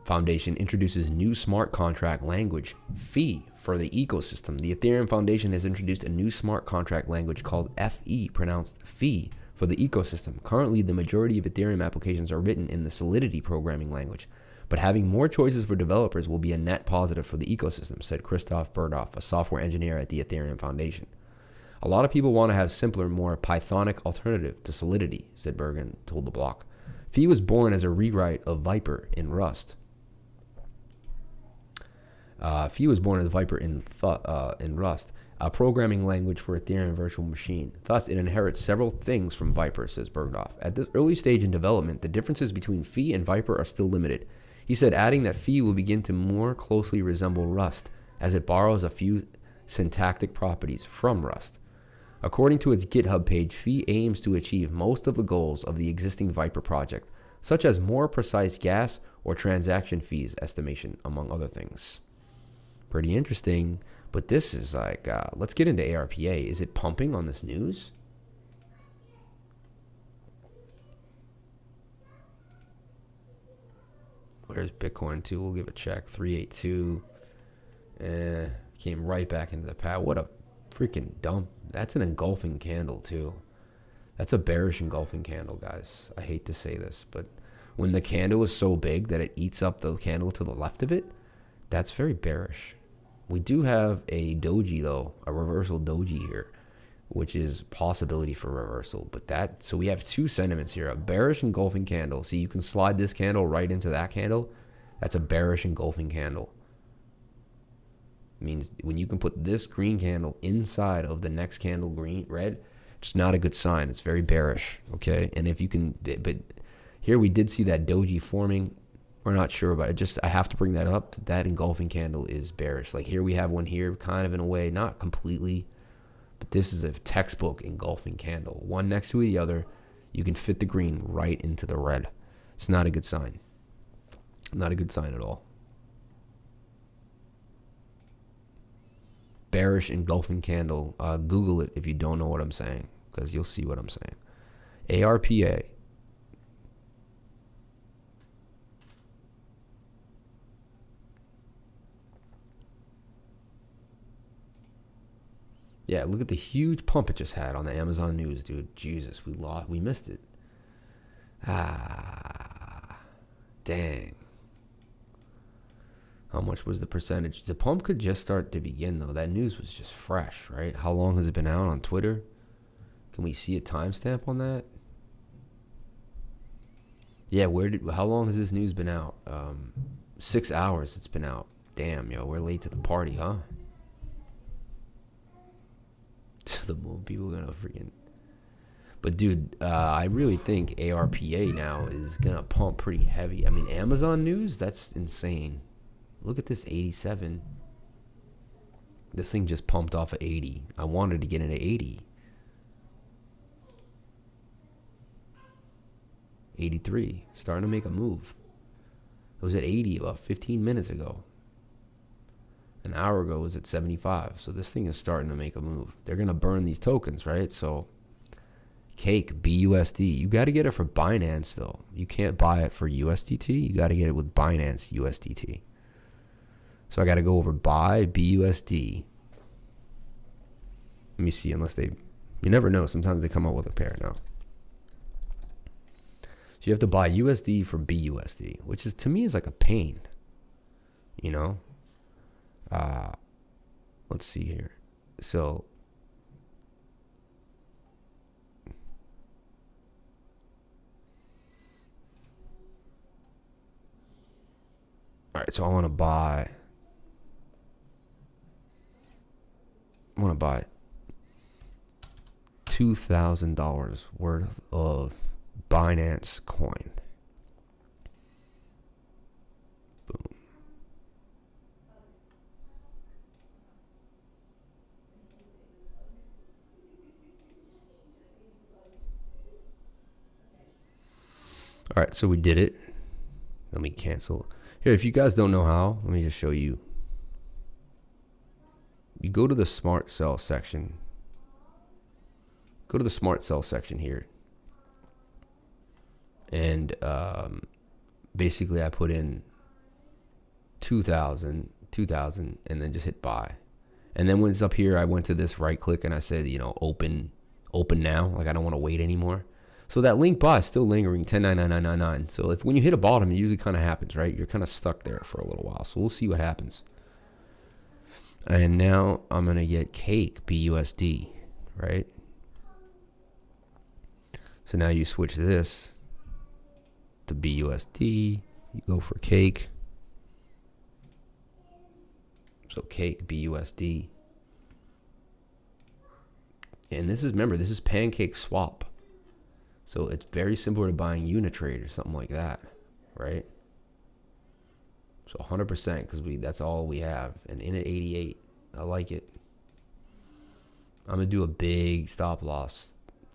Foundation introduces new smart contract language fee for the ecosystem. The Ethereum Foundation has introduced a new smart contract language called FE, pronounced fee, for the ecosystem. Currently, the majority of Ethereum applications are written in the Solidity programming language, but having more choices for developers will be a net positive for the ecosystem, said Christoph Burdoff, a software engineer at the Ethereum Foundation. A lot of people want to have simpler, more Pythonic alternative to Solidity, said Bergen told The Block. Fee was born as a rewrite of Viper in Rust. Fee was born as Viper in Rust, a programming language for Ethereum virtual machine. Thus, it inherits several things from Viper, says Bergdorf. At this early stage in development, the differences between Fee and Viper are still limited. He said, adding that Fee will begin to more closely resemble Rust, as it borrows a few syntactic properties from Rust. According to its GitHub page, Fee aims to achieve most of the goals of the existing Viper project, such as more precise gas or transaction fees estimation, among other things. Pretty interesting, but this is like, let's get into ARPA. Is it pumping on this news? Where's Bitcoin too? We'll give it a check. 382. Came right back into the pad. What a freaking dump. That's an engulfing candle too. That's a bearish engulfing candle, guys. I hate to say this, but when the candle is so big that it eats up the candle to the left of it, that's very bearish. We do have a doji though, a reversal doji here, which is possibility for reversal. But that, so we have two sentiments here, a bearish engulfing candle. See, you can slide this candle right into that candle. That's a bearish engulfing candle. Means when you can put this green candle inside of the next candle red, it's not a good sign. It's very bearish, okay? And if you can, but here we did see that doji forming. We're not sure about it. I have to bring that up. That engulfing candle is bearish. Like here we have one here, kind of in a way, not completely, but this is a textbook engulfing candle. One next to the other, you can fit the green right into the red. It's not a good sign. Not a good sign at all. Bearish engulfing candle. Google it if you don't know what I'm saying, because you'll see what I'm saying. ARPA. Yeah, look at the huge pump it just had on the Amazon news, dude. Jesus, we missed it. Dang. How much was the percentage? The pump could just start to begin, though. That news was just fresh, right? How long has it been out on Twitter? Can we see a timestamp on that? Yeah, how long has this news been out? 6 hours it's been out. Damn, yo, we're late to the party, huh? To the moon, people are gonna freaking. But dude, I really think ARPA now is gonna pump pretty heavy. I mean, Amazon news, that's insane. Look at this 87. This thing just pumped off of 80. I wanted to get into 80. 83, starting to make a move. It was at 80 about 15 minutes ago. An hour ago it was at 75. So this thing is starting to make a move. They're going to burn these tokens, right? So Cake, BUSD. You got to get it for Binance, though. You can't buy it for USDT. You got to get it with Binance USDT. So I got to go over buy BUSD. Let me see, unless they... You never know. Sometimes they come out with a pair now. So you have to buy USD for BUSD, which is, to me, is like a pain. You know? Let's see here. So all right, so I want to buy $2,000 worth of Binance coin. All right, so we did it. Let me cancel. Here, if you guys don't know how, let me just show you. You go to the smart sell section. Go to the smart sell section here. And basically I put in 2,000, and then just hit buy. And then when it's up here, I went to this right click and I said, you know, open now. Like I don't want to wait anymore. So that link buy is still lingering, 10.99999. So when you hit a bottom, it usually kind of happens, right? You're kind of stuck there for a little while. So we'll see what happens. And now I'm going to get Cake BUSD, right? So now you switch this to BUSD. You go for Cake. So Cake BUSD. And this is, remember, this is Pancake Swap. So it's very similar to buying Unitrade or something like that, right? So 100% because that's all we have. And in at 88, I like it. I'm going to do a big stop loss.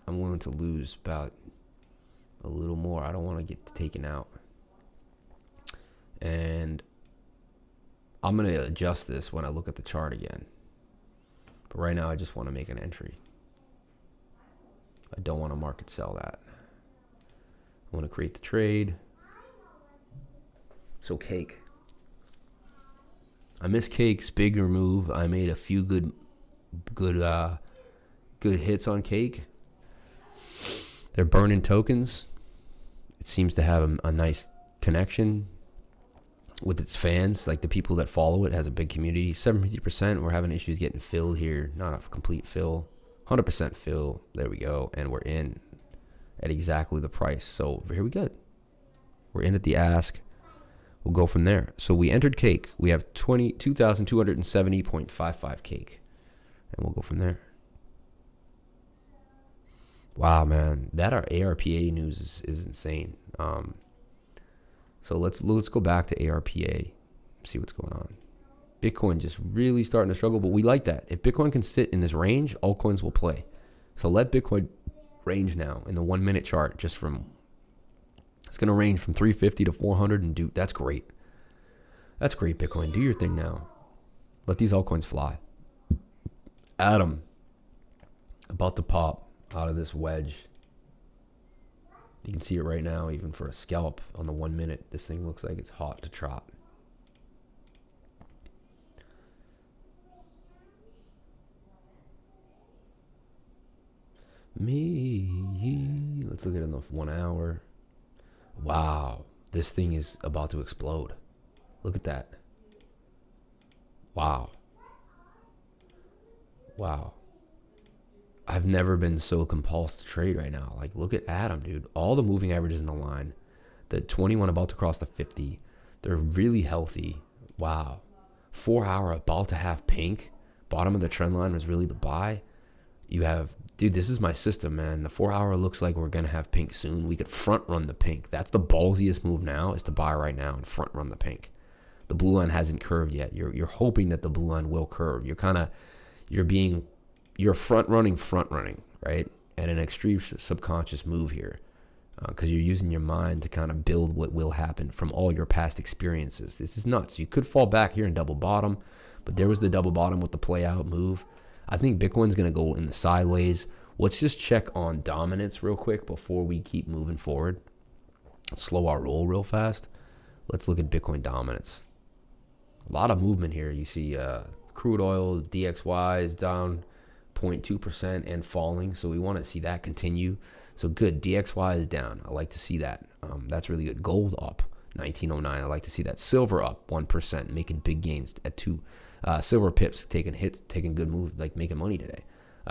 I'm willing to lose about a little more. I don't want to get taken out. And I'm going to adjust this when I look at the chart again. But right now I just want to make an entry. I don't want to market sell that. I want to create the trade. So Cake. I missed Cake's bigger move. I made a few good hits on Cake. They're burning tokens. It seems to have a nice connection. with its fans, like the people that follow it, has a big community. 70%. We're having issues getting filled here. Not a complete fill. 100% fill. There we go. And we're in at exactly the price. So here we go. We're in at the ask. We'll go from there. So we entered cake. We have 22,270.55 cake. And we'll go from there. Wow, man. That our ARPA news is insane. So let's go back to ARPA, see what's going on. Bitcoin just really starting to struggle, but we like that. If Bitcoin can sit in this range, altcoins will play. So let Bitcoin range now in the 1 minute chart, just from, it's going to range from 350 to 400, and do, that's great. That's great, Bitcoin. Do your thing now. Let these altcoins fly. Atom, about to pop out of this wedge. You can see it right now, even for a scalp on the 1 minute. This thing looks like it's hot to trot. Let's look at it in the 1 hour. Wow, this thing is about to explode. Look at that. Wow. Wow. I've never been so compulsed to trade right now. Like, look at Atom, dude. All the moving averages in the line. The 21 about to cross the 50. They're really healthy. Wow. 4 hour about to have pink. Bottom of the trend line was really the buy. You have, dude, this is my system, man. The 4 hour looks like we're going to have pink soon. We could front run the pink. That's the ballsiest move now, is to buy right now and front run the pink. The blue line hasn't curved yet. You're hoping that the blue line will curve. You're front running, right? And an extreme subconscious move here, because you're using your mind to kind of build what will happen from all your past experiences. This is nuts. You could fall back here and double bottom, but there was the double bottom with the play out move. I think Bitcoin's going to go in the sideways. Let's just check on dominance real quick before we keep moving forward. Let's slow our roll real fast. Let's look at Bitcoin dominance. A lot of movement here. You see crude oil, DXY is down 0.2% and falling, so we want to see that continue. So good, DXY is down. I like to see that. That's really good. Gold up 1909. I like to see that. Silver up 1%, making big gains at 2. Silver pips taking hits, taking good moves, like making money today.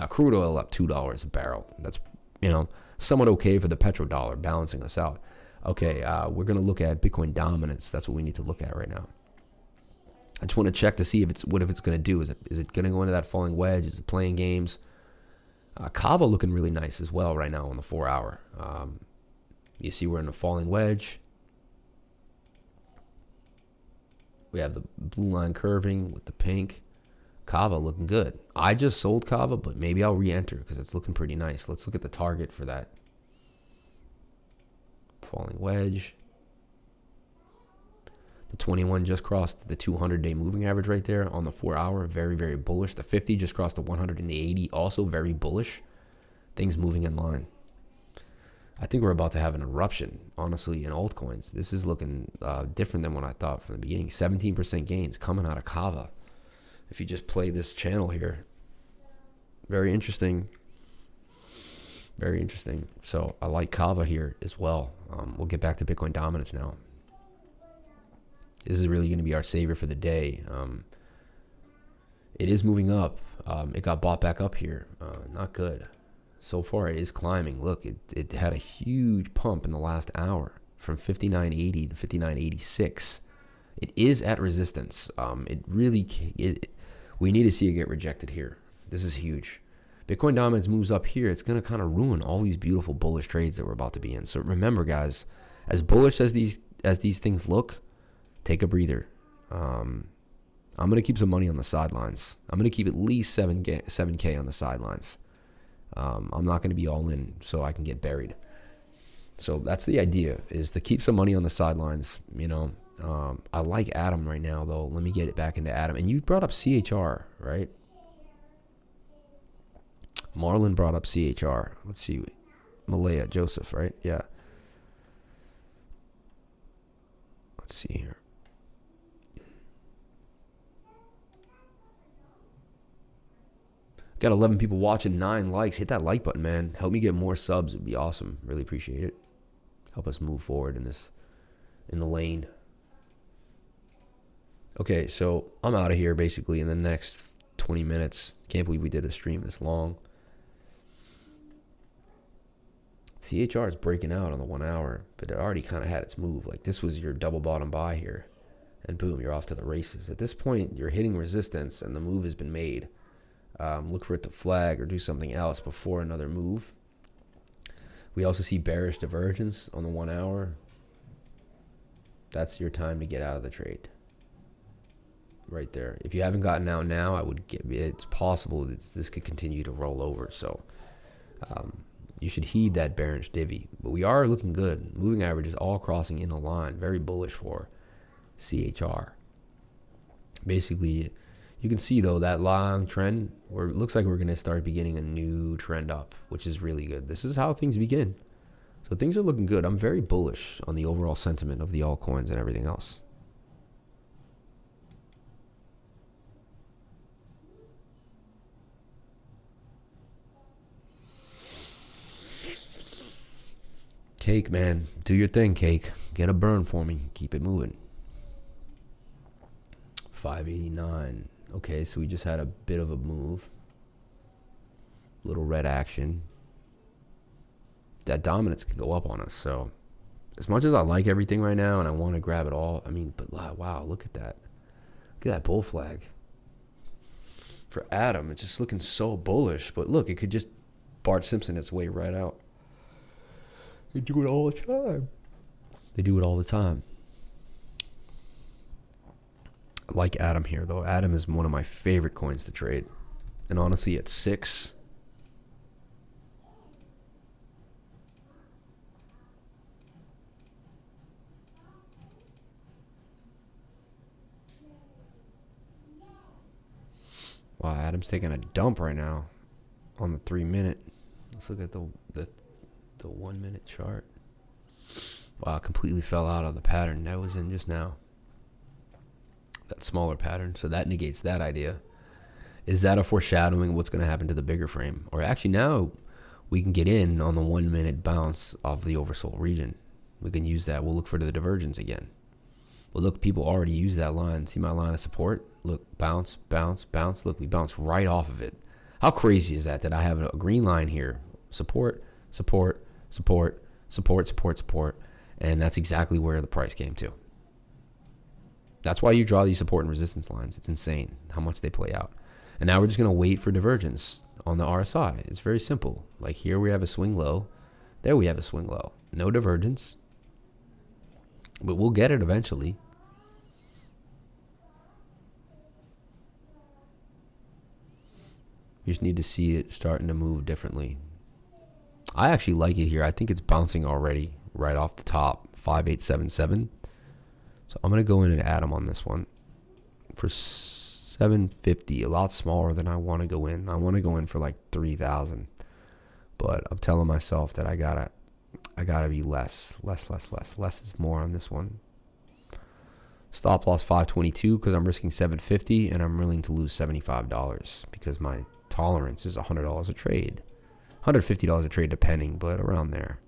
Crude oil up $2 a barrel. That's, somewhat okay for the petrodollar, balancing us out. Okay, we're gonna look at Bitcoin dominance. That's what we need to look at right now. I just want to check to see if it's going to do. Is it going to go into that falling wedge? Is it playing games? Kava looking really nice as well right now on the 4 hour. You see we're in a falling wedge. We have the blue line curving with the pink. Kava looking good. I just sold Kava, but maybe I'll re-enter because it's looking pretty nice. Let's look at the target for that. Falling wedge. The 21 just crossed the 200-day moving average right there on the 4 hour. Very, very bullish. The 50 just crossed the 100 and the 80. Also very bullish. Things moving in line. I think we're about to have an eruption, honestly, in altcoins. This is looking different than what I thought from the beginning. 17% gains coming out of Kava. If you just play this channel here. Very interesting. Very interesting. So I like Kava here as well. We'll get back to Bitcoin dominance now. This is really going to be our savior for the day. It is moving up. It got bought back up here. Not good. So far, it is climbing. Look, it had a huge pump in the last hour from 59.80 to 59.86. It is at resistance. We need to see it get rejected here. This is huge. Bitcoin dominance moves up here. It's going to kind of ruin all these beautiful bullish trades that we're about to be in. So remember, guys, as bullish as these things look, take a breather. I'm going to keep some money on the sidelines. I'm going to keep at least 7K on the sidelines. I'm not going to be all in so I can get buried. So that's the idea, is to keep some money on the sidelines. I like Atom right now, though. Let me get it back into Atom. And you brought up CHR, right? Marlon brought up CHR. Let's see. Malaya, Joseph, right? Yeah. Let's see here. Got 11 people watching, 9 likes. Hit that like button, man. Help me get more subs. It'd be awesome. Really appreciate it. Help us move forward in the lane. Okay, so I'm out of here basically in the next 20 minutes. Can't believe we did a stream this long. CHR is breaking out on the 1 hour, but it already kind of had its move. Like this was your double bottom buy here. And boom, you're off to the races. At this point, you're hitting resistance and the move has been made. Look for it to flag or do something else before another move. We also see bearish divergence on the 1 hour. That's your time to get out of the trade. Right there. If you haven't gotten out now, I would get. It's possible that this could continue to roll over. So you should heed that bearish divvy. But we are looking good. Moving average is all crossing in a line. Very bullish for CHR. Basically, you can see though that long trend where it looks like we're going to start beginning a new trend up, which is really good. This is how things begin. So things are looking good. I'm very bullish on the overall sentiment of the altcoins and everything else. Cake, man. Do your thing, Cake. Get a burn for me. Keep it moving. 589. Okay, so we just had a bit of a move. Little red action. That dominance could go up on us. So as much as I like everything right now and I want to grab it all, I mean, but wow, look at that. Look at that bull flag. For Adam, it's just looking so bullish. But look, it could just Bart Simpson its way right out. They do it all the time. They do it all the time. I like Adam here, though. Adam is one of my favorite coins to trade. And honestly, at 6... Wow, Adam's taking a dump right now on the 3 minute. Let's look at the 1 minute chart. Wow, completely fell out of the pattern that was in just now. That smaller pattern. So that negates that idea. Is that a foreshadowing of what's going to happen to the bigger frame? Or actually now we can get in on the 1 minute bounce of the oversold region. We can use that. We'll look for the divergence again. Well, look, people already use that line. See my line of support? Look, bounce, bounce, bounce. Look, we bounced right off of it. How crazy is that I have a green line here? Support, support, support, support, support, support. And that's exactly where the price came to. That's why you draw these support and resistance lines. It's insane how much they play out. And now we're just going to wait for divergence on the RSI. It's very simple. Like here we have a swing low. There we have a swing low. No divergence. But we'll get it eventually. You just need to see it starting to move differently. I actually like it here. I think it's bouncing already right off the top. 5877. So I'm going to go in and add them on this one for 750. A lot smaller than I want to go in. I want to go in for like 3,000. But I'm telling myself that I gotta be less. Less is more on this one. Stop loss 522 because I'm risking 750 and I'm willing to lose $75 because my tolerance is $100 a trade. $150 a trade depending, but around there.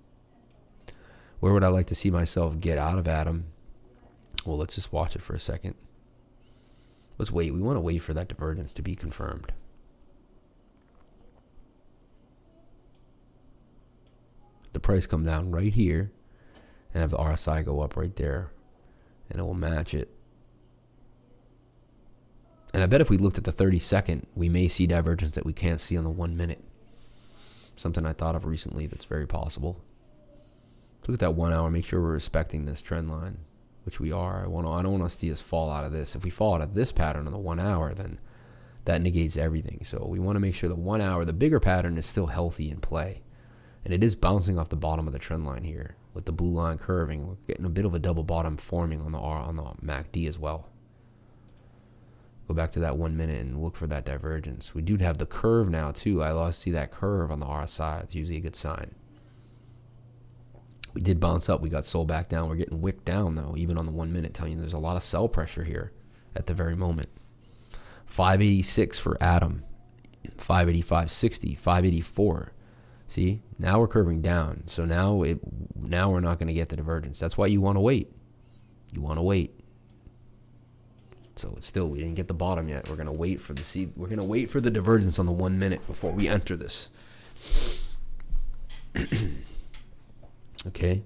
Where would I like to see myself get out of Adam? Well, let's just watch it for a second. Let's wait. We want to wait for that divergence to be confirmed. The price come down right here and have the RSI go up right there and it will match it. And I bet if we looked at the 30-second, we may see divergence that we can't see on the 1 minute. Something I thought of recently that's very possible. Look at that 1 hour. Make sure we're respecting this trend line, which we are. I don't want to see us fall out of this. If we fall out of this pattern on the 1 hour, then that negates everything. So we want to make sure the 1 hour, the bigger pattern, is still healthy in play. And it is bouncing off the bottom of the trend line here with the blue line curving. We're getting a bit of a double bottom forming on the MACD as well. Go back to that 1 minute and look for that divergence. We do have the curve now too. I lost see that curve on the RSI. It's usually a good sign. We did bounce up. We got sold back down. We're getting wicked down though, even on the 1 minute, telling you there's a lot of sell pressure here at the very moment. 586 for Adam. 585.60. 584. See, now we're curving down. So now we're not going to get the divergence. That's why you want to wait. You want to wait. So it's still, we didn't get the bottom yet. We're gonna wait for the divergence on the 1 minute before we enter this. Okay.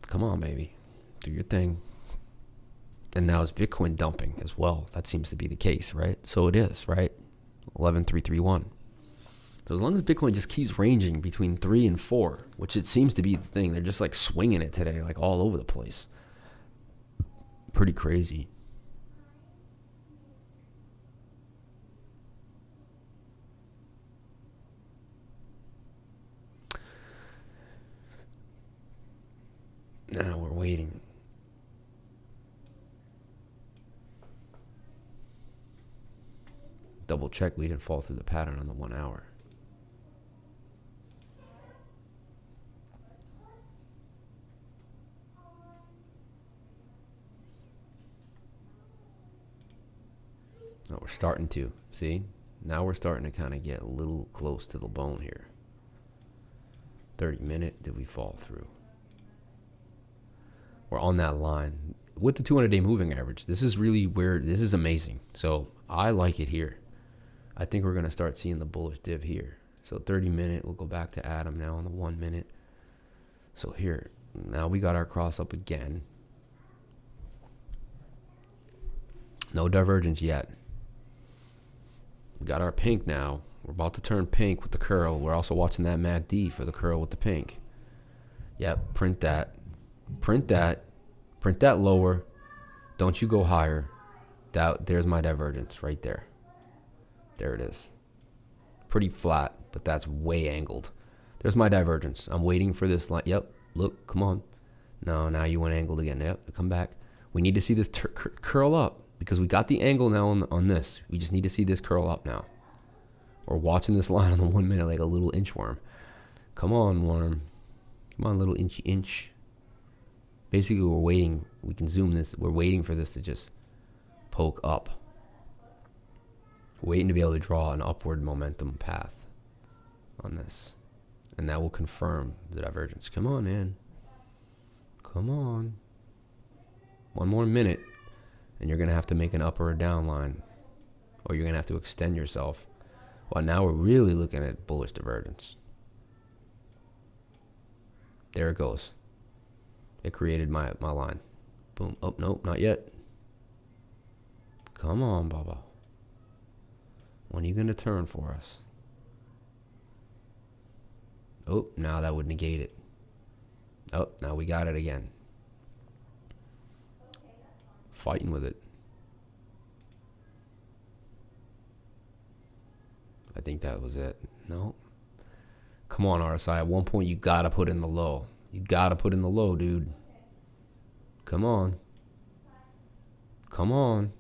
Come on, baby. Do your thing. And now is Bitcoin dumping as well? That seems to be the case, right? So it is, right? 11,331. So as long as Bitcoin just keeps ranging between 3 and 4, which it seems to be the thing, they're just like swinging it today, like all over the place. Pretty crazy. Now we're waiting. Double check we didn't fall through the pattern on the 1 hour. Oh, we're starting to. See? Now we're starting to kind of get a little close to the bone here. 30 minute, did we fall through? We're on that line. With the 200-day moving average, this is really where, this is amazing. So I like it here. I think we're going to start seeing the bullish div here. So 30 minute, we'll go back to Adam now on the 1 minute. So here, now we got our cross up again. No divergence yet. We got our pink now. We're about to turn pink with the curl. We're also watching that MACD for the curl with the pink. Yep, print that. Print that. Print that lower. Don't you go higher. There's my divergence right there. There it is. Pretty flat, but that's way angled. There's my divergence. I'm waiting for this line. Yep, look, come on. No, now you went angled again. Yep, come back. We need to see this curl up because we got the angle now on this. We just need to see this curl up now. We're watching this line on the 1 minute like a little inchworm. Come on, worm. Come on, little inchy inch. Basically, we're waiting. We can zoom this. We're waiting for this to just poke up. Waiting to be able to draw an upward momentum path on this. And that will confirm the divergence. Come on, man. Come on. 1 more minute. And you're going to have to make an up or a down line. Or you're going to have to extend yourself. Well, now we're really looking at bullish divergence. There it goes. It created my line. Boom. Oh, nope, not yet. Come on, Baba. When are you going to turn for us? Oh, now that would negate it. Oh, now we got it again. Fighting with it. I think that was it. No. Come on, RSI. At one point, you got to put in the low. You got to put in the low, dude. Come on. Come on.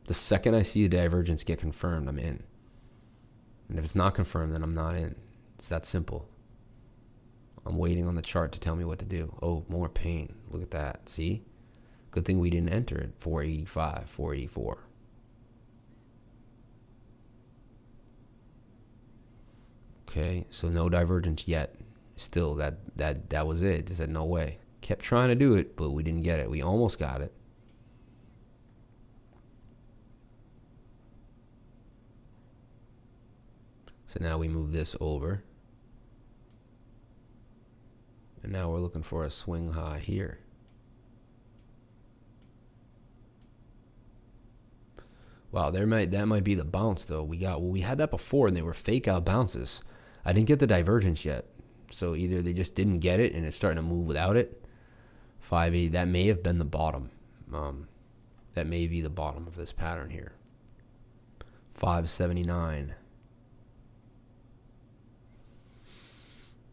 The second I see the divergence get confirmed, I'm in. And if it's not confirmed, then I'm not in. It's that simple. I'm waiting on the chart to tell me what to do. Oh, more pain. Look at that. See? Good thing we didn't enter at 485, 484. Okay, so no divergence yet. Still, that was it. They said no way. Kept trying to do it, but we didn't get it. We almost got it. So now we move this over. And now we're looking for a swing high here. Wow, that might be the bounce though. We had that before and they were fake out bounces. I didn't get the divergence yet. So either they just didn't get it and it's starting to move without it. 580, that may have been the bottom. That may be the bottom of this pattern here. 579.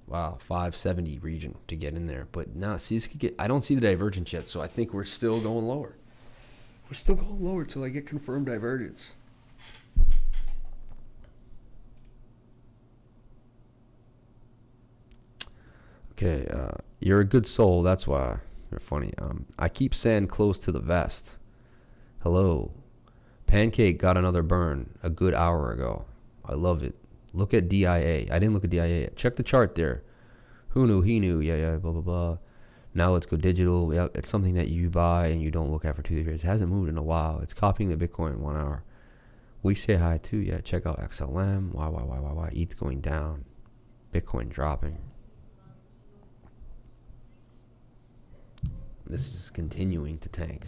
Wow, 570 region to get in there. But now, see, this could get, I don't see the divergence yet, so I think we're still going lower. We're still going lower till I get confirmed divergence. Okay, you're a good soul, that's why. You're funny. I keep sand close to the vest. Hello. Pancake got another burn a good hour ago. I love it. Look at DIA. I didn't look at DIA yet. Check the chart there. Who knew? He knew. Yeah, blah, blah, blah. Now let's go digital. Yep, it's something that you buy and you don't look at for 2 years. It hasn't moved in a while. It's copying the Bitcoin in 1 hour. We say hi too. Yeah, check out XLM. Why? ETH going down. Bitcoin dropping. This is continuing to tank.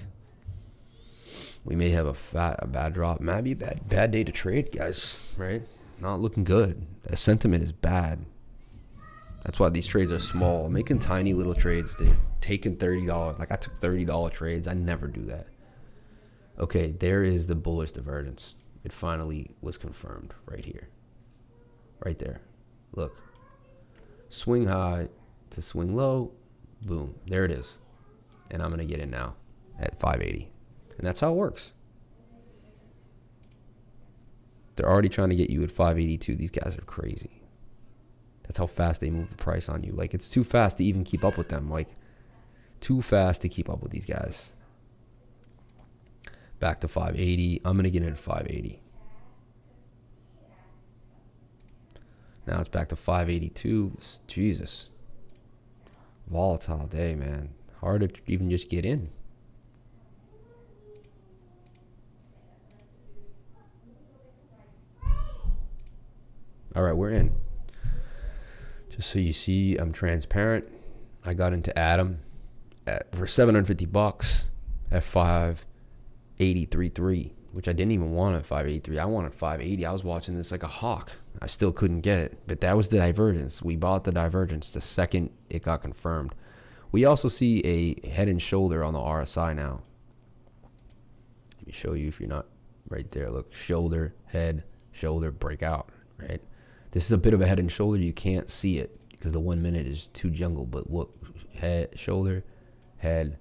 We may have a bad drop. Maybe a bad day to trade, guys, right? Not looking good. The sentiment is bad. That's why these trades are small. Making tiny little trades, dude. Taking $30. Like, I took $30 trades. I never do that. Okay, there is the bullish divergence. It finally was confirmed right here. Right there. Look. Swing high to swing low. Boom. There it is. And I'm going to get in now at 580. And that's how it works. They're already trying to get you at 582. These guys are crazy. That's how fast they move the price on you. Like, it's too fast to even keep up with them. Like, too fast to keep up with these guys. Back to 580. I'm going to get in at 580. Now it's back to 582. Jesus. Volatile day, man. Hard to even just get in. All right, we're in. Just so you see, I'm transparent. I got into Atom for $750 at 583.3, which I didn't even want at 583. I wanted 580. I was watching this like a hawk. I still couldn't get it, but that was the divergence. We bought the divergence the second it got confirmed. We also see a head and shoulder on the RSI now. Let me show you if you're not right there. Look, shoulder, head, shoulder, breakout, right? This is a bit of a head and shoulder. You can't see it because the 1 minute is too jungle. But look, head, shoulder, head,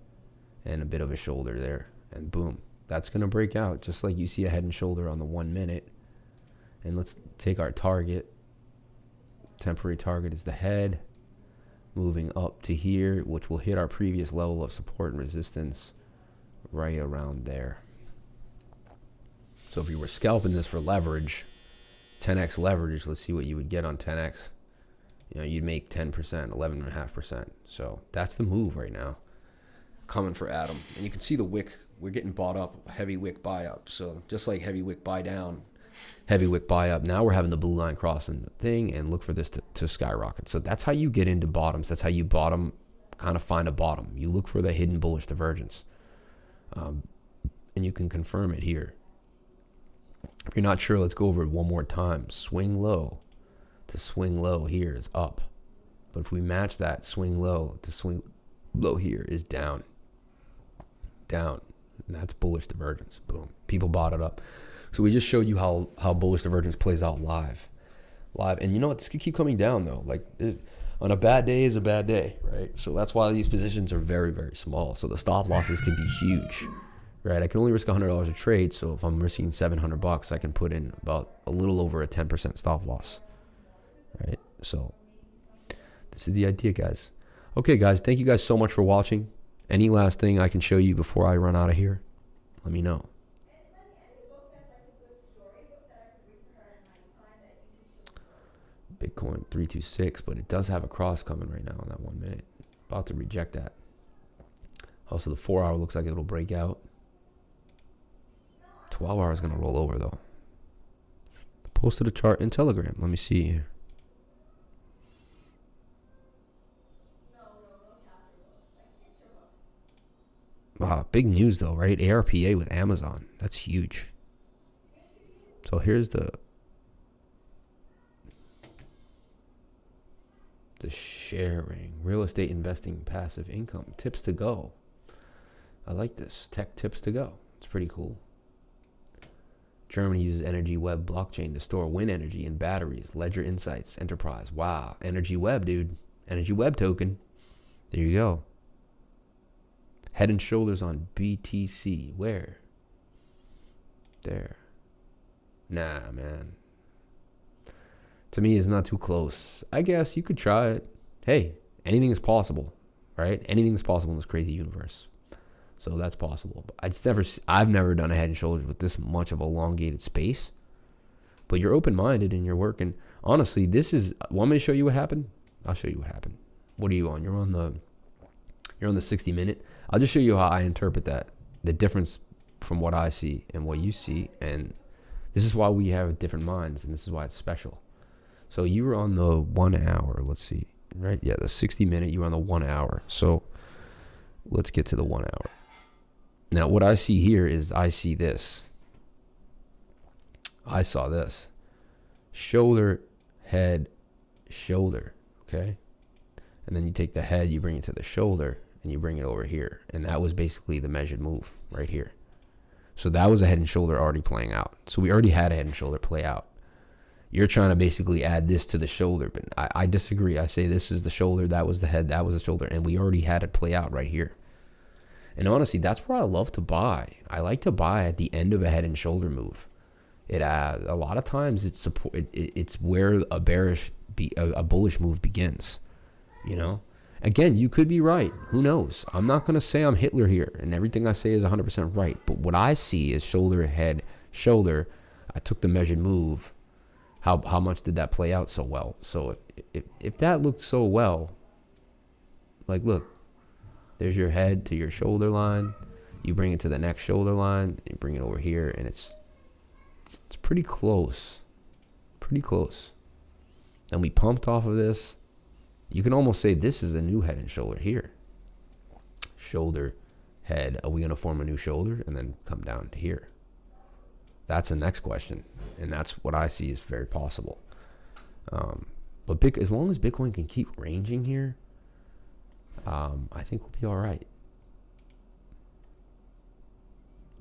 and a bit of a shoulder there. And boom, that's going to break out just like you see a head and shoulder on the 1 minute. And let's take our target. Temporary target is the head. Moving up to here, which will hit our previous level of support and resistance right around there. So if you were scalping this for leverage, 10x leverage, let's see what you would get on 10x. You know, you'd make 10%, 11.5%. So that's the move right now. Coming for Atom. And you can see the wick, we're getting bought up, heavy wick buy up. So just like heavy wick buy down, heavy wick buy up. Now we're having the blue line crossing the thing and look for this to skyrocket. So that's how you get into bottoms. That's how you bottom, kind of find a bottom. You look for the hidden bullish divergence. And you can confirm it here. If you're not sure, let's go over it one more time. Swing low to swing low here is up. But if we match that, swing low to swing low here is down. Down. And that's bullish divergence. Boom. People bought it up. So we just showed you how bullish divergence plays out live. And you know what? This could keep coming down, though. Like, on a bad day is a bad day, right? So that's why these positions are very, very small. So the stop losses can be huge. Right, I can only risk $100 a trade, so if I'm risking $700, I can put in about a little over a 10% stop loss. Right, so this is the idea, guys. Okay, guys, thank you guys so much for watching. Any last thing I can show you before I run out of here? Let me know. Bitcoin 326, but it does have a cross coming right now in that 1 minute. About to reject that. Also, the 4 hour looks like it'll break out. 12 hour is going to roll over, though. Posted a chart in Telegram. Let me see here. Wow, big news, though, right? ARPA with Amazon. That's huge. So here's the sharing. Real estate investing, passive income. Tips to go. I like this. Tech tips to go. It's pretty cool. Germany uses Energy Web blockchain to store wind energy in batteries. Ledger Insights Enterprise. Wow. Energy Web, dude. Energy Web token. There you go. Head and shoulders on BTC. Where? There. Nah, man. To me, it's not too close. I guess you could try it. Hey, anything is possible, right? Anything is possible in this crazy universe. So that's possible. But I've never done a head and shoulders with this much of a elongated space. But you're open-minded and you're working. Honestly, want me to show you what happened? I'll show you what happened. What are you on? You're You're on the 60 minute. I'll just show you how I interpret that. The difference from what I see and what you see. And this is why we have different minds, and this is why it's special. So you were on the 1 hour. Let's see. Right? Yeah, the 60 minute. You were on the 1 hour. So let's get to the 1 hour. Now, what I see here is I see this. I saw this. Shoulder, head, shoulder. Okay? And then you take the head, you bring it to the shoulder, and you bring it over here. And that was basically the measured move right here. So that was a head and shoulder already playing out. So we already had a head and shoulder play out. You're trying to basically add this to the shoulder, but I disagree. I say this is the shoulder, that was the head, that was the shoulder, and we already had it play out right here. And honestly, that's where I love to buy. I like to buy at the end of a head and shoulder move. It a lot of times it's where a bullish move begins. You know, again, you could be right. Who knows? I'm not gonna say I'm Hitler here, and everything I say is 100% right. But what I see is shoulder, head, shoulder. I took the measured move. How much did that play out so well? So if that looked so well, like look, there's your head to your shoulder line. You bring it to the next shoulder line. You bring it over here, and it's pretty close, pretty close. And we pumped off of this. You can almost say this is a new head and shoulder here. Shoulder, head. Are we going to form a new shoulder and then come down to here? That's the next question. And that's what I see is very possible. But as long as Bitcoin can keep ranging here, I think we'll be all right.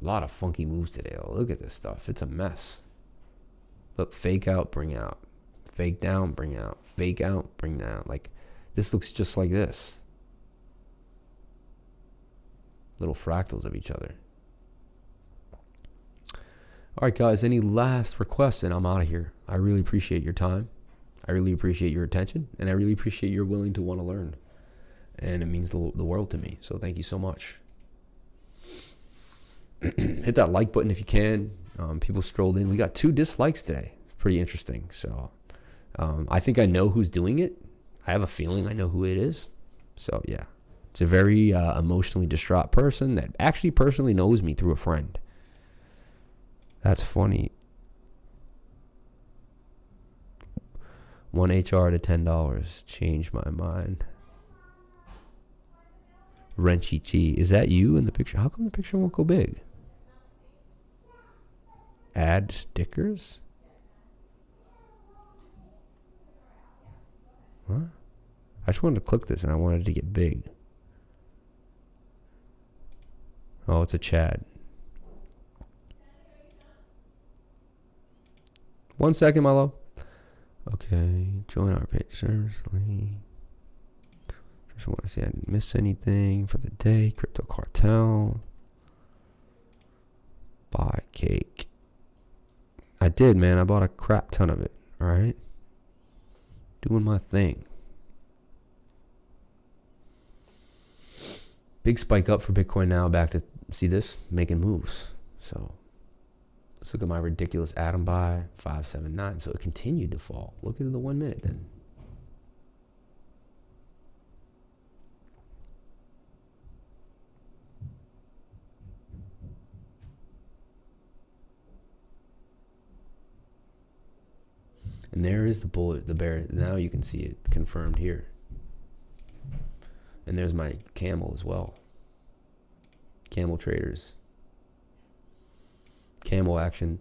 A lot of funky moves today. Oh, look at this stuff. It's a mess. Look, fake out, bring out. Fake down, bring out. Fake out, bring down. Like, this looks just like this. Little fractals of each other. All right, guys, any last requests? And I'm out of here. I really appreciate your time. I really appreciate your attention. And I really appreciate you're willing to want to learn. And it means the world to me. So thank you so much. Hit that like button if you can. People strolled in. We got 2 dislikes today. Pretty interesting. So I think I know who's doing it. I have a feeling I know who it is. So yeah, it's a very emotionally distraught person that actually personally knows me through a friend. That's funny. 1 HR to $10. Changed my mind. Renchi Chi. Is that you in the picture? How come the picture won't go big? Add stickers? What? I just wanted to click this and I wanted to get big. Oh, it's a Chad. 1 second, my love. Okay, join our page. Seriously. Just want to see I didn't miss anything for the day. Crypto Cartel. Buy cake. I did, man. I bought a crap ton of it. All right. Doing my thing. Big spike up for Bitcoin now. Back to see this making moves. So let's look at my ridiculous atom buy 579. So it continued to fall. Look at the 1 minute then. And there is the bullet, the bear. Now you can see it confirmed here. And there's my camel as well. Camel traders. Camel action.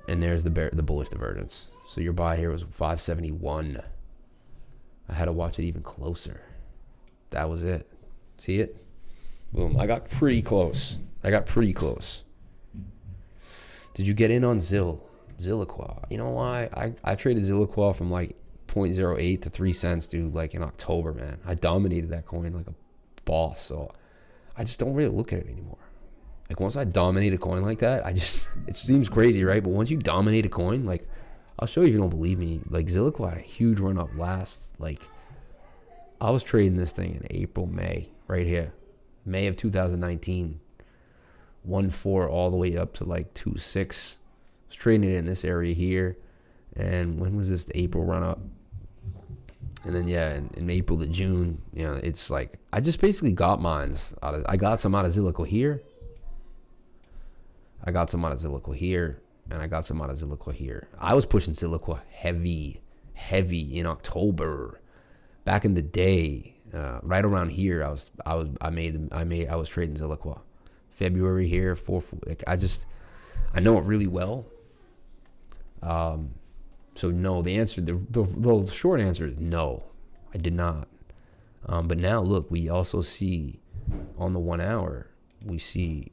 And there's the bear, the bullish divergence. So your buy here was 571. I had to watch it even closer. That was it. See it? Boom. I got pretty close. Did you get in on Zilliqua? You know why? I traded Zilliqua from like 0.08 to 3 cents, dude, like in October, man. I dominated that coin like a boss. So I just don't really look at it anymore. Like once I dominate a coin like that, it seems crazy, right? But once you dominate a coin, like I'll show you if you don't believe me. Like Zilliqua had a huge run up last, like I was trading this thing in April, May, right here. May of 2019. 1.4 all the way up to like 2.6. Was trading it in this area here. And when was this? The April run up. And then, yeah, in April to June, you know, it's like, I just basically got I got some out of Zillico here. I got some out of Zillico here. And I got some out of Zillico here. I was pushing Zillico heavy in October. Back in the day, right around here, I was trading Zillico. February here, like I know it really well. So no, the short answer is no, I did not. But now look, we also see on the 1 hour, we see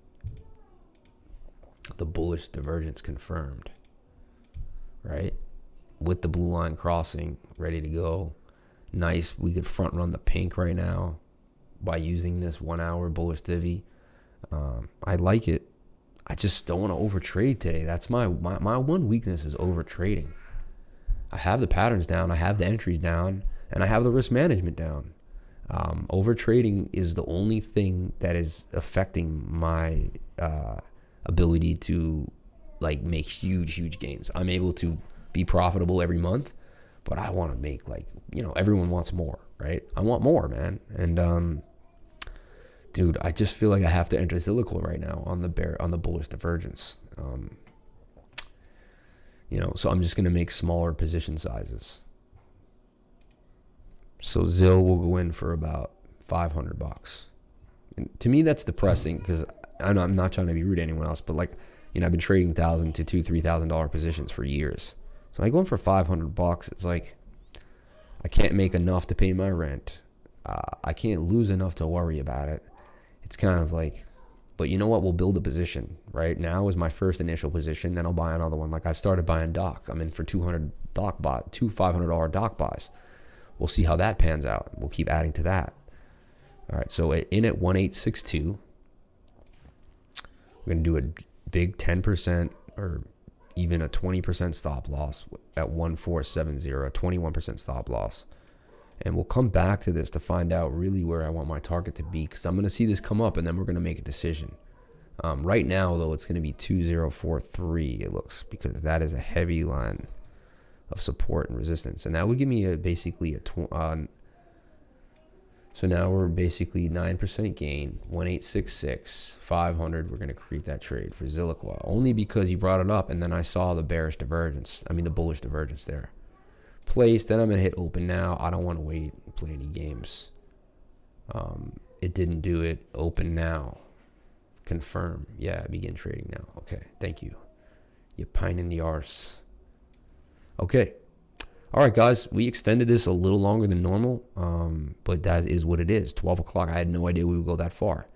the bullish divergence confirmed, right? With the blue line crossing, ready to go. Nice, we could front run the pink right now by using this 1 hour bullish divvy. I like it. I just don't want to overtrade today. That's my one weakness is overtrading. I have the patterns down, I have the entries down, and I have the risk management down. Overtrading is the only thing that is affecting my ability to like make huge gains. I'm able to be profitable every month, but I want to make, like, you know, everyone wants more, right? I want more, man. And dude, I just feel like I have to enter Zillico right now on the bullish divergence. You know, so I'm just gonna make smaller position sizes. So Zill will go in for about $500. And to me, that's depressing because I'm not trying to be rude to anyone else, but, like, you know, I've been trading $1,000 to $2,000-$3,000 positions for years. So I go in for $500. It's like I can't make enough to pay my rent. I can't lose enough to worry about it. It's kind of like, but you know what? We'll build a position. Right now is my first initial position. Then I'll buy another one. Like, I started buying doc. I'm in for two $500 doc buys. We'll see how that pans out. We'll keep adding to that. All right. So in at 1862, we're going to do a big 10% or even a 20% stop loss at 1470, a 21% stop loss. And we'll come back to this to find out really where I want my target to be, because I'm going to see this come up and then we're going to make a decision. Right now, though, it's going to be 2043, it looks, because that is a heavy line of support and resistance. And that would give me so now we're basically 9% gain, 1866, 500. We're going to create that trade for Zillico, only because you brought it up, and then I saw the the bullish divergence there. Place, then I'm going to hit open now. I don't want to wait and play any games. It didn't do it. Open now. Confirm. Yeah, begin trading now. Okay, thank you. You pine in the arse. Okay. All right, guys, we extended this a little longer than normal, but that is what it is. 12 o'clock. I had no idea we would go that far.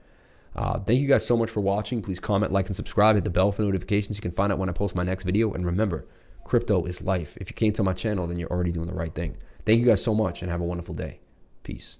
Thank you guys so much for watching. Please comment, like, and subscribe. Hit the bell for notifications. You can find out when I post my next video. And remember, crypto is life. If you came to my channel, then you're already doing the right thing. Thank you guys so much, and have a wonderful day. Peace.